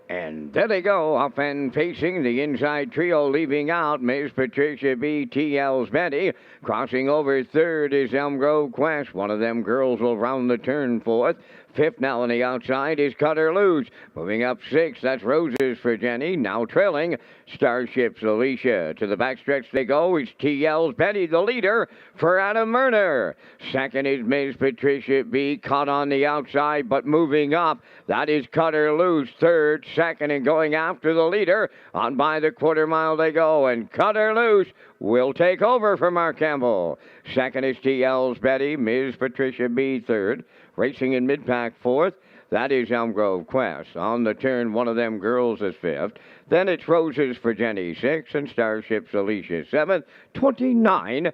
And there they go, off and facing the inside trio, leaving out Miss Patricia B. TL's Betty. Crossing over 3rd is Elm Grove Quest. One of them girls will round the turn 4th. 5th now on the outside is Cutter Loose. Moving up 6th, that's Roses for Jenny. Now trailing Starships Alicia. To the backstretch they go. It's TL's Betty, the leader for Adam Myrna. 2nd is Miss Patricia B. Caught on the outside, but moving up. That is Cutter Loose. 3rd, 2nd, and going after the leader. On by the quarter mile they go. And Cutter Loose will take over for Mark Campbell. 2nd is TL's Betty. Ms. Patricia B. 3rd. Racing in mid-pack 4th. That is Elm Grove Quest. On the turn, one of them girls is 5th. Then it's Roses for Jenny 6th and Starships Alicia 7th. 29-4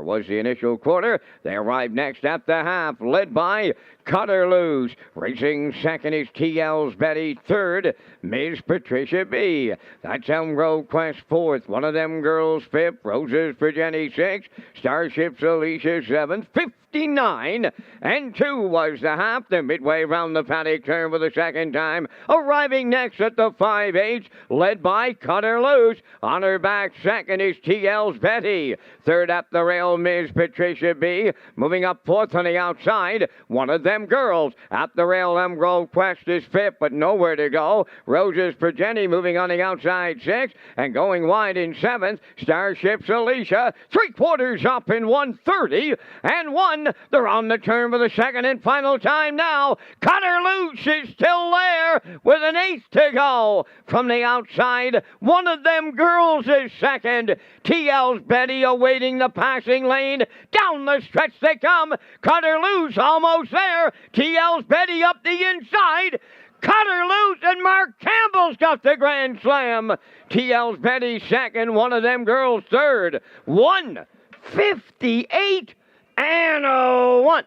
was the initial quarter. They arrived next at the half, led by Cutter Loose. Racing second is TL's Betty. Third, Ms. Patricia B. That's Elmgrove Quest fourth. One of them girls fifth. Roses for Jenny sixth. Starship's Alicia seventh. 59 and 2 was the half. The midway round the paddock turn for the second time. Arriving next at the 5/8, led by Cutter Loose. On her back second is TL's Betty. Third up the rail, Ms. Patricia B. Moving up fourth on the outside, one of them girls. At the rail, Elmgrove Quest is fifth, but nowhere to go. Roses for Jenny moving on the outside sixth, and going wide in seventh, Starship's Alicia. 3/4 up in 1:30 and 1. They're on the turn for the second and final time now. Cutter Loose is still there with an eighth to go. From the outside, one of them girls is second. TL's Betty awaiting the passing lane. Down the stretch they come. Cutter Loose almost there. TL's Betty up the inside. Cutter Loose and Mark Campbell's got the grand slam. TL's Betty second, one of them girls third. 1:58 and a 1.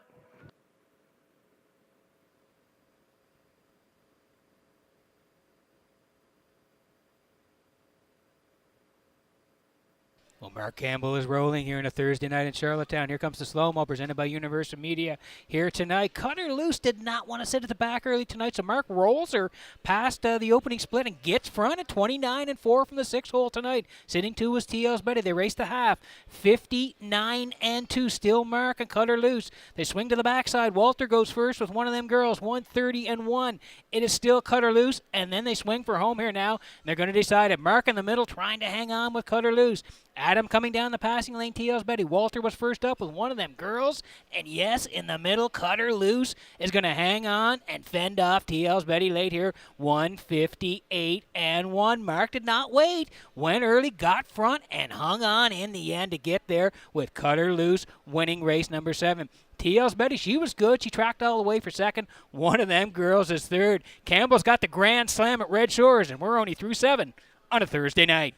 Well, Mark Campbell is rolling here on a Thursday night in Charlottetown. Here comes the slow-mo presented by Universal Media here tonight. Cutter Loose did not want to sit at the back early tonight, so Mark rolls her past the opening split and gets front at 29 and 4 from the 6th hole tonight. Sitting 2 was TL's Betty. They raced the half. 59 and 2. Still Mark and Cutter Loose. They swing to the backside. Walter goes first with one of them girls. 1:30 and 1. It is still Cutter Loose, and then they swing for home here now. And they're going to decide it. Mark in the middle trying to hang on with Cutter Loose. Adam coming down the passing lane, TL's Betty. Walter was first up with one of them girls. And yes, in the middle, Cutter Loose is going to hang on and fend off TL's Betty late here. 1:58 and 1. Mark did not wait. Went early, got front, and hung on in the end to get there with Cutter Loose winning race number 7. TL's Betty, she was good. She tracked all the way for second. One of them girls is third. Campbell's got the grand slam at Red Shores, and we're only through 7 on a Thursday night.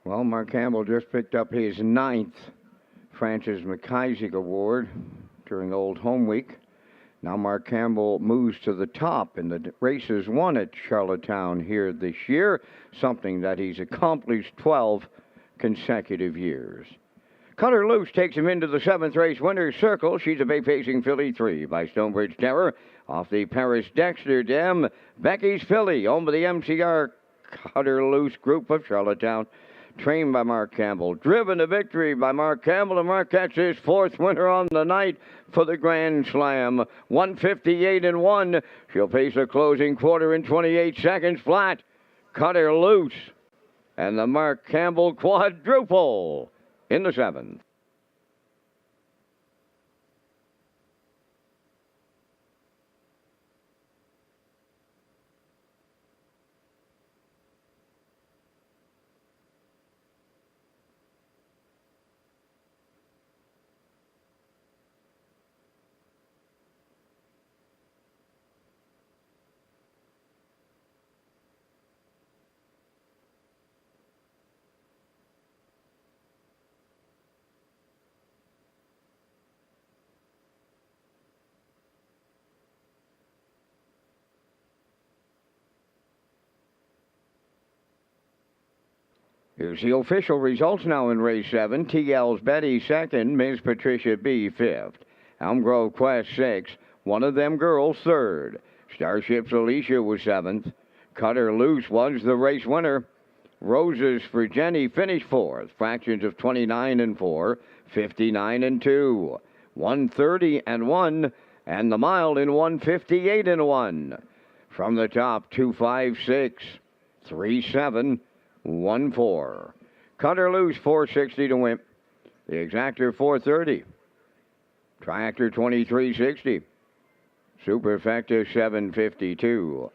Well, Mark Campbell just picked up his 9th Francis McIsaac Award during Old Home Week. Now Mark Campbell moves to the top in the races won at Charlottetown here this year, something that he's accomplished 12 consecutive years. Cutter Loose takes him into the 7th race winner's circle. She's a bay-facing filly 3 by Stonebridge Terror. Off the Paris Dexter Dam, Becky's filly, owned by the MCR Cutter Loose group of Charlottetown. Trained by Mark Campbell. Driven to victory by Mark Campbell. And Mark gets his 4th winner on the night for the Grand Slam. 1:58 and 1. She'll pace a closing quarter in 28 seconds flat. Cutter Loose. And the Mark Campbell quadruple in the 7th. Here's the official results now in race 7. TL's Betty 2nd, Miss Patricia B 5th. Elm Grove Quest 6, One of Them Girls 3rd. Starship's Alicia was 7th. Cutter Loose was the race winner. Roses for Jenny finished 4th. Fractions of 29 and 4, 59 and 2, 130 and 1, and the mile in 158 and 1. From the top, 256, 37, 14. Cutter Loose 460 to win. The Exactor 430. Triactor 2360. Superfecta 752.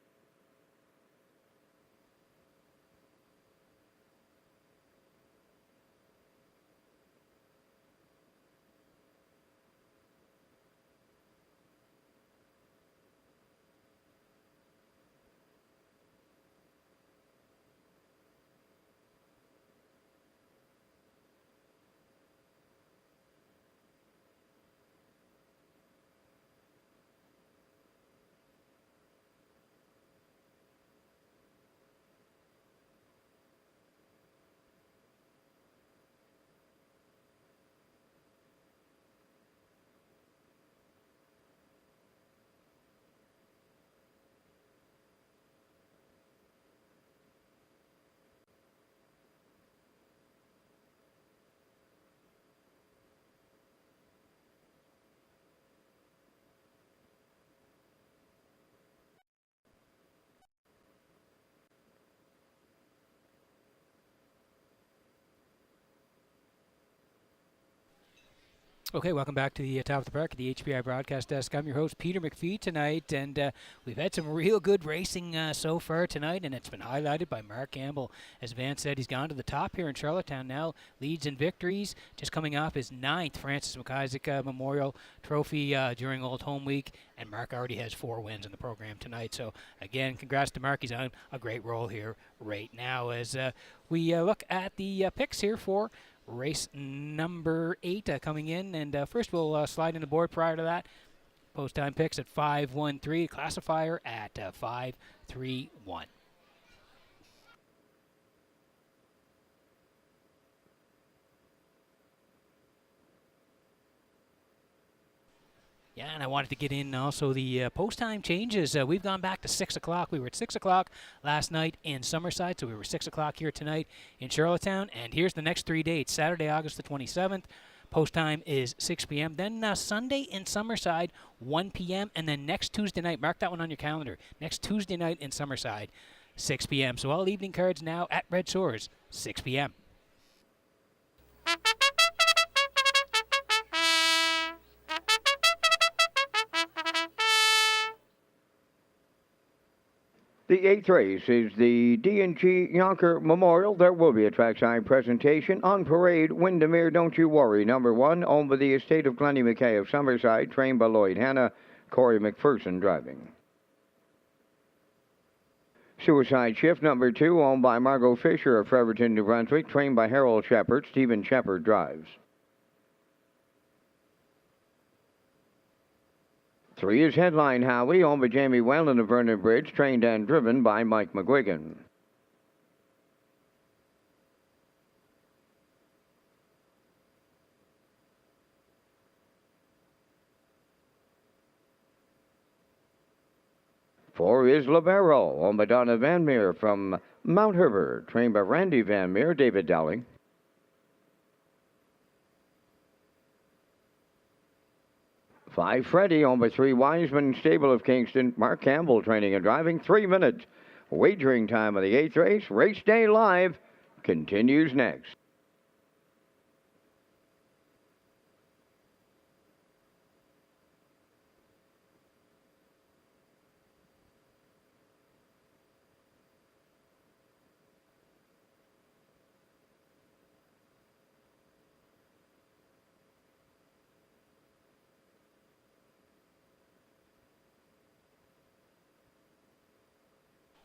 Okay, welcome back to the top of the park at the HPI broadcast desk. I'm your host, Peter McPhee, tonight, and we've had some real good racing so far tonight, and it's been highlighted by Mark Campbell. As Van said, he's gone to the top here in Charlottetown now, leads in victories, just coming off his 9th Francis McIsaac Memorial Trophy during Old Home Week, and Mark already has 4 wins in the program tonight. So, again, congrats to Mark. He's on a great roll here right now as we look at the picks here for race number 8 coming in, and first we'll slide in the board prior to that. Post time picks at 513, classifier at 531. Yeah, and I wanted to get in also the post-time changes. We've gone back to 6 o'clock. We were at 6 o'clock last night in Summerside, so we were 6 o'clock here tonight in Charlottetown. And here's the next 3 dates. Saturday, August the 27th, post-time is 6 p.m. Then Sunday in Summerside, 1 p.m. And then next Tuesday night, mark that one on your calendar, next Tuesday night in Summerside, 6 p.m. So all evening cards now at Red Shores, 6 p.m. The 8th race is the D&G Yonker Memorial. There will be a trackside presentation on parade. Windermere, Don't You Worry, number 1, owned by the estate of Glennie McKay of Summerside, trained by Lloyd Hanna, Corey McPherson driving. Suicide Shift, number 2, owned by Margot Fisher of Fredericton, New Brunswick, trained by Harold Shepard. Stephen Shepard drives. 3 is Headline Howie, owned by Jamie Whalen of Vernon Bridge, trained and driven by Mike McGuigan. 4 is Libero, owned by Donna Van Meer from Mount Herbert, trained by Randy Van Meer, David Dowling. 5, Freddie, owned by 3 Wiseman, stable of Kingston, Mark Campbell training and driving. 3 minutes. Wagering time of the 8th race. Race day live continues next.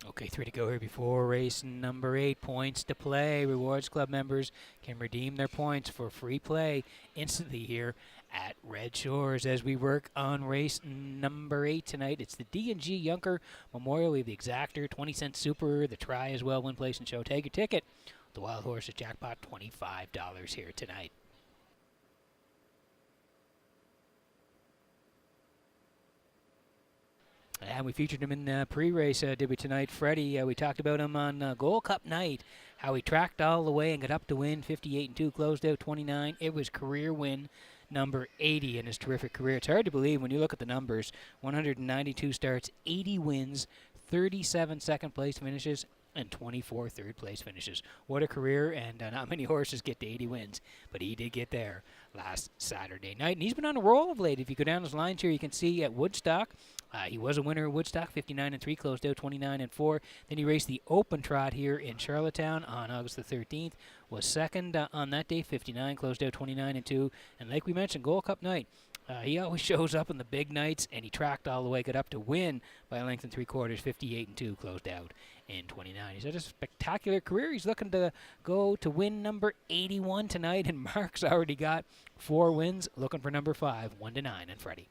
Okay, 3 to go here before race number 8. Points to play. Rewards Club members can redeem their points for free play instantly here at Red Shores as we work on race number 8 tonight. It's the D&G Yonker Memorial. We have the Exactor, 20-cent Super, the Try as well, win, place, and show. Tag your ticket The Wild Horses jackpot, $25 here tonight. And we featured him in pre-race, did we tonight? Freddie, we talked about him on Gold Cup night, how he tracked all the way and got up to win 58-2, closed out 29. It was career win number 80 in his terrific career. It's hard to believe when you look at the numbers. 192 starts, 80 wins, 37 second-place finishes, and 24 third-place finishes. What a career, and not many horses get to 80 wins, but he did get there last Saturday night. And he's been on a roll of late. If you go down his lines here, you can see at Woodstock, he was a winner at Woodstock, 59-3, closed out 29-4. Then he raced the Open Trot here in Charlottetown on August the 13th. Was second on that day, 59, closed out 29-2. And like we mentioned, Gold Cup night, he always shows up in the big nights, and he tracked all the way, got up to win by a length and 3/4, 58-2, closed out in 29. He's had a spectacular career. He's looking to go to win number 81 tonight, and Mark's already got 4 wins, looking for number 5, 1-9, and Freddie.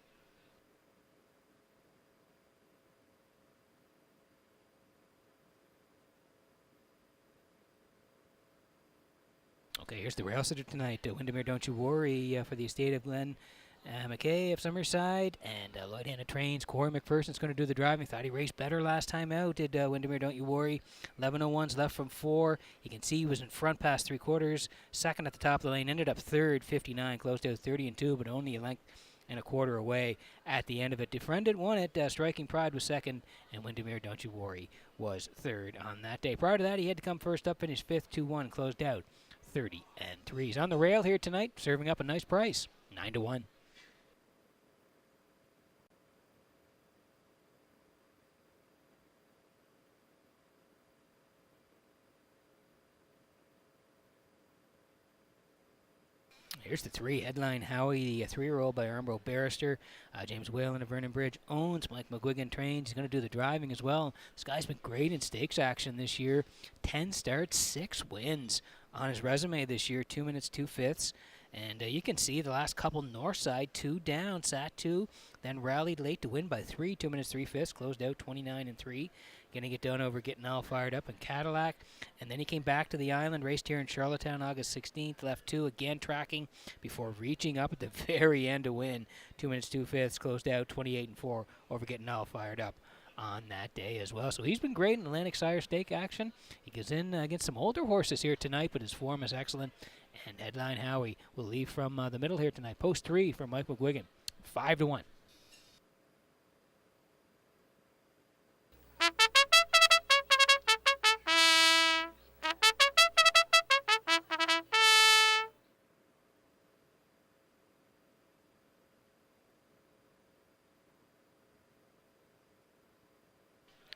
Okay, here's the rail sitter tonight. Windermere Don't You Worry for the estate of Glenn McKay of Summerside, and Lloyd-handed trains. Corey McPherson's going to do the driving. Thought he raced better last time out. Did Windermere Don't You Worry. 11:01s left from 4. You can see he was in front past 3/4. Second at the top of the lane. Ended up third, 59. Closed out 30-2, but only a length and 1/4 away at the end of it. Defriended won it. Striking Pride was second, and Windermere Don't You Worry was third on that day. Prior to that, he had to come first up, finished 5th, 2-1. Closed out 30-3. He's on the rail here tonight, serving up a nice price, 9-1. Here's the 3. Headline Howie, the 3-year-old by Armbro Barrister. James Whalen of Vernon Bridge owns. Mike McGuigan trains. He's going to do the driving as well. This guy's been great in stakes action this year. 10 starts, 6 wins on his resume this year. 2 minutes, 2/5. And you can see the last couple north side, 2 down, sat 2, then rallied late to win by 3, 2 minutes, 3/5, closed out 29-3. Going to get done over getting all fired up in Cadillac. And then he came back to the island, raced here in Charlottetown August 16th, left 2, again tracking before reaching up at the very end to win. 2 minutes, 2/5, closed out 28-4 over getting all fired up on that day as well. So he's been great in Atlantic Sire stake action. He goes in against some older horses here tonight, but his form is excellent. And Headline Howie will leave from the middle here tonight. Post 3 for Mike McGuigan, 5-1.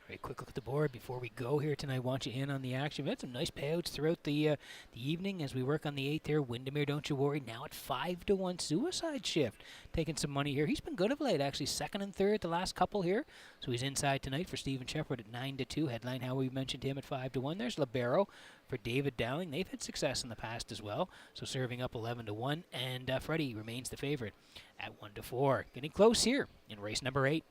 Very quick look at the board before we go here tonight. Want you in on the action. We've had some nice payouts throughout the evening as we work on the 8th here. Windermere Don't You Worry now at 5-1. Suicide Shift taking some money here. He's been good of late, actually. 2nd and 3rd the last couple here. So he's inside tonight for Stephen Shepard at 9-2. Headline How we mentioned him at 5-1. There's Libero for David Dowling. They've had success in the past as well. So serving up 11-1. And Freddie remains the favorite at 1-4. Getting close here in race number 8.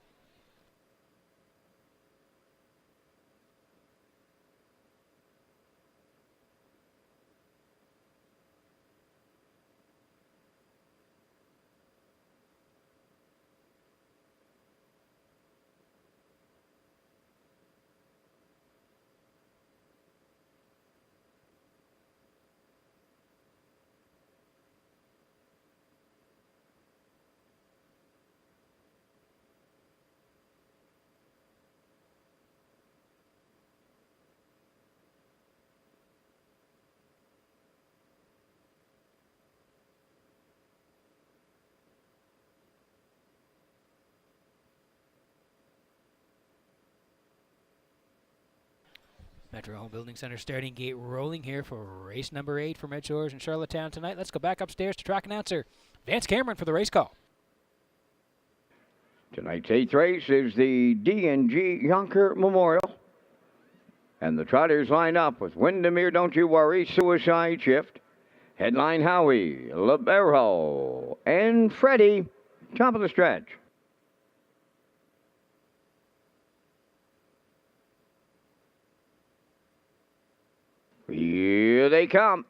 Metro Home Building Center starting gate rolling here for race number 8 from Redshores in Charlottetown tonight. Let's go back upstairs to track announcer Vance Cameron for the race call. Tonight's 8th race is the D&G Yonker Memorial. And the trotters line up with Windermere Don't You Worry, Suicide Shift, Headline Howie, Libero, and Freddie, top of the stretch. Here they come.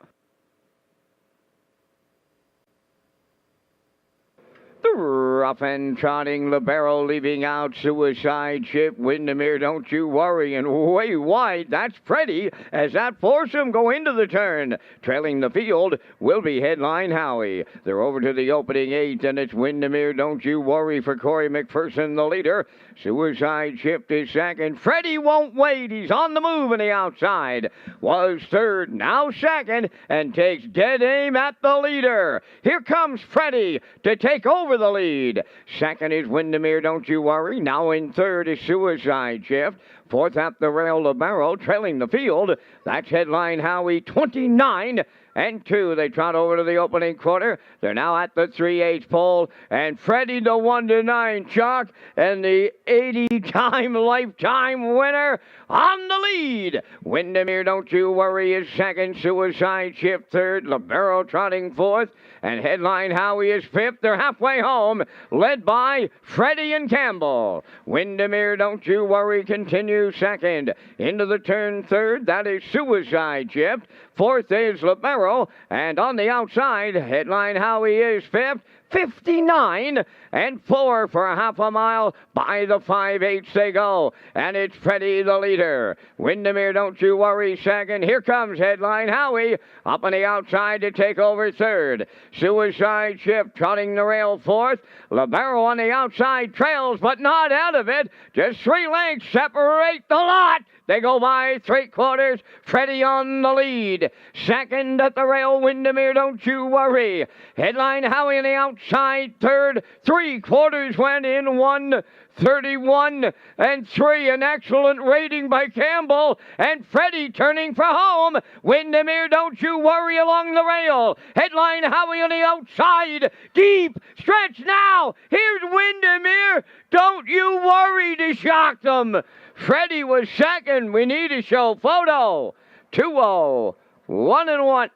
The rough and trotting libero leaving out Suicide Ship. Windermere, don't you worry. And way wide, that's Freddie as that foursome go into the turn. Trailing the field will be Headline Howie. They're over to the opening 8, and it's Windermere, don't you worry for Corey McPherson, the leader. Suicide Ship is second. Freddie won't wait. He's on the move on the outside. Was third, now second, and takes dead aim at the leader. Here comes Freddie to take over the lead. Second is Windermere, don't you worry. Now in third is Suicide Ship. Fourth at the rail, Libero, trailing the field. That's Headline Howie, 29 and 2. They trot over to the opening quarter. They're now at the 3/8 pole. And Freddie, the 1-9 chalk, and the 80-time lifetime winner on the lead. Windermere, don't you worry, is second. Suicide Ship third. Libero trotting fourth. And Headline Howie is fifth. They're halfway home, led by Freddie and Campbell. Windermere, don't you worry, continues second. Into the turn third, that is Suicide Ship. Fourth is Libero. And on the outside, Headline Howie is fifth. 59 and 4 for a half a mile. By the 5/8 they go. And it's Freddie the leader. Windermere, don't you worry, second. Here comes Headline Howie up on the outside to take over third. Suicide Ship trotting the rail fourth. Libero on the outside trails, but not out of it. Just 3 lengths separate the lot. They go by 3/4. Freddie on the lead. Second at the rail, Windermere, don't you worry. Headline Howie on the outside third. 3/4 went in 1:31 and 3. An excellent rating by Campbell. And Freddie turning for home. Windermere, don't you worry along the rail. Headline Howie on the outside. Deep stretch now. Here's Windermere. Don't you worry to shock them. Freddie was second. We need a show photo. 2-0, 1-1.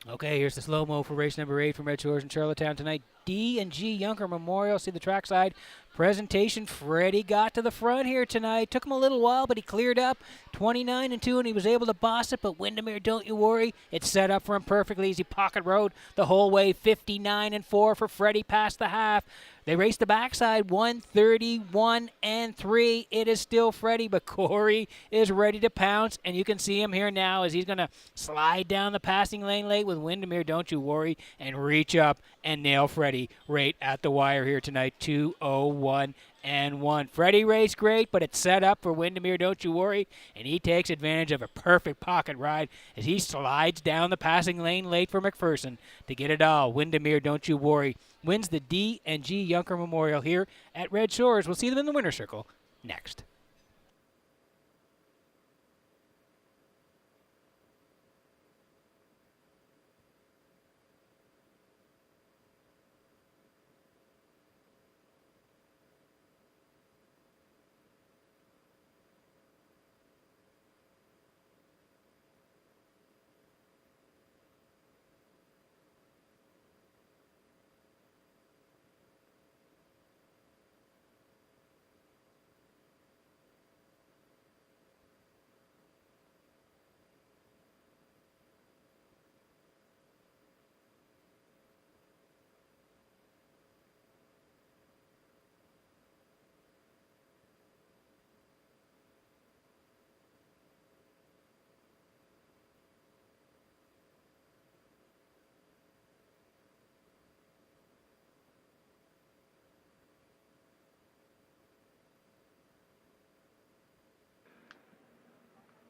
Okay, here's the slow-mo for race number 8 from Redshores in Charlottetown tonight. D&G Yunker Memorial. See the trackside presentation. Freddie got to the front here tonight. Took him a little while, but he cleared up. 29 and 2, and he was able to boss it. But Windermere, don't you worry. It's set up for him perfectly as he pocket rode the whole way. 59 and 4 for Freddie past the half. They raced the backside, 131 and 3. It is still Freddie, but Corey is ready to pounce, and you can see him here now as he's going to slide down the passing lane late with Windermere, don't you worry, and reach up and nail Freddie right at the wire here tonight, 2:01 and 1. Freddie raced great, but it's set up for Windermere, don't you worry, and he takes advantage of a perfect pocket ride as he slides down the passing lane late for McPherson to get it all. Windermere, don't you worry, wins the D&G Yunker Memorial here at Red Shores. We'll see them in the winner's circle next.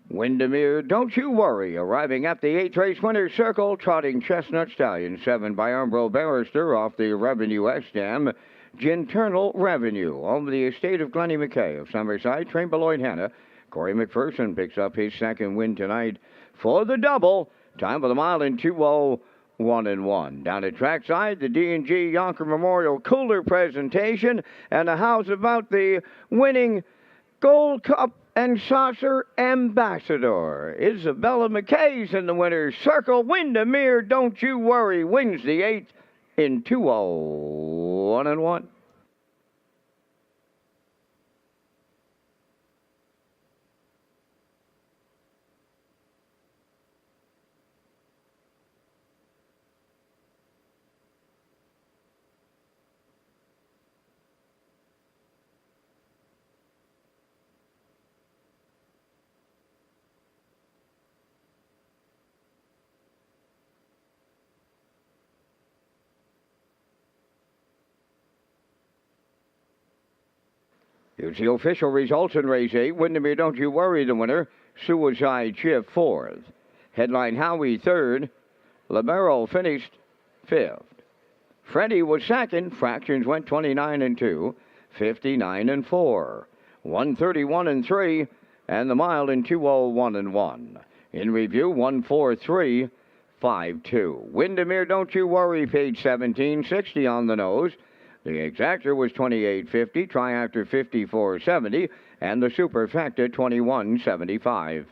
Windermere, don't you worry. Arriving at the 8th race winner's circle, trotting Chestnut Stallion, 7 by Umbro Barrister off the Revenue S-Dam. Ginternal Revenue, over the estate of Glennie McKay of Summerside, trained by Lloyd Hanna. Corey McPherson picks up his second win tonight for the double. Time for the mile in 2:01 and 1. Down at trackside, the D&G Yonker Memorial Cooler presentation, and a house about the winning Gold Cup and Saucer Ambassador. Isabella McKay's in the winner's circle. Windermere, Don't You Worry, wins the 8th in 2:01 and 1. Here's the official results in race 8. Windermere, Don't You Worry, the winner. Suicide Shift, 4th. Headline Howie, 3rd. Libero finished 5th. Freddie was 2nd. Fractions went 29 and 2, 59 and 4, 131 and 3, and the mile in 2:01 and 1. In review, 143.52. Windermere, Don't You Worry, paid 17.60 on the nose. The exactor was 28.50, triactor 54.70, and the superfecta 21.75.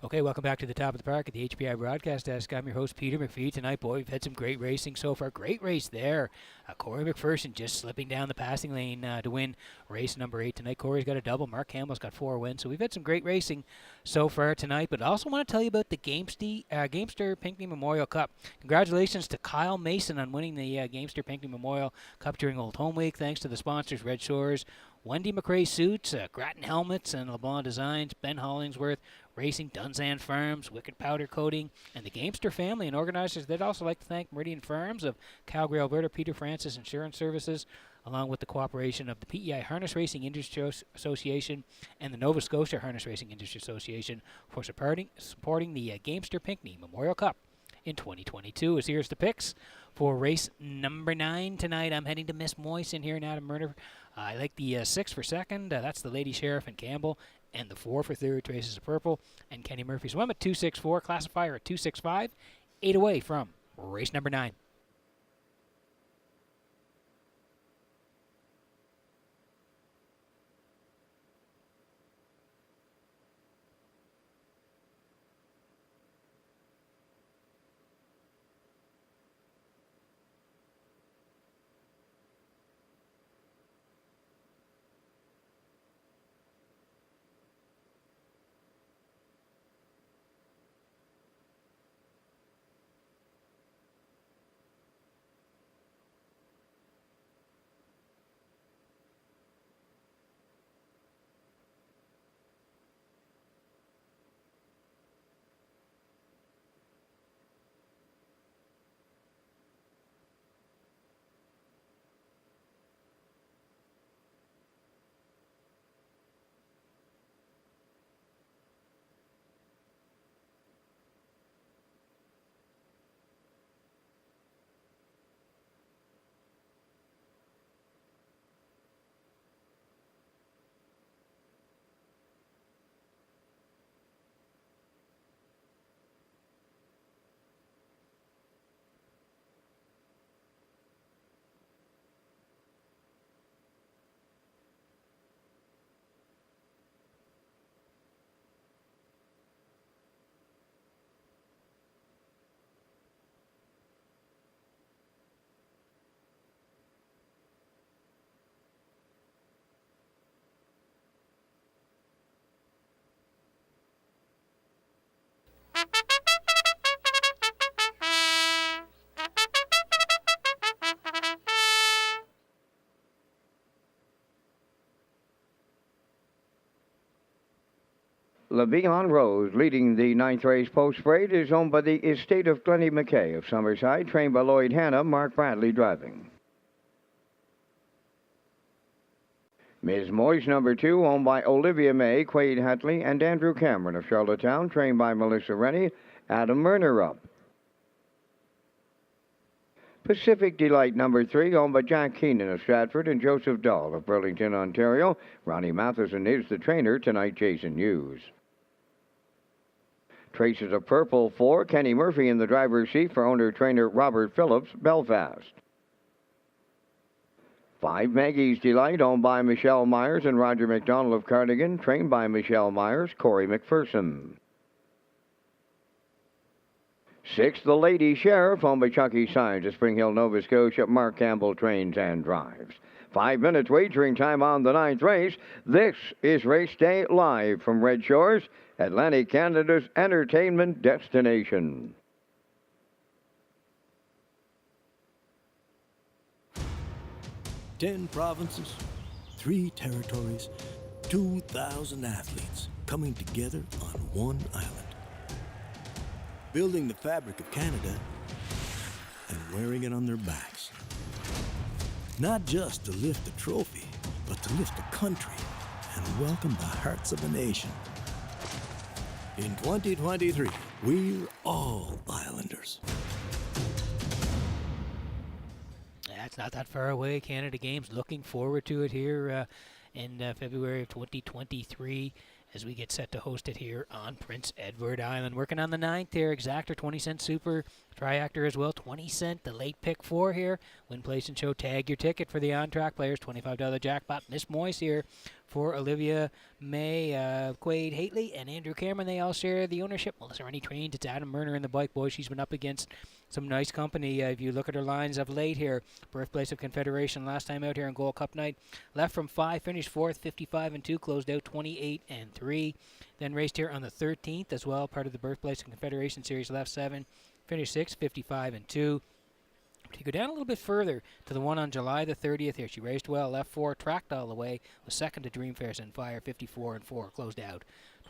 Okay, welcome back to the top of the park at the HPI Broadcast Desk. I'm your host, Peter McPhee. Tonight, boy, we've had some great racing so far. Great race there. Corey McPherson just slipping down the passing lane to win race number 8 tonight. Corey's got a double. Mark Hamill's got 4 wins. So we've had some great racing so far tonight. But I also want to tell you about the Gamester Pinckney Memorial Cup. Congratulations to Kyle Mason on winning the Gamester Pinckney Memorial Cup during Old Home Week. Thanks to the sponsors, Red Shores, Wendy McRae Suits, Grattan Helmets, and LeBlanc Designs, Ben Hollingsworth Racing, Dunzan Farms, Wicked Powder Coating, and the Gamester family and organizers. They'd also like to thank Meridian Farms of Calgary, Alberta, Peter Francis Insurance Services, along with the cooperation of the PEI Harness Racing Industry Association and the Nova Scotia Harness Racing Industry Association for supporting the Gamester Pinckney Memorial Cup in 2022. As here's the picks for race number 9 tonight. I'm heading to Miss Moise in here in Adam Murder. I like the 6 for second. That's the Lady Sheriff and Campbell. And the 4 for third, Traces of Purple. And Kenny Murphy swim at 2.64. Classifier at 2.65. 8 away from race number 9. Le'Veon Rose, leading the 9th race post-parade, is owned by the estate of Glennie McKay of Summerside, trained by Lloyd Hanna, Mark Bradley driving. Ms. Moyes, number 2, owned by Olivia May, Quade Hatley, and Andrew Cameron of Charlottetown, trained by Melissa Rennie, Adam Murner up. Pacific Delight, number 3, owned by Jack Keenan of Stratford and Joseph Dahl of Burlington, Ontario. Ronnie Matheson is the trainer. Tonight, Jason Hughes. Traces of Purple 4, Kenny Murphy in the driver's seat for owner-trainer Robert Phillips, Belfast. 5, Maggie's Delight, owned by Michelle Myers and Roger McDonald of Cardigan, trained by Michelle Myers, Corey McPherson. 6, The Lady Sheriff, owned by Chucky Sines of Spring Hill, Nova Scotia, Mark Campbell trains and drives. 5 minutes wagering time on the 9th race. This is Race Day live from Red Shores, Atlantic Canada's entertainment destination. 10 provinces, 3 territories, 2,000 athletes coming together on one island. Building the fabric of Canada and wearing it on their backs. Not just to lift a trophy, but to lift a country and welcome the hearts of a nation. In 2023, we're all Islanders. It's not that far away. Canada Games, looking forward to it here in February of 2023 as we get set to host it here on Prince Edward Island. Working on the 9th here, Exactor 20-cent super, Triactor as well, 20-cent. The late pick 4 here. Win, place, and show. Tag your ticket for the on-track players, $25 jackpot. Miss Moyes here for Olivia May, Quade Hatley, and Andrew Cameron. They all share the ownership. Melissa Rennie trains. It's Adam Murner in the bike, boys. She's been up against some nice company. If you look at her lines of late here, birthplace of Confederation last time out here on Gold Cup night. Left from 5, finished 4th, 55-2, closed out 28-3. Then raced here on the 13th as well, part of the birthplace of Confederation Series. Left 7, finished 6th, 55-2. To go down a little bit further to the one on July the 30th here, she raced well, left 4, tracked all the way, was second to Dream Fairs and Fire, 54-4, closed out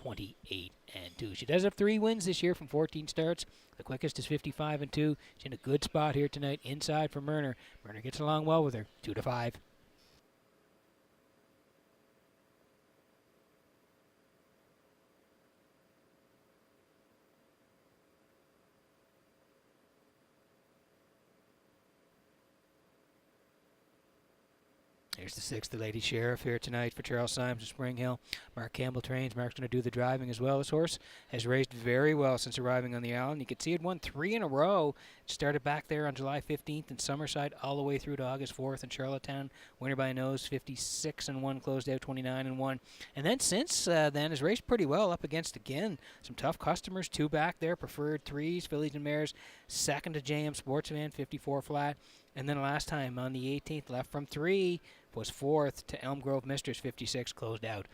28-2. She does have 3 wins this year from 14 starts. The quickest is 55-2. She's in a good spot here tonight, inside for Murner. Murner gets along well with her, 2-5. Here's the 6th, the Lady Sheriff here tonight for Charles Symes of Spring Hill. Mark Campbell trains. Mark's going to do the driving as well. This horse has raced very well since arriving on the island. You can see it won 3 in a row. It started back there on July 15th in Summerside all the way through to August 4th in Charlottetown. Winner by a nose, 56-1, closed out 29-1. And then since then has raced pretty well up against, again, some tough customers. 2 back there, preferred 3s, fillies and mares. Second to JM Sportsman, 54 flat. And then last time on the 18th, left from 3, was 4th to Elm Grove Mistress, 56, closed out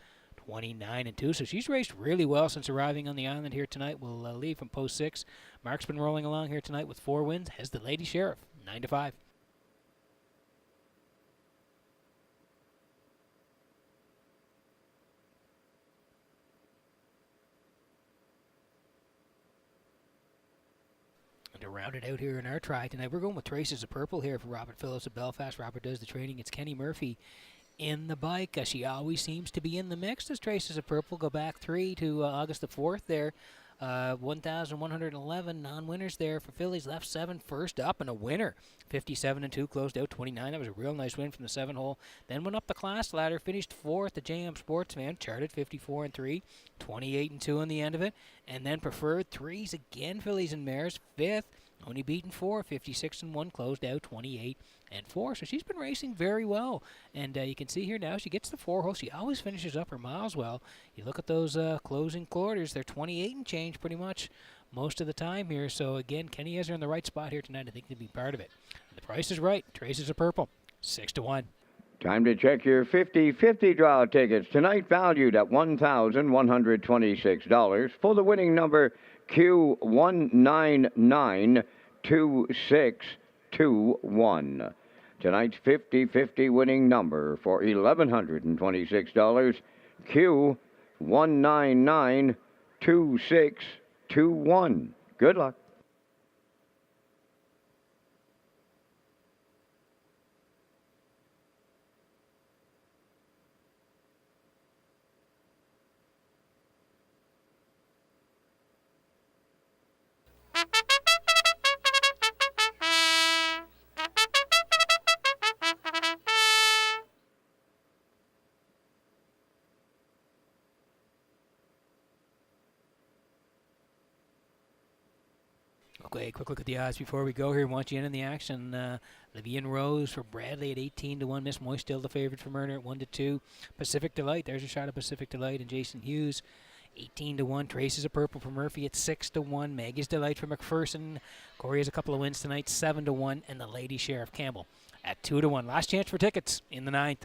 29-2. So she's raced really well since arriving on the island here tonight. We'll leave from post 6. Mark's been rolling along here tonight with 4 wins. Has the Lady Sheriff, 9-5. To round it out here in our try tonight, we're going with Traces of Purple here for Robert Phillips of Belfast. Robert does the training. It's Kenny Murphy in the bike. She always seems to be in the mix. Does Traces of Purple go back 3 to August the 4th there. 1,111 non-winners there for fillies. Left 7, first up, and a winner. 57-2, closed out 29. That was a real nice win from the 7-hole. Then went up the class ladder, finished 4th. The JM Sportsman charted 54-3, 28-2 on the end of it. And then preferred 3s again, fillies and mares. 5th, only beaten 4, 56-1, closed out 28-4. So she's been racing very well. And you can see here now she gets the 4-hole. She always finishes up her miles well. You look at those closing quarters, they're 28 and change pretty much most of the time here. So again, Kenny has her in the right spot here tonight, I think, to be part of it. And the price is right. Traces of Purple, 6-1. Time to check your 50-50 draw tickets. Tonight valued at $1,126 for the winning number Q1992621. Tonight's 50-50 winning number for $1,126, 1992621. Good luck. Okay, quick look at the odds before we go here. Want you in the action. Levian Rose for Bradley at 18-1. Miss Moist still the favorite for Murner at 1-2. Pacific Delight. There's a shot of Pacific Delight and Jason Hughes. 18-1. Traces of Purple for Murphy at 6-1. Maggie's Delight for McPherson. Corey has a couple of wins tonight, 7-1. And the Lady Sheriff Campbell at 2-1. Last chance for tickets in the 9th.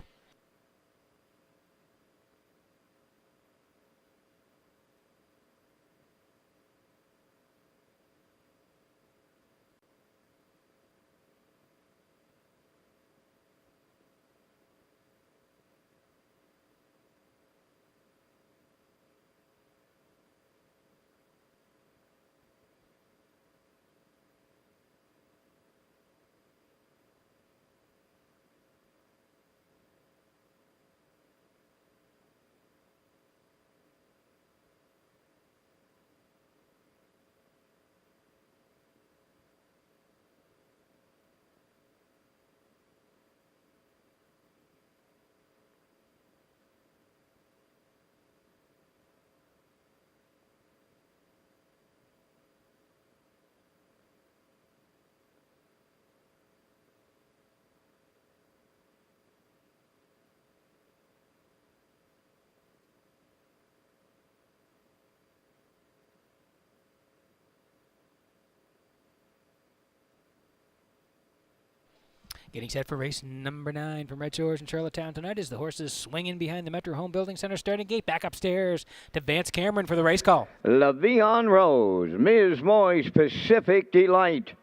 Getting set for race number 9 from Redshores in Charlottetown tonight as the horses swinging behind the Metro Home Building Center starting gate. Back upstairs to Vance Cameron for the race call. Levian Rose, Ms. Moy's Pacific Delight,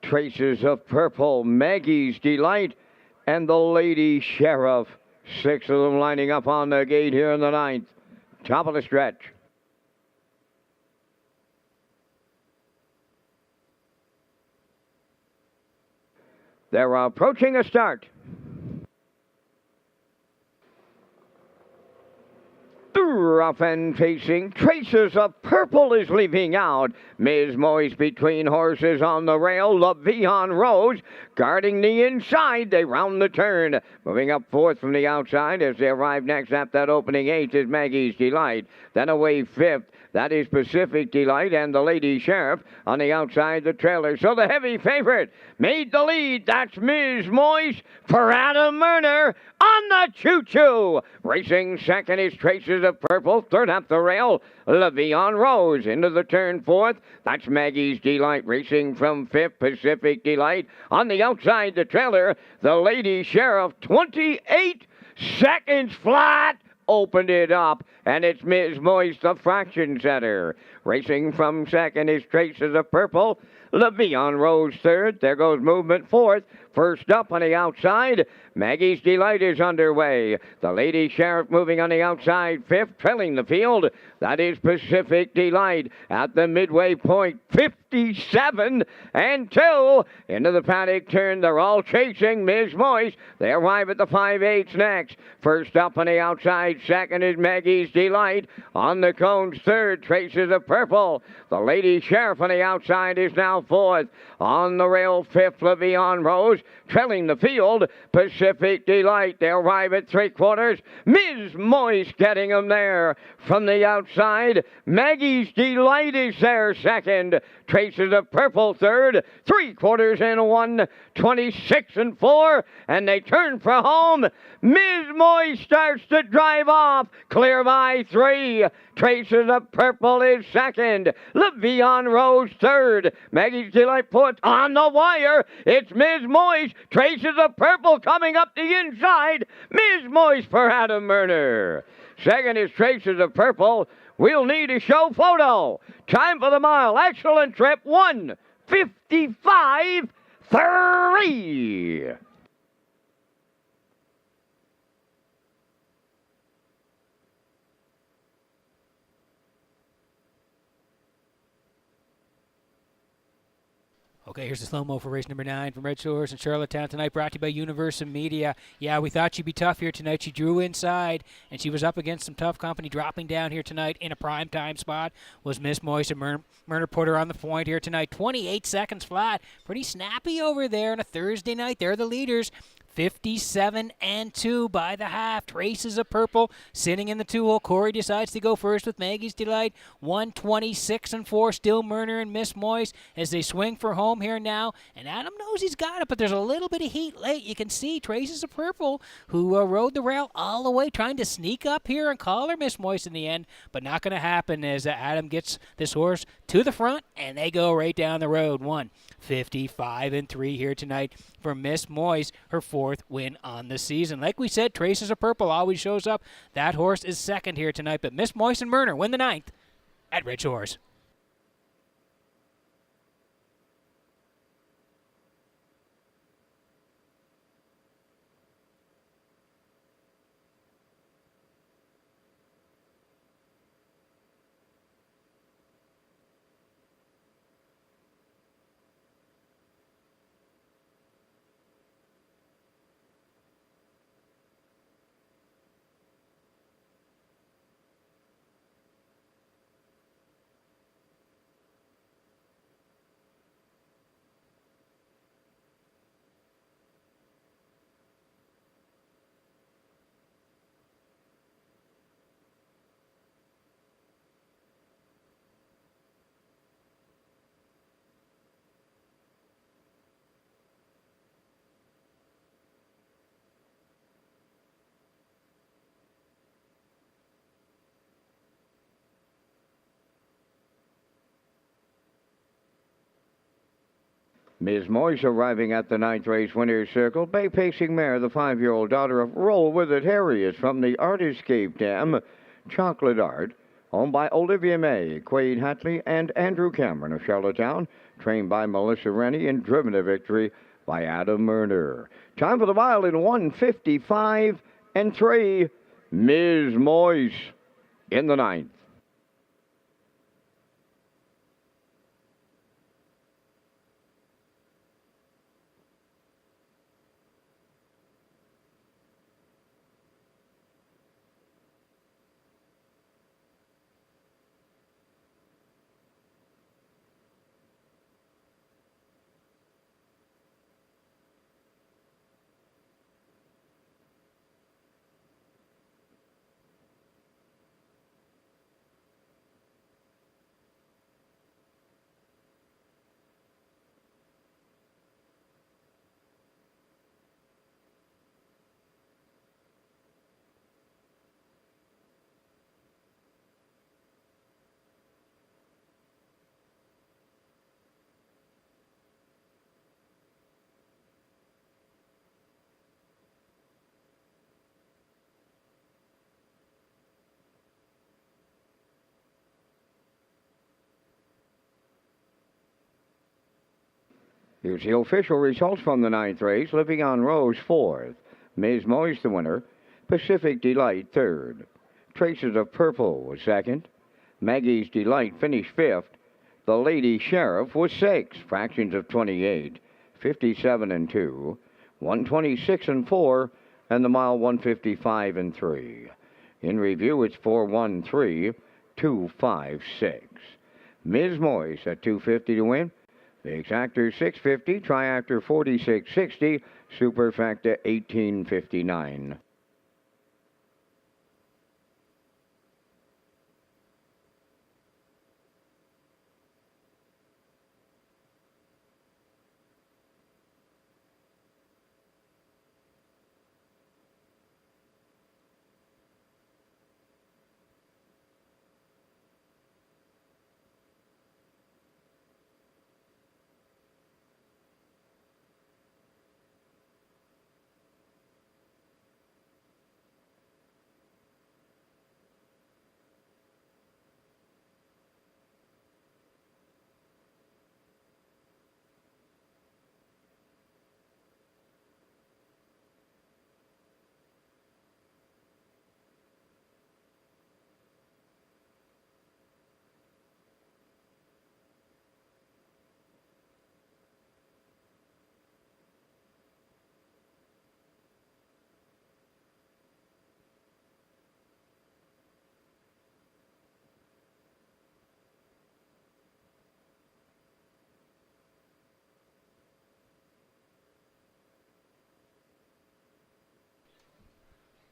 Traces of Purple, Maggie's Delight, and the Lady Sheriff. 6 of them lining up on the gate here in the 9th. Top of the stretch. They're approaching a start. Rough and facing, Traces of Purple is leaving out. Ms. Moy's between horses on the rail. Levian Rose guarding the inside. They round the turn. Moving up 4th from the outside as they arrive next at that opening 8th is Maggie's Delight. Then away 5th. That is Pacific Delight and the Lady Sheriff on the outside the trailer. So the heavy favorite made the lead. That's Ms. Moy's for Adam Murner on the choo-choo. Racing second is Traces of Purple. Third up the rail, Levian Rose. Into the turn 4th. That's Maggie's Delight. Racing from 5th, Pacific Delight. On the outside the trailer, the Lady Sheriff. 28 seconds flat. Opened it up, and it's Ms. Moist, the fraction setter. Racing from second is Traces of Purple. Levian Rose third. There goes movement 4th. First up on the outside, Maggie's Delight is underway. The Lady Sheriff moving on the outside 5th, trailing the field. That is Pacific Delight at the midway point, 57 and 2. Into the paddock turn, they're all chasing Ms. Moist. They arrive at the 5/8 next. First up on the outside, second is Maggie's Delight. On the cones, third, Traces of Purple. The Lady Sheriff on the outside is now 4th. On the rail, 5th, Levian Rose. Trailing the field, Pacific Delight. They arrive at 3/4. Ms. Moist getting them there. From the outside, Maggie's Delight is there second. Traces of Purple third. 3/4 and 1. 26 and 4. And they turn for home. Ms. Moist starts to drive off. Clear by 3. Traces of Purple is second. Levian Rose third. Maggie's Delight put on the wire. It's Ms. Moist. Traces of Purple coming up the inside. Ms. Moist for Adam Murner. Second is Traces of Purple. We'll need a show photo. Time for the mile. Excellent trip. 1:55.3. Okay, here's the slow-mo for race number 9 from Red Shores and Charlottetown tonight, brought to you by Universal Media. Yeah, we thought she'd be tough here tonight. She drew inside, and she was up against some tough company. Dropping down here tonight in a prime-time spot was Miss Moise, and Myrna put her on the point here tonight. 28 seconds flat. Pretty snappy over there on a Thursday night. They're the leaders. 57-2 by the half. Traces of Purple sitting in the 2-hole. Corey decides to go first with Maggie's Delight. 126-4. Still Murner and Miss Moise as they swing for home here now. And Adam knows he's got it, but there's a little bit of heat late. You can see Traces of Purple, who rode the rail all the way, trying to sneak up here and collar Miss Moise in the end, but not going to happen as Adam gets this horse to the front, and they go right down the road. 55-3 here tonight for Miss Moise, her 4th win on the season. Like we said, Traces of Purple always shows up. That horse is second here tonight, but Miss Moise and Murner win the 9th at Red Shores. Ms. Moise arriving at the 9th race winner's circle. Bay Pacing Mare, the 5-year-old daughter of Roll With It Harry, is from the Artiscape Dam. Chocolate Art, owned by Olivia May, Quade Hatley, and Andrew Cameron of Charlottetown, trained by Melissa Rennie and driven to victory by Adam Murner. Time for the mile in 1:55-3. Ms. Moise in the 9th. Here's the official results from the 9th race. Living on Rose, 4th. Ms. Moise, the winner. Pacific Delight, 3rd. Traces of Purple was 2nd. Maggie's Delight finished 5th. The Lady Sheriff was 6th. Fractions of 28. 57-2. 126-4. And the mile 1:55-3. In review, it's 4:13.256. Ms. Moise at 250 to win. The Exactor 650, Triactor 4660, Superfactor 1859.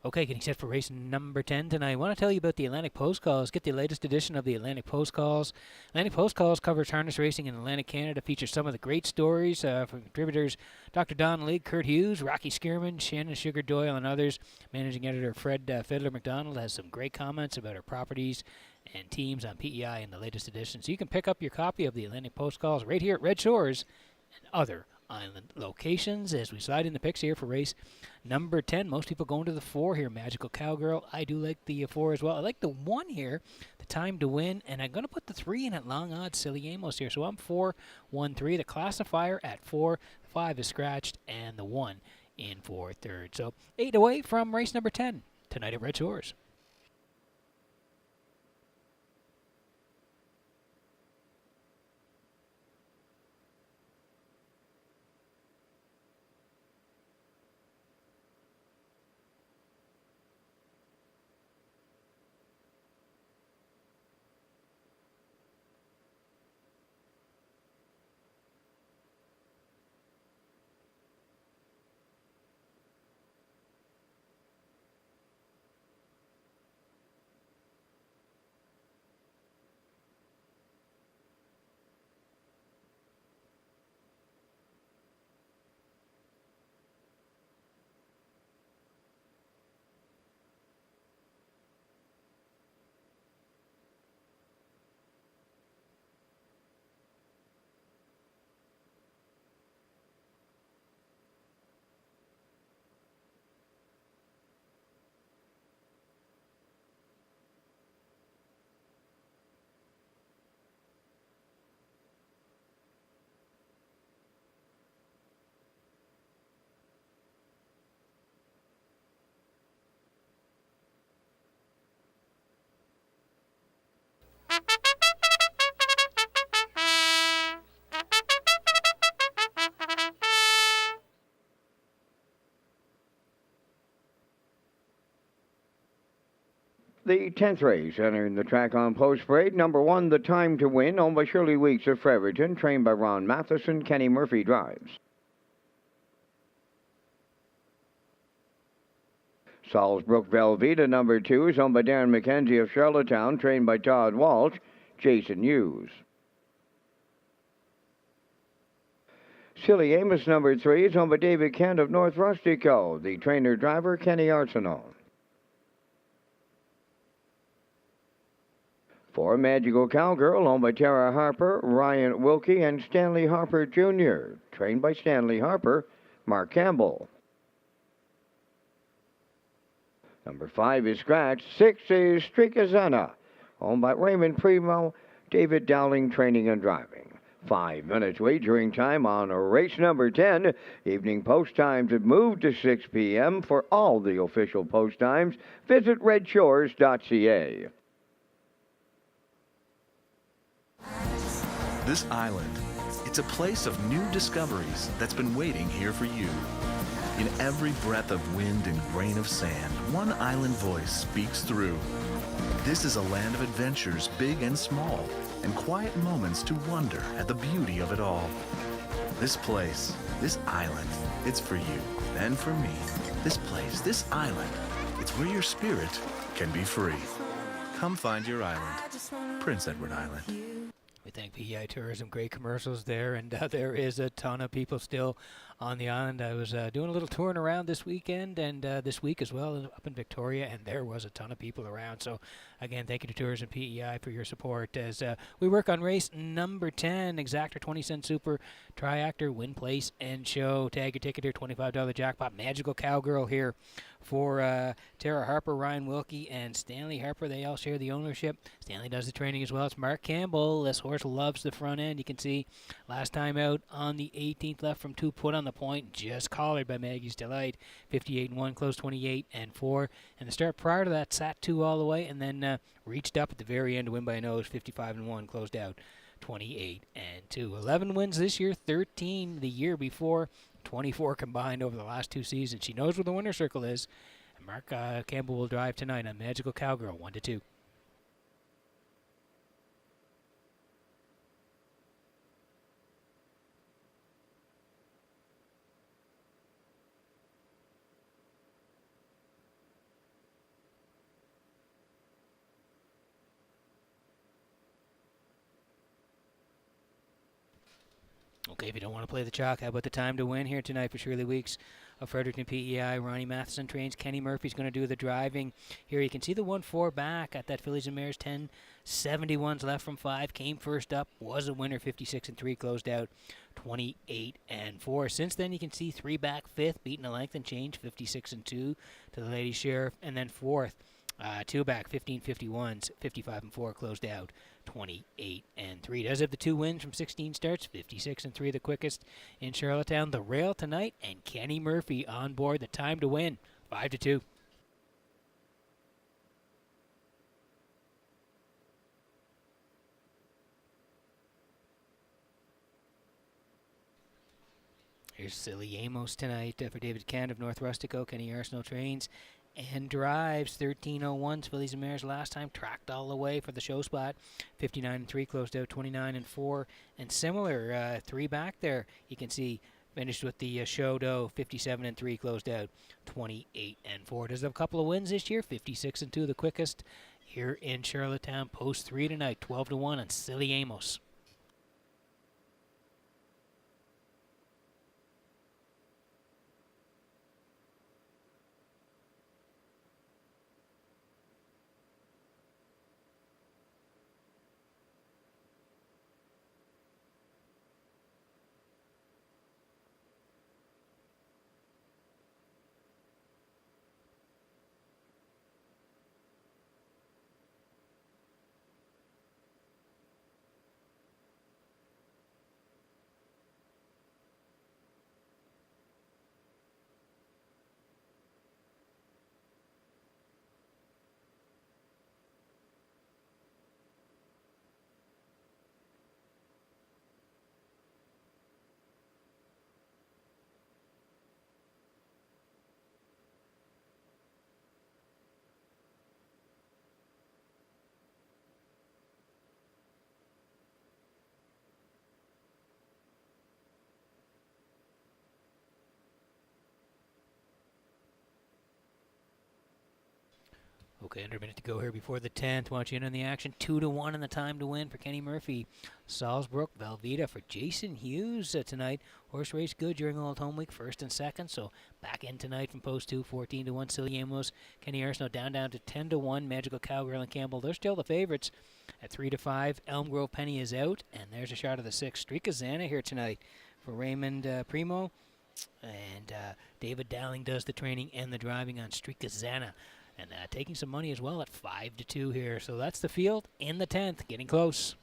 Okay, getting set for race number 10 tonight. I want to tell you about the Atlantic Post Calls. Get the latest edition of the Atlantic Post Calls. Atlantic Post Calls covers harness racing in Atlantic Canada, features some of the great stories from contributors Dr. Don League, Kurt Hughes, Rocky Skierman, Shannon Sugar Doyle, and others. Managing editor Fred Fiddler McDonald has some great comments about our properties and teams on PEI in the latest edition. So you can pick up your copy of the Atlantic Post Calls right here at Red Shores and other island locations as we slide in the picks here for race number 10. Most people going to the 4 here, Magical Cowgirl. I do like the 4 as well. I like the 1 here, the time to win, and I'm going to put the 3 in at long odds, Silly Amos here. So I'm 4-1-3. The classifier at 4, the 5 is scratched, and the 1 in for third. So 8 away from race number 10 tonight at Red Shores. The 10th race entering the track on post parade. Number 1, The Time to Win, owned by Shirley Weeks of Fredericton, trained by Ron Matheson. Kenny Murphy drives. Salzbrook Velveeta, number 2, is owned by Darren McKenzie of Charlottetown, trained by Todd Walsh. Jason Hughes. Silly Amos, number 3, is owned by David Kent of North Rustico. The trainer-driver, Kenny Arsenault. For Magical Cowgirl, owned by Tara Harper, Ryan Wilkie, and Stanley Harper Jr., trained by Stanley Harper, Mark Campbell. Number 5 is scratched. 6 is Streakazana, owned by Raymond Primo, David Dowling, training and driving. 5 minutes wagering time on race number 10. Evening post times have moved to 6 p.m. For all the official post times, visit Redshores.ca. This island, it's a place of new discoveries that's been waiting here for you. In every breath of wind and grain of sand, one island voice speaks through. This is a land of adventures, big and small, and quiet moments to wonder at the beauty of it all. This place, this island, it's for you and for me. This place, this island, it's where your spirit can be free. Come find your island, Prince Edward Island. We thank PEI Tourism. Great commercials there, and there is a ton of people still on the island. I was doing a little touring around this weekend and this week as well up in Victoria, and there was a ton of people around. So, again, thank you to Tourism PEI for your support as we work on race number 10, Exactor 20-cent Super, Triactor, Win Place, and Show. Tag your ticket here, $25 jackpot. Magical Cowgirl here for Tara Harper, Ryan Wilkie, and Stanley Harper. They all share the ownership. Stanley does the training as well. It's Mark Campbell. This horse loves the front end. You can see last time out on the 18th, left from 2, put on the point, just collared by Maggie's Delight. 58-1, closed 28-4. And the start prior to that sat 2 all the way and then reached up at the very end to win by a nose. 55-1, closed out 28-2. 11 wins this year, 13 the year before. 24 combined over the last 2 seasons. She knows where the winner's circle is. And Mark Campbell will drive tonight on Magical Cowgirl, 1-2. Okay, if you don't want to play the chalk, how about the time to win here tonight for Shirley Weeks of Fredericton PEI? Ronnie Matheson trains. Kenny Murphy's going to do the driving. Here you can see the 1-4 back at that Fillies and Mares 10.71s left from 5. Came first up, was a winner, 56-3, closed out 28-4. Since then, you can see 3 back, 5th, beating a length and change, 56-2 to the Lady Sheriff, and then 4th. 2 back, 15-51s, 55-4, closed out 28-3. Does have the 2 wins from 16 starts, 56-3, the quickest in Charlottetown. The rail tonight, and Kenny Murphy on board. The time to win, 5-2. Here's Silly Amos tonight for David Cand of North Rustico. Kenny Arsenault trains and drives. 13:01s. Fillies and Mares last time tracked all the way for the show spot. 59-3, closed out 29-4. And similar, 3 back there. You can see finished with the show dough. 57-3, closed out 28-4. Does have a couple of wins this year. 56-2, the quickest here in Charlottetown. Post 3 tonight. 12-1 on Silly Amos. Okay, under a minute to go here before the 10th. Watch in on the action. 2-1 and the time to win for Kenny Murphy. Salzbrook, Velveeta for Jason Hughes tonight. Horse race good during Old Home Week, 1st and 2nd. So back in tonight from post 2, 14-1. Silly Amos, Kenny Arsenault down to 10-1. Magical Cowgirl and Campbell, they're still the favorites at 3-5. Elm Grove Penny is out, and there's a shot of the 6. Streakazana here tonight for Raymond Primo. And David Dowling does the training and the driving on Streakazana. And taking some money as well at 5-2 here. So that's the field in the 10th, getting close.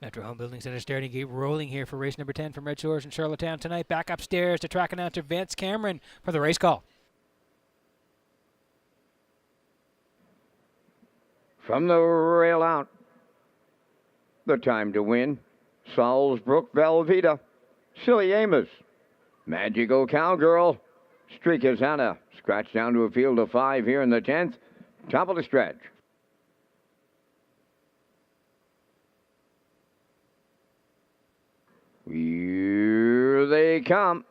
Metro Home Building Center starting to get rolling here for race number 10 from Redshores in Charlottetown tonight. Back upstairs to track announcer Vance Cameron for the race call. from the rail out. The time to win, Salzbrook Velveeta, Silly Amos, Magical Cowgirl, Streakazana, scratched down to a field of 5 here in the 10th, top of the stretch. Here they come.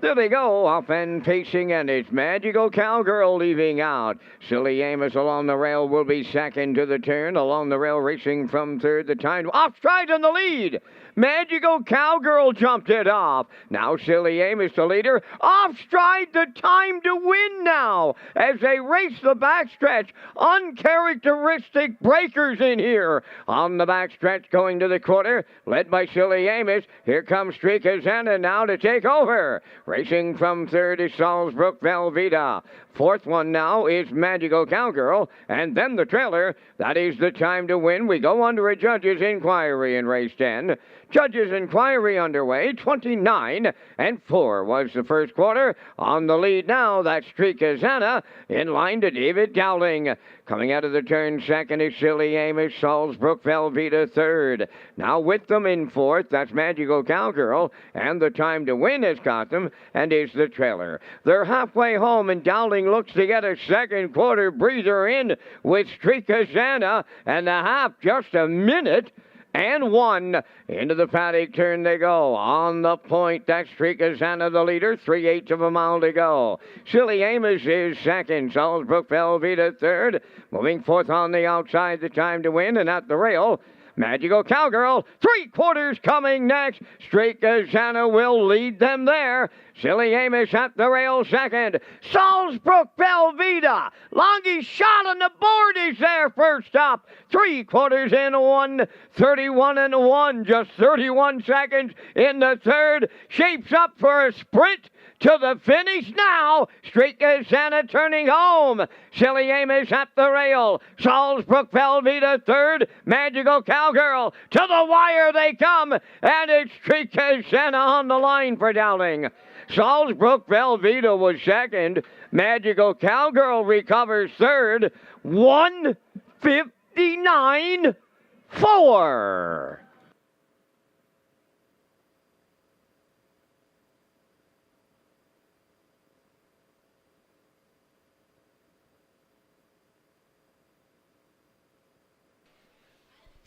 There they go, off and pacing, and it's Magical Cowgirl leaving out. Silly Amos along the rail will be second to the turn. Along the rail racing from third. The time off stride in the lead. Magical Cowgirl jumped it off. Now Silly Amos the leader. Off stride, the time to win now as they race the backstretch. Uncharacteristic breakers in here. On the backstretch going to the quarter, led by Silly Amos. Here comes Streakazana now to take over. Racing from third is Salzbrook Velveeta. Fourth one now is Magical Cowgirl. And then the trailer. That is the time to win. We go under a judge's inquiry in race 10. Judge's inquiry underway. 29-4 was the first quarter. On the lead now, that's Streakazana. In line to David Dowling. Coming out of the turn second is Silly Amos. Salzbrook Velveeta third. Now with them in fourth, that's Magical Cowgirl. And the time to win has got them, and is the trailer. They're halfway home, and Dowling looks to get a second quarter breather in with Streakazana, and the half just a minute. And 1. Into the paddock turn they go. On the point, that's Streakazana the leader. 3/8 of a mile to go. Silly Amos is second. Salzbrook Velveeta third. Moving fourth on the outside, the time to win. And at the rail, Magical Cowgirl, 3/4 coming next. Streakazana will lead them there. Silly Amos at the rail second. Salzbrook Velveeta, longest shot on the board is there first up. 3/4 in 1, 31-1, just 31 seconds in the third. Shapes up for a sprint to the finish now. Streakazana turning home. Silly Amos at the rail. Salzbrook Velveeta third. Magical Cowgirl to the wire they come. And it's Streakazana on the line for Dowling. Salzbrook Velveeta was second. Magical Cowgirl recovers third. 1:59.4.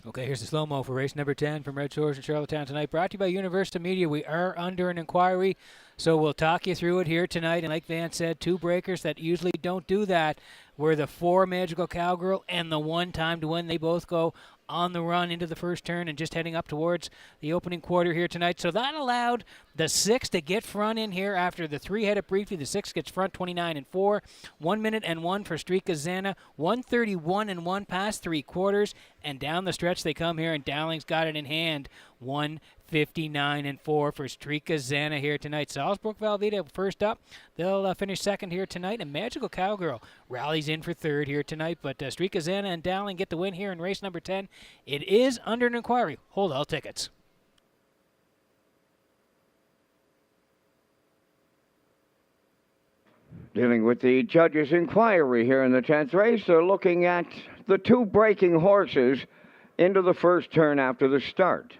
Okay, here's the slow-mo for race number 10 from Red Shores in Charlottetown tonight. Brought to you by Universal Media. We are under an inquiry, so we'll talk you through it here tonight. And like Van said, 2 breakers that usually don't do that were the 4 Magical Cowgirl and the 1 time to win. They both go on the run into the first turn and just heading up towards the opening quarter here tonight. So that allowed the 6 to get front in here after the 3 headed briefly. The 6 gets front 29-4. 1 minute and 1 for Streakazana. 1:31-1 past 3/4. And down the stretch they come here, and Dowling's got it in hand. 1:59-4 for Streakazana here tonight. Salzbrook Velveeta first up. They'll finish second here tonight. And Magical Cowgirl rallies in for third here tonight. But Streakazana and Dowling get the win here in race number 10. It is under an inquiry. Hold all tickets. Dealing with the judge's inquiry here in the 10th race, they're looking at the 2 breaking horses into the first turn after the start.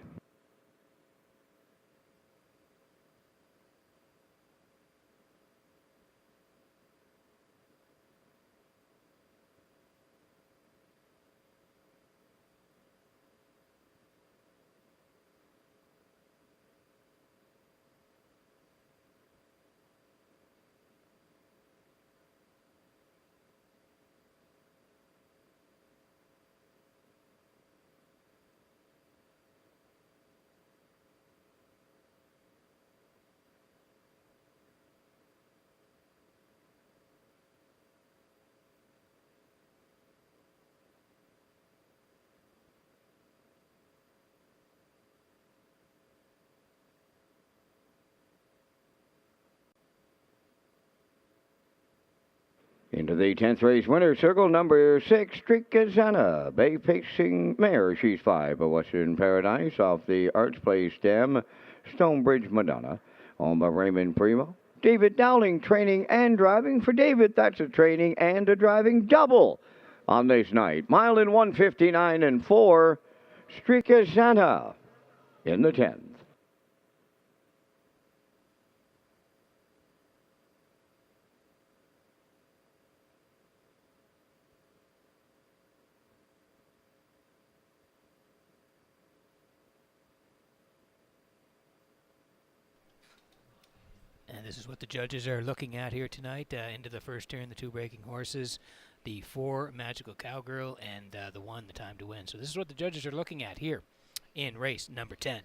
Into the 10th race winner circle, number 6, Streakazana. Bay pacing mare, she's 5. A Western Paradise off the Arch Place stem. Stonebridge Madonna. Owned by Raymond Primo. David Dowling training and driving. For David, that's a training and a driving double on this night. Mile in 1:59 and 4, Streaka Santa in the 10th. And this is what the judges are looking at here tonight. Into the first turn, the 2 breaking horses, the 4 Magical Cowgirl, and the 1, the Time to Win. So this is what the judges are looking at here in race number 10.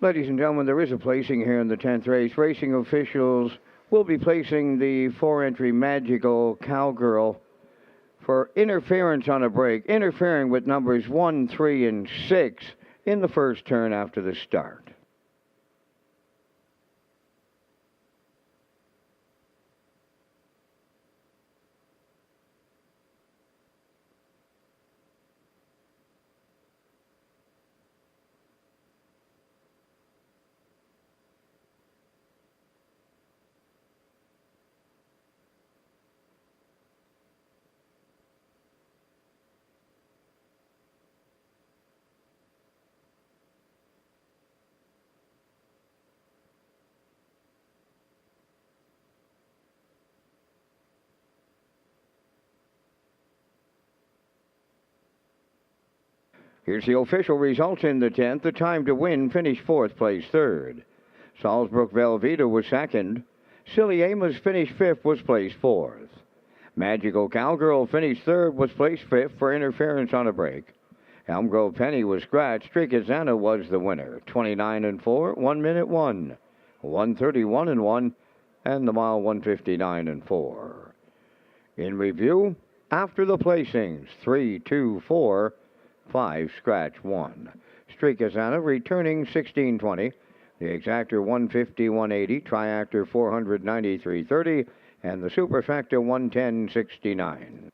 Ladies and gentlemen, there is a placing here in the 10th race. Racing officials will be placing the 4-entry Magical Cowgirl for interference on a break, interfering with numbers 1, 3, and 6 in the first turn after the start. Here's the official results in the 10th. The time to win finished 4th, place 3rd. Salzburg Velveeta was 2nd. Silly Amos finished 5th, was placed 4th. Magical Cowgirl finished 3rd, was placed 5th for interference on a break. Elm Grove Penny was scratched. Strikazana was the winner. 29-4, 1 minute 1. 131-1, and the mile 159-4. In review, after the placings, 3, 2, 4, 5, scratch 1. Strikazana returning 1620. The exactor 150-180, triactor 493.30, and the superfecta 110.69.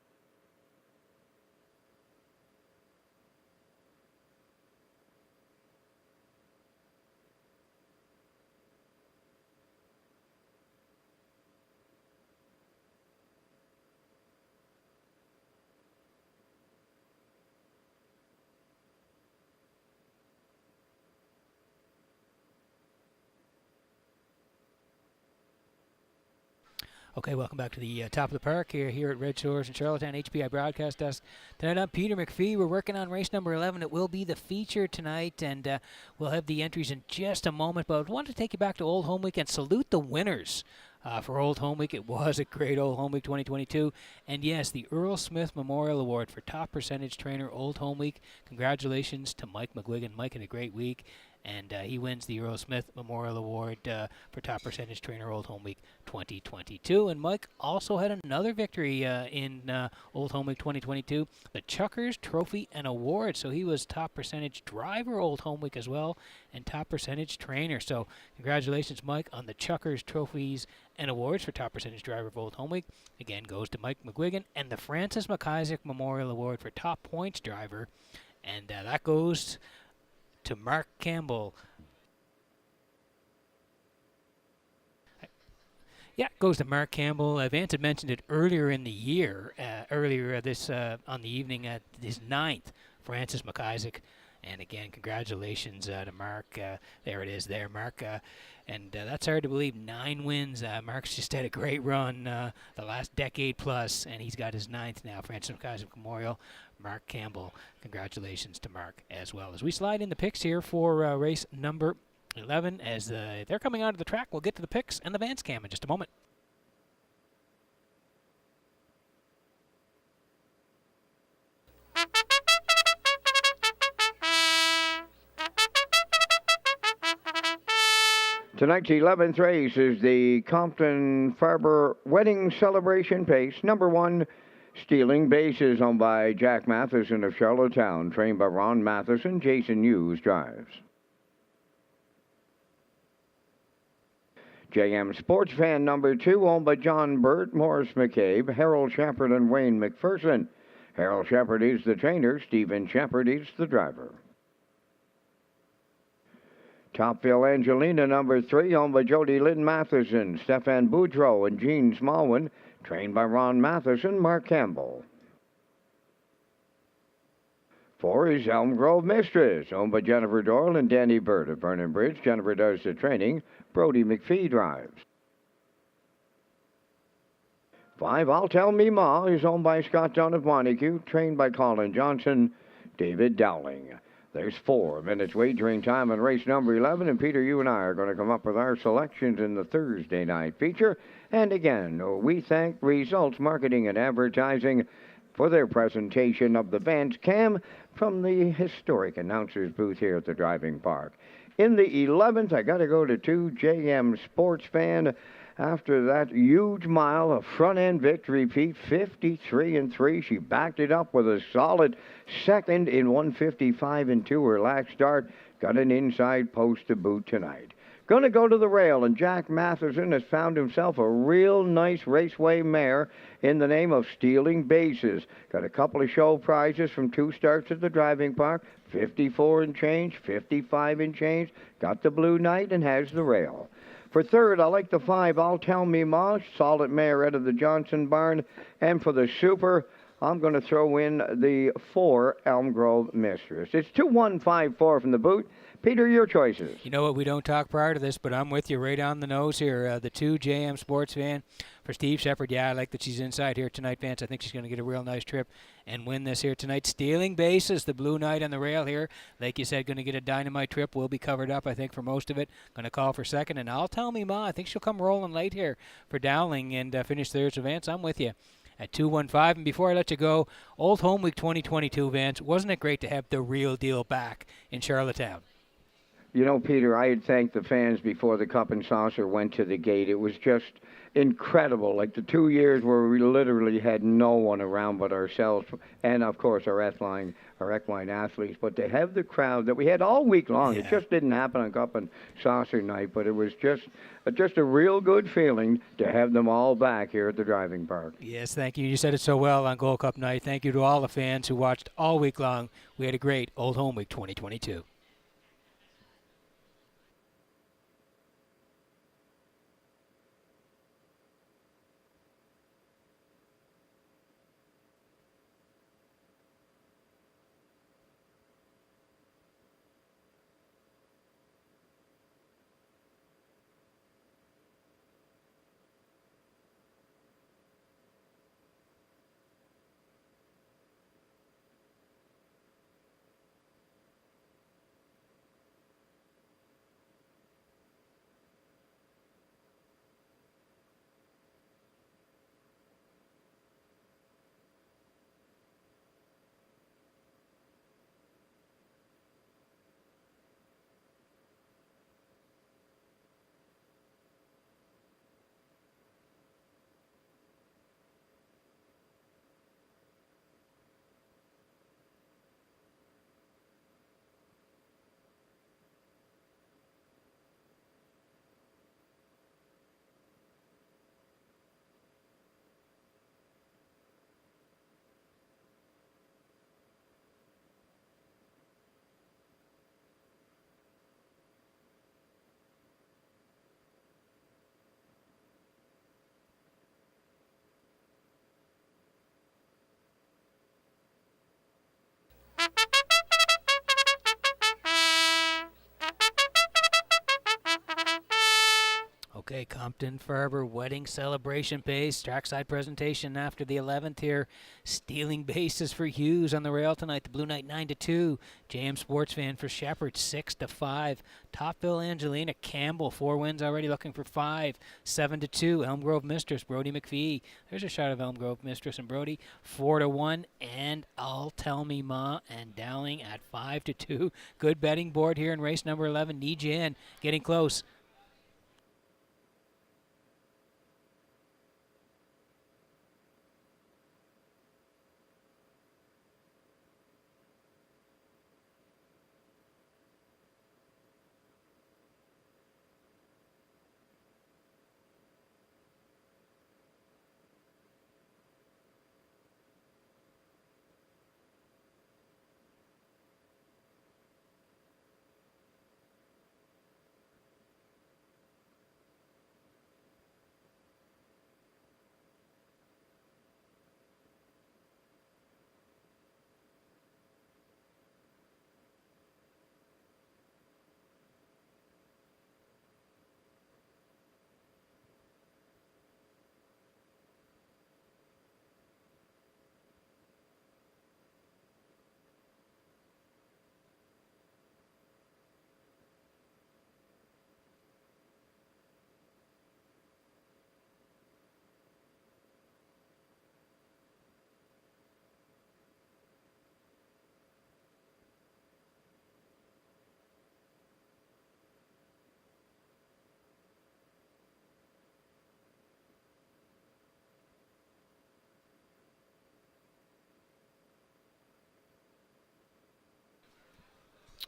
Okay, welcome back to the top of the park here at Red Shores and Charlottetown HPI Broadcast Desk. Tonight I'm Peter McPhee. We're working on race number 11. It will be the feature tonight, and we'll have the entries in just a moment. But I want to take you back to Old Home Week and salute the winners for Old Home Week. It was a great Old Home Week 2022. And yes, the Earl Smith Memorial Award for Top Percentage Trainer Old Home Week. Congratulations to Mike McGuigan. Mike had a great week. And he wins the Earl Smith Memorial Award for Top Percentage Trainer Old Home Week 2022. And Mike also had another victory in Old Home Week 2022, the Chuckers Trophy and Award. So he was Top Percentage Driver Old Home Week as well, and Top Percentage Trainer. So congratulations, Mike, on the Chuckers Trophies and Awards for Top Percentage Driver of Old Home Week. Again, goes to Mike McGuigan. And the Francis McIsaac Memorial Award for Top Points Driver. And that goes to Mark Campbell. Yeah, it goes to Mark Campbell. Vance had mentioned it earlier in the year, on the evening at his 9th, Francis McIsaac. And again, congratulations to Mark. There it is there, Mark. And that's hard to believe, 9 wins. Mark's just had a great run the last decade plus, and he's got his 9th now, Francis McIsaac Memorial. Mark Campbell, congratulations to Mark as well. As we slide in the picks here for race number 11, as they're coming onto the track, we'll get to the picks and the Vance Cam in just a moment. Tonight's 11th race is the Compton Farber Wedding Celebration Pace. Number 1, Stealing Bases, owned by Jack Matheson of Charlottetown, trained by Ron Matheson. Jason Hughes drives. JM Sports Fan number 2, owned by John Burt, Morris McCabe, Harold Shepard, and Wayne McPherson. Harold Shepard is the trainer. Stephen Shepard is the driver. Topville Angelina number 3, owned by Jody Lynn Matheson, Stefan Boudreau, and Gene Smallwin, trained by Ron Matheson, Mark Campbell. 4 is Elm Grove Mistress, owned by Jennifer Doyle and Danny Bird of Vernon Bridge. Jennifer does the training. Brody McPhee drives. 5, I'll Tell Me Ma, is owned by Scott Dunn of Montague, trained by Colin Johnson, David Dowling. There's 4 minutes wagering time on race number 11, and Peter, you and I are going to come up with our selections in the Thursday night feature. And again, we thank Results Marketing and Advertising for their presentation of the Vance Cam from the historic announcer's booth here at the driving park. In the 11th, I got to go to 2, JM Sports Fan. After that huge mile, a front-end victory, Pete, 53-3. She backed it up with a solid second in 155-2. Her last start got an inside post to boot tonight. Going to go to the rail, and Jack Matheson has found himself a real nice raceway mare in the name of Stealing Bases. Got a couple of show prizes from 2 starts at the driving park, 54 and change, 55 and change. Got the Blue Knight and has the rail. For 3rd, I like the 5, I'll Tell Me Ma, solid mare out of the Johnson barn. And for the Super, I'm going to throw in the 4 Elm Grove Mistress. It's 2154 from the boot. Peter, your choices. You know what? We don't talk prior to this, but I'm with you right on the nose here. The 2 JM Sports Van for Steve Shepard. Yeah, I like that she's inside here tonight, Vance. I think she's going to get a real nice trip and win this here tonight. Stealing Bases, the Blue Knight on the rail here. Like you said, going to get a dynamite trip. Will be covered up, I think, for most of it. Going to call for second. And I'll tell me, Ma, I think she'll come rolling late here for Dowling and finish third. So, Vance, I'm with you at 215. And before I let you go, Old Home Week 2022, Vance, wasn't it great to have the real deal back in Charlottetown? You know, Peter, I had thanked the fans before the Cup and Saucer went to the gate. It was just incredible. Like the 2 years where we literally had no one around but ourselves and, of course, our equine athletes. But to have the crowd that we had all week long, It just didn't happen on Cup and Saucer night, but it was just a real good feeling to have them all back here at the driving park. Yes, thank you. You said it so well on Gold Cup night. Thank you to all the fans who watched all week long. We had a great Old Home Week 2022. Okay, Compton Farber wedding celebration pace. Trackside presentation after the 11th here. Stealing Bases for Hughes on the rail tonight. The Blue Knight 9-2. JM Sports Van for Shepherd 6-5. Topville Angelina Campbell 4 wins already, looking for 5. 7-2. Elm Grove Mistress Brody McPhee. There's a shot of Elm Grove Mistress and Brody 4-1. And I'll Tell Me Ma and Dowling at 5-2. Good betting board here in race number 11. Nijan getting close.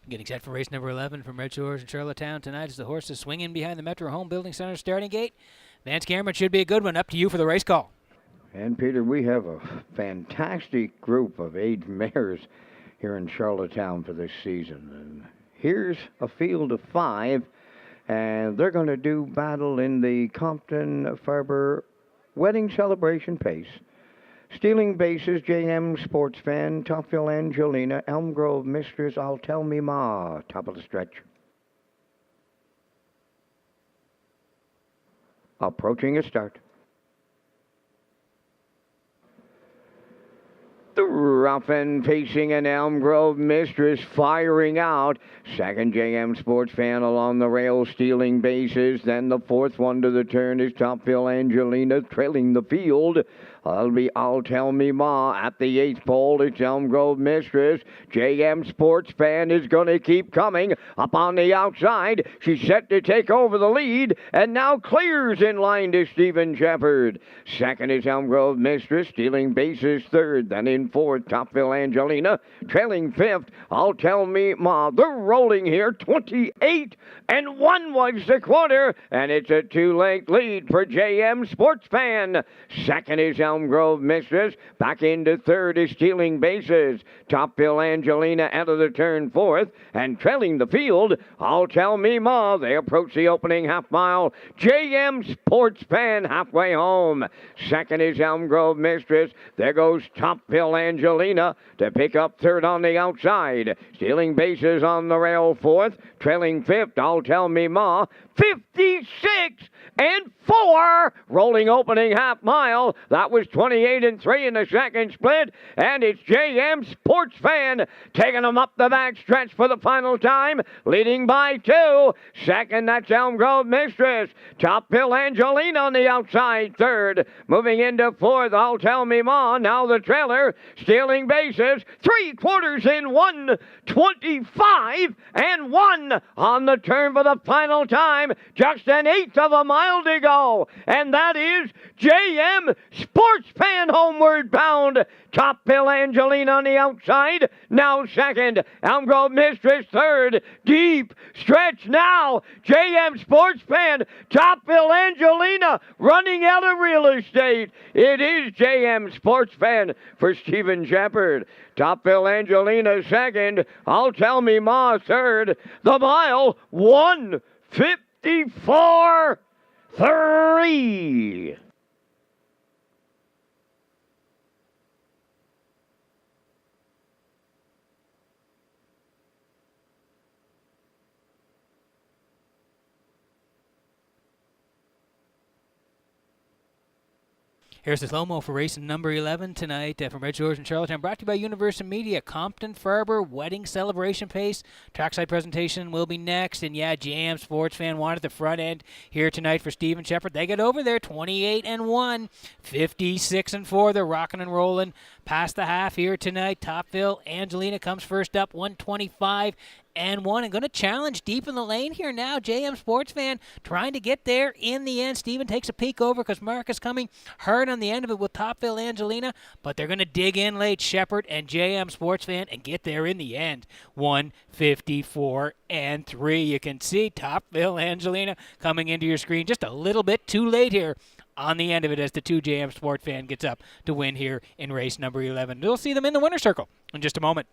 Getting set for race number 11 from Redshores and Charlottetown tonight as the horses swing in behind the Metro Home Building Center starting gate. Vance Cameron, should be a good one. Up to you for the race call. And, Peter, we have a fantastic group of 8 mares here in Charlottetown for this season. And here's a field of 5, and they're going to do battle in the Compton Farber Wedding Celebration Pace. Stealing bases, JM Sports Fan, Topville Angelina, Elm Grove Mistress, I'll Tell Me Ma, top of the stretch. Approaching a start. The rough and pacing and Elm Grove Mistress firing out. Second JM Sports Fan along the rail stealing bases. Then the fourth one to the turn is Topville Angelina trailing the field. That'll be I'll Tell Me Ma at the eighth pole. It's Elm Grove Mistress. JM Sports Fan is going to keep coming. Up on the outside. She's set to take over the lead and now clears in line to Stephen Shepard. Second is Elm Grove Mistress stealing bases third. Then in fourth, Topville Angelina. Trailing fifth, I'll Tell Me Ma. They're rolling here. 28-1 was the quarter. And it's a two-length lead for JM Sports Fan. Second is Elm Grove Mistress. Back into third is stealing bases. Topville Angelina out of the turn fourth. And trailing the field, I'll Tell Me Ma. They approach the opening half mile. JM Sports Fan halfway home. Second is Elm Grove Mistress. There goes Topville Angelina to pick up third on the outside. Stealing bases on the rail fourth. Trailing fifth, I'll Tell Me Ma. 56-4. Rolling opening half mile. That was 28-3 in the second split. And it's JM Sports Fan taking them up the back stretch for the final time. Leading by 2. Second, that's Elm Grove Mistress. Topville Angelina on the outside. Third. Moving into fourth, I'll Tell Me Ma. Now the trailer. Stealing bases. 3/4 in 1. 25-1 on the turn for the final time. Just an eighth of a mile to go. And that is JM Sports Fan homeward bound. Topville Angelina on the outside. Now second. Elm Grove Mistress third. Deep stretch now. JM Sports Fan. Topville Angelina running out of real estate. It is JM Sports Fan for Stephen Shepard. Topville Angelina second. I'll Tell Me Ma third. The mile 1:54.3. Here's the slow-mo for race number 11 tonight from Redshores in Charlottetown. Brought to you by Universal Media. Compton Farber Wedding Celebration Pace. Trackside presentation will be next. And yeah, JM Sports Fan wanted the front end here tonight for Stephen Shepard. They get over there 28-1, 56-4. They're rocking and rolling past the half here tonight. Topville Angelina comes first up, 125-1, and going to challenge deep in the lane here now. JM Sports Fan trying to get there in the end. Steven takes a peek over because Mark is coming hard on the end of it with Topville Angelina, but they're going to dig in late, Shepard and JM Sports Fan, and get there in the end. 1:54.3. You can see Topville Angelina coming into your screen just a little bit too late here on the end of it as the 2 JM Sports Fan gets up to win here in race number 11. We'll see them in the winner's circle in just a moment.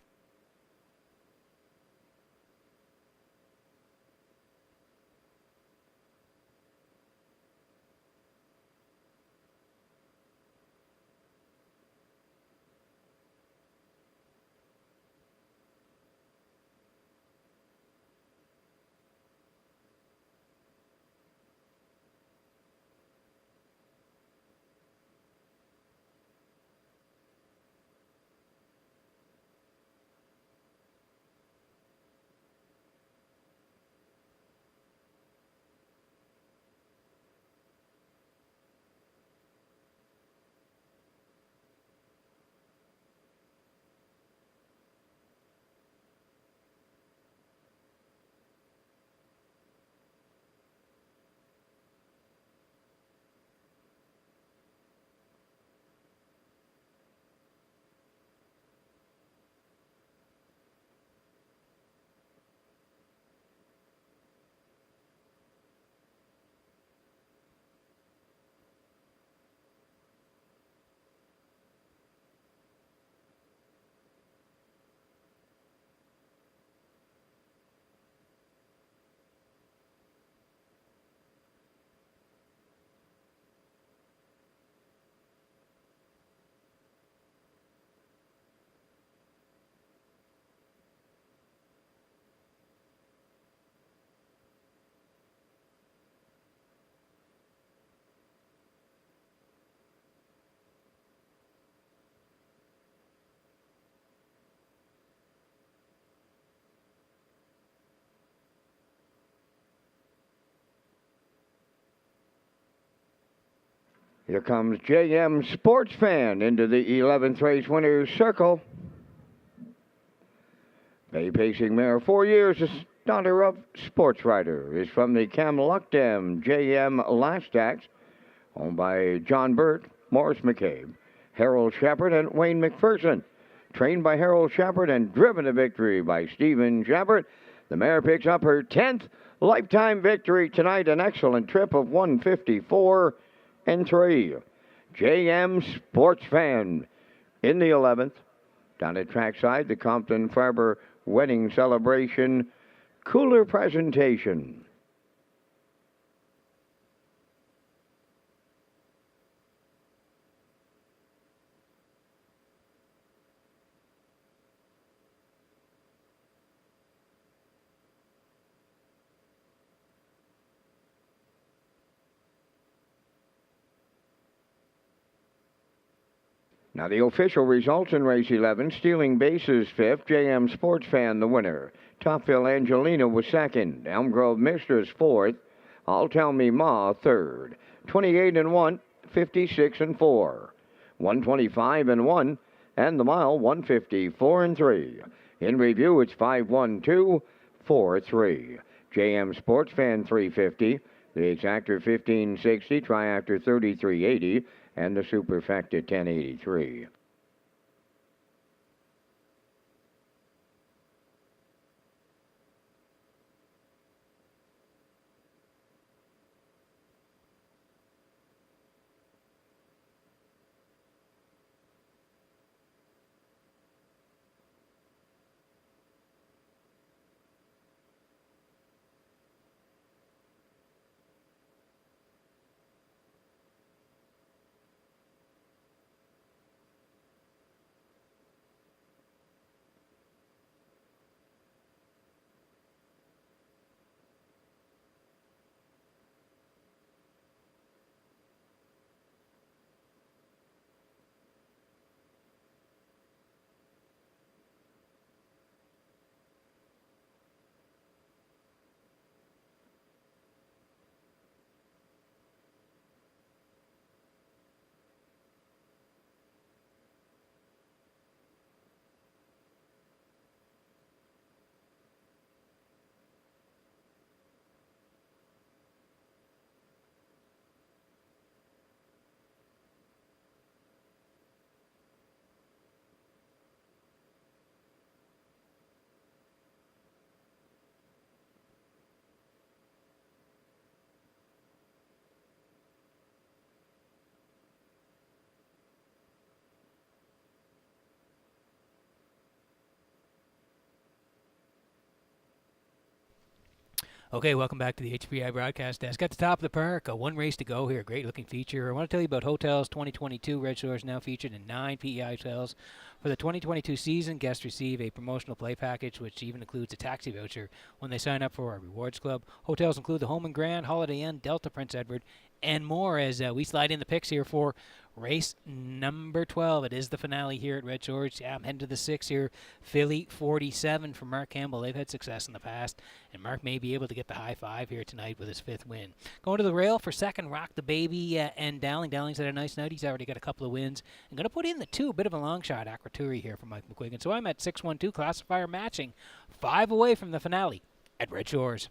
Here comes JM Sports Fan into the 11th race winner's circle. Bay Pacing mare, 4 years, the daughter of Sports Rider, is from the Kamloops JM Lastax, owned by John Burt, Morris McCabe, Harold Shepard, and Wayne McPherson. Trained by Harold Shepard and driven to victory by Stephen Shepard, the mare picks up her 10th lifetime victory tonight, an excellent trip of 154 and 3. JM Sports Fan in the 11th. Down at trackside, the Compton Farber Wedding Celebration Cooler Presentation. Now the official results in race 11, Stealing Bases 5th, JM Sports Fan the winner. Topville Angelina was 2nd, Elm Grove Mistress 4th, I'll Tell Me Ma 3rd. 28 and 1, 56 and 4, 125 and 1, and the mile 154 and 3. In review, it's 5-1-2, 4-3. JM Sports Fan 350, the Exactor 1560, Triactor 3380, and the Superfecta 1083. Okay, welcome back to the HPI broadcast desk. At the top of the park, one race to go here. Great looking feature. I want to tell you about Hotels 2022. Redshores now featured in 9 PEI hotels. For the 2022 season, guests receive a promotional play package, which even includes a taxi voucher when they sign up for our rewards club. Hotels include the Home and Grand, Holiday Inn, Delta Prince Edward, and more as we slide in the picks here for race number 12. It is the finale here at Red Shores. Yeah, I'm heading to the 6 here. Philly 47 from Mark Campbell. They've had success in the past, and Mark may be able to get the high five here tonight with his 5th win. Going to the rail for second, Rock the Baby and Dowling. Dowling's had a nice night. He's already got a couple of wins. I'm going to put in the 2, a bit of a long shot, Aquaturi here for Mike McQuiggan. So I'm at 6-1-2, classifier matching, 5 away from the finale at Red Shores.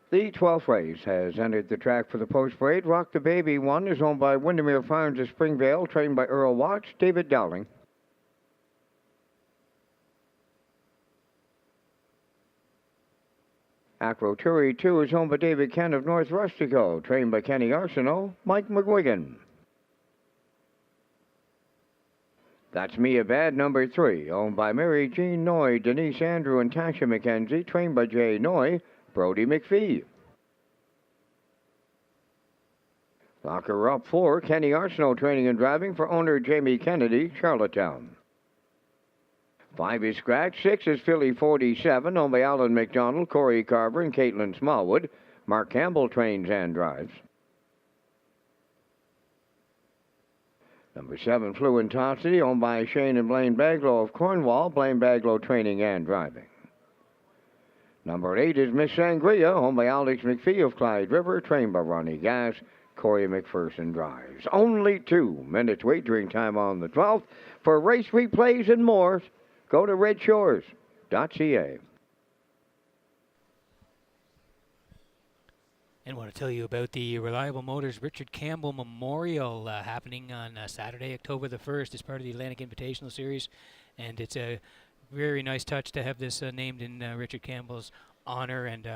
The 12th race has entered the track for the post parade. Rock the Baby 1 is owned by Windermere Farms of Springvale, trained by Earl Watts, David Dowling. Acroturi 2 is owned by David Kent of North Rustico, trained by Kenny Arsenault, Mike McGuigan. That's Mia Bad, number 3, owned by Mary Jean Noy, Denise Andrew, and Tasha McKenzie, trained by Jay Noy, Brody McPhee. Locker up 4, Kenny Arsenault, training and driving for owner Jamie Kennedy, Charlottetown. 5 is Scratch, 6 is Philly 47, owned by Alan McDonald, Corey Carver, and Caitlin Smallwood. Mark Campbell trains and drives. Number 7, Fluentosity, owned by Shane and Blaine Baglow of Cornwall, Blaine Baglow training and driving. Number 8 is Miss Sangria, owned by Alex McPhee of Clyde River, trained by Ronnie Gass, Corey McPherson drives. Only 2 minutes wagering time on the 12th. For race replays and more, go to Redshores.ca. And want to tell you about the Reliable Motors Richard Campbell Memorial happening on Saturday, October the 1st, as part of the Atlantic Invitational Series. And it's a very nice touch to have this named in Richard Campbell's honor, and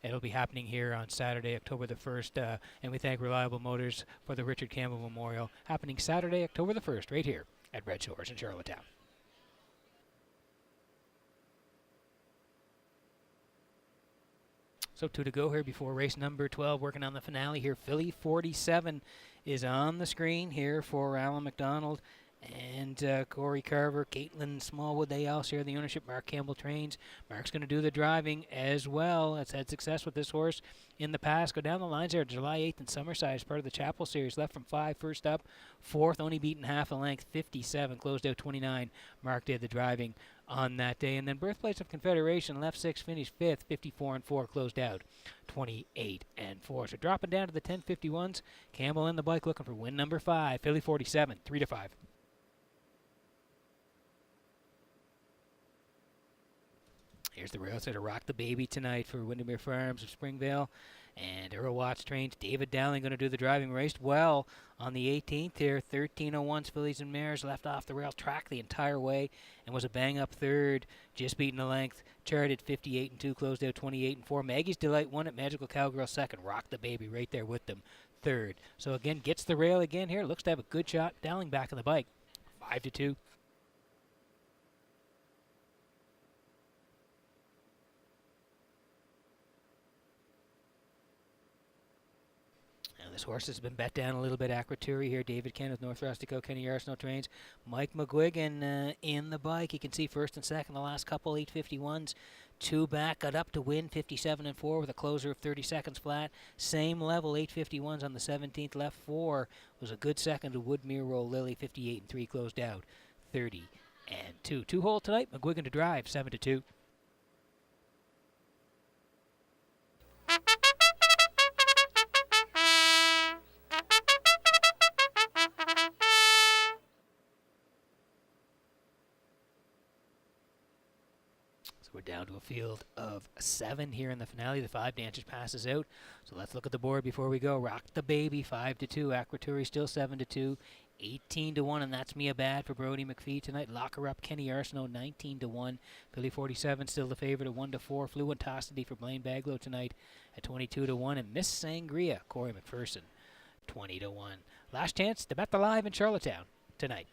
it'll be happening here on Saturday, October the 1st. And we thank Reliable Motors for the Richard Campbell Memorial happening Saturday, October the 1st, right here at Red Shores in Charlottetown. So 2 to go here before race number 12, working on the finale here. Philly 47 is on the screen here for Alan McDonald and Corey Carver, Caitlin Smallwood. They all share the ownership. Mark Campbell trains. Mark's going to do the driving as well. Has had success with this horse in the past. Go down the lines there. July 8th in Summerside as part of the Chapel Series. Left from 5, first up. 4th, only beaten half a length. 57, closed out 29. Mark did the driving on that day. And then Birthplace of Confederation, left 6, finished 5th. 54-4, closed out 28-4. So dropping down to the 10:51s. Campbell and the bike looking for win number 5. Philly 47, 3-5. Here's the rail set to Rock the Baby tonight for Windermere Farms of Springvale. And Earl Watts trains. David Dowling going to do the driving. Raced well on the 18th here. 13:01's Fillies and Mares left off the rail track the entire way and was a bang-up third. Just beating the length. Charted 58-2, closed out 28-4. Maggie's Delight won at Magical Cowgirl second. Rock the Baby right there with them third. So again, gets the rail again here. Looks to have a good shot. Dowling back on the bike. 5-2. This horse has been bet down a little bit. Acroturi here. David Kent of North Rustico. Kenny Arsenault trains. Mike McGuigan in the bike. You can see first and second the last couple 8:51s. 2 back. Got up to win 57-4 with a closer of 30 seconds flat. Same level 8:51s on the 17th. Left 4 was a good second to Woodmere Roll Lily. 58-3, closed out 30-2. 2-hole tonight. McGuigan to drive. 7-2. We're down to a field of 7 here in the finale. The 5 dancers passes out. So let's look at the board before we go. Rock the Baby, 5-2. Acroturi still 7-2. 18-1, and that's Mia Bad for Brody McPhee tonight. Lock her up, Kenny Arsenault, 19-1. Philly 47 still the favorite at 1-4. Fluentosity for Blaine Baglow tonight at 22-1. And Miss Sangria, Corey McPherson, 20-1. Last chance to bet the live in Charlottetown tonight.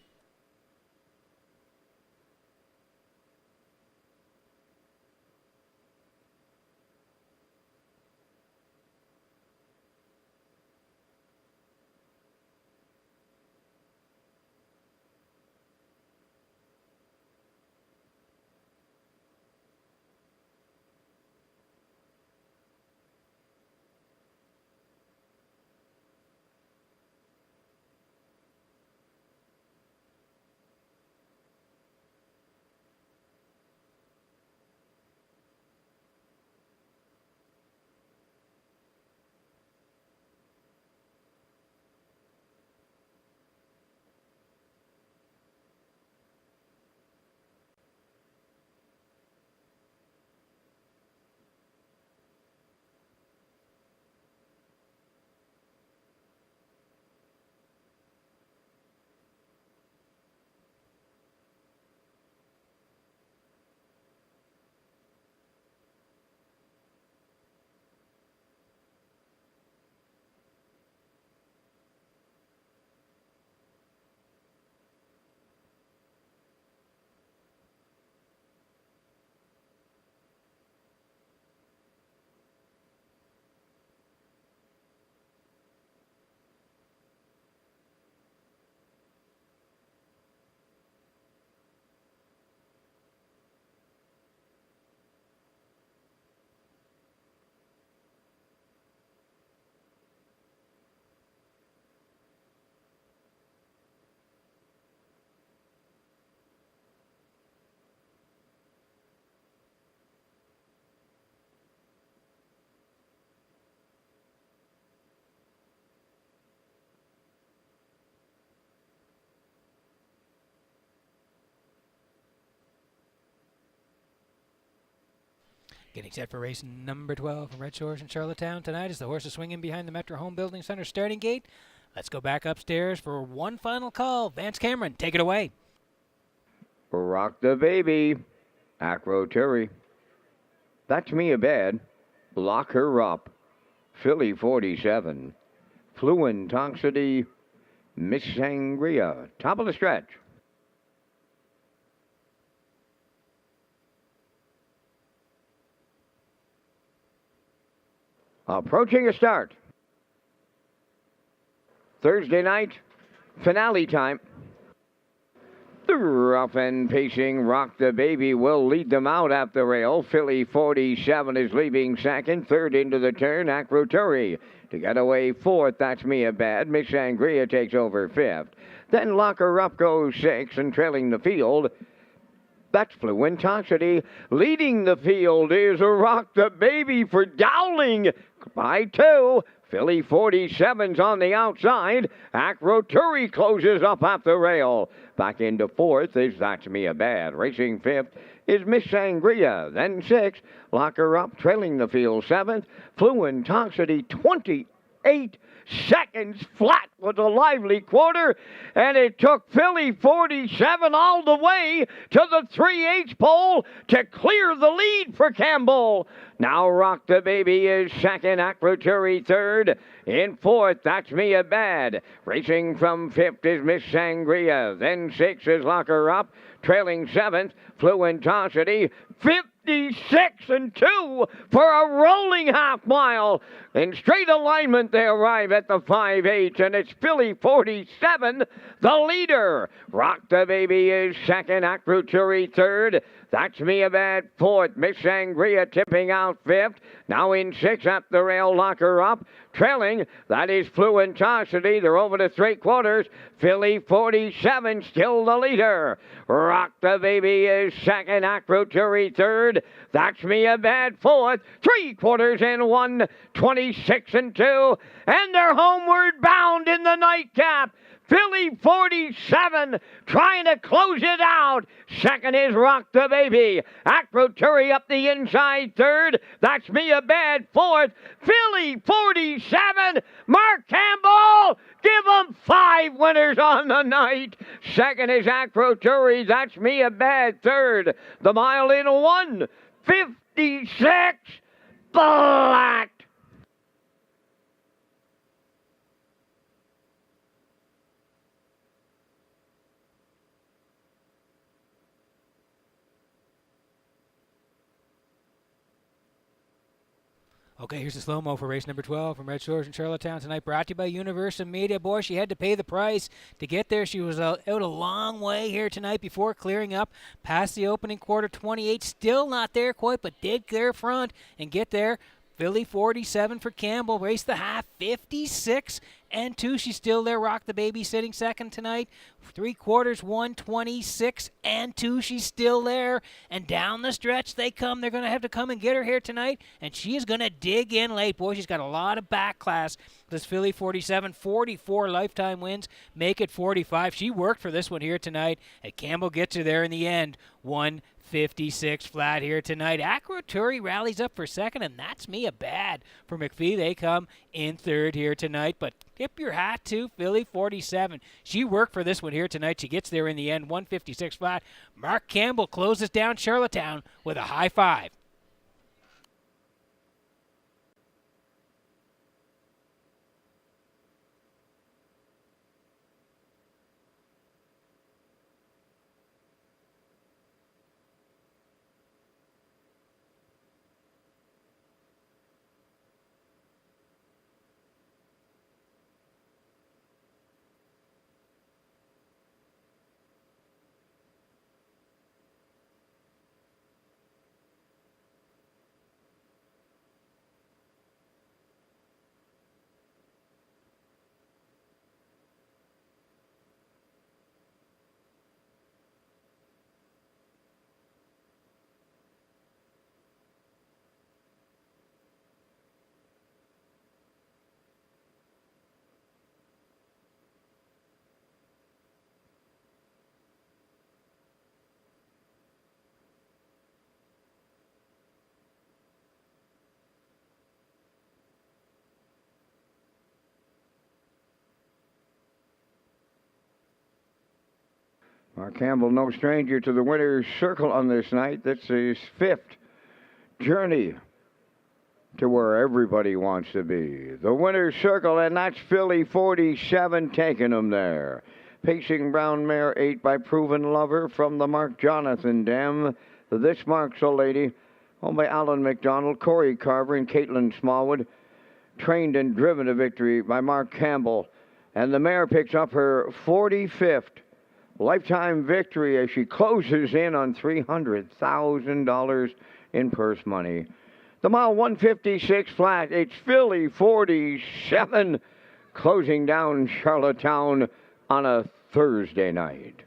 Getting set for race number 12 from Red Shores in Charlottetown tonight as the horses swing in behind the Metro Home Building Center starting gate. Let's go back upstairs for one final call. Vance Cameron, take it away. Rock the Baby, Acro Terry. That's Me a Bad. Lock Her Up, Philly 47. Fluent Toxicity, Miss Sangria. Top of the stretch. Approaching a start. Thursday night, finale time. The rough and pacing Rock the Baby will lead them out at the rail. Philly 47 is leaving second. Third into the turn, Acroturi. To get away fourth, That's Me a Bad. Miss Sangria takes over fifth. Then Lock Her Up goes sixth, and trailing the field, that's Fluent Toxicity. Leading the field is Rock the Baby for Dowling by 2. Philly 47's on the outside. Acroturi closes up at the rail. Back into fourth is That's Me a Bad. Racing fifth is Miss Sangria. Then sixth, Lock Her Up, trailing the field seventh. Fluent Toxicity 28 seconds flat with a lively quarter, and it took Philly 47 all the way to the 3/8 pole to clear the lead for Campbell. Now Rock the Baby is second, Acroturi third. In fourth, That's Me a Bad. Racing from fifth is Miss Sangria. Then sixth is Lock Her Up. Trailing seventh, Fluent Toxicity. 56 and 2 for a rolling half mile. In straight alignment, they arrive at the 5/8, and it's Philly 47, the leader. Rock the Baby is second, Acroturi third. That's Me a Bad fourth. Miss Sangria tipping out fifth. Now in sixth at the rail, Lock Her Up. Trailing, that is Fluent Toxicity. They're over to three quarters. Philly 47 still the leader. Rock the Baby is second, Acroturi third. That's Me a Bad fourth. 3/4 and 1, 26 and 2. And they're homeward bound in the nightcap. Philly 47 trying to close it out. Second is Rock the Baby. Acroturi up the inside third. That's Me a Bad fourth. Philly 47. Mark Campbell, give them 5 winners on the night. Second is Acroturi. That's Me a Bad third. The mile in 1:56 flat. Okay, here's the slow-mo for race number 12 from Red Shores in Charlottetown tonight, brought to you by Universal Media. Boy, she had to pay the price to get there. She was out a long way here tonight before clearing up past the opening quarter. 28, still not there quite, but did clear front and get there. Philly 47 for Campbell, raced the half, 56 and 2. She's still there. Rock the Baby sitting second tonight. 3/4, 126 and 2. She's still there. And down the stretch they come. They're going to have to come and get her here tonight. And she is going to dig in late. Boy, she's got a lot of back class. This Philly 47, 44 lifetime wins. Make it 45. She worked for this one here tonight. And Campbell gets her there in the end. 1:56 flat here tonight. Acroturi rallies up for second, and That's Me a Bad for McPhee. They come in third here tonight, but tip your hat to Philly 47. She worked for this one here tonight. She gets there in the end, 1:56 flat. Mark Campbell closes down Charlottetown with a high five. Mark Campbell, no stranger to the winner's circle on this night. This is 5th journey to where everybody wants to be. The winner's circle, and that's Philly 47 taking him there. Pacing Brown Mare 8 by Proven Lover from the Mark Jonathan Dam. This marks a lady, owned by Alan McDonald, Corey Carver, and Caitlin Smallwood. Trained and driven to victory by Mark Campbell. And the mare picks up her 45th lifetime victory as she closes in on $300,000 in purse money. The mile 156 flat, it's Philly 47 closing down Charlottetown on a Thursday night.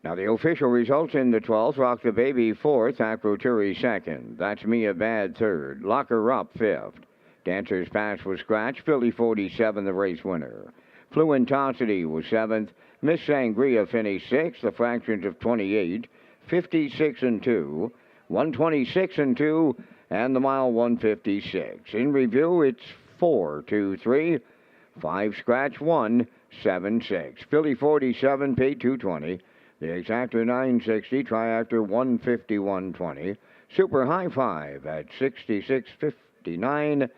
Now the official results in the 12th, Rock the Baby 4th, Acroturi 2nd. That's Mia Bad 3rd, Lock Her Up 5th. Dancer's Pass was scratched, Philly 47 the race winner. Fluentosity was 7th, Miss Sangria finished 6th, the fractions of 28, 56 and 2, 126 and 2, and the mile 156. In review, it's 4, 2, 3, 5 scratch 1, 7, 6. Philly 47 paid 220. The exactor 960, triactor 151.20, super high 5 at 66.59,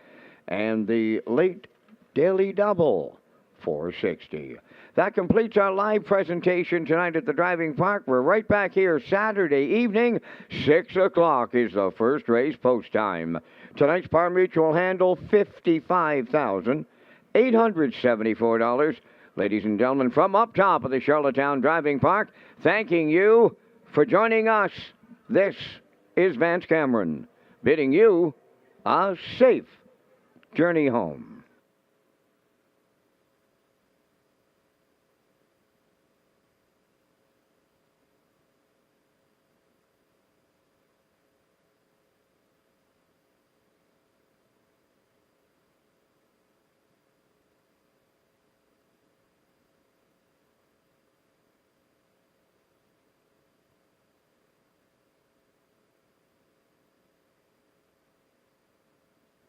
and the late daily double 460. That completes our live presentation tonight at the driving park. We're right back here Saturday evening. 6 o'clock is the first race post time. Tonight's Par Mutual handle $55,874. Ladies and gentlemen, from up top of the Charlottetown Driving Park, thanking you for joining us. This is Vance Cameron, bidding you a safe journey home.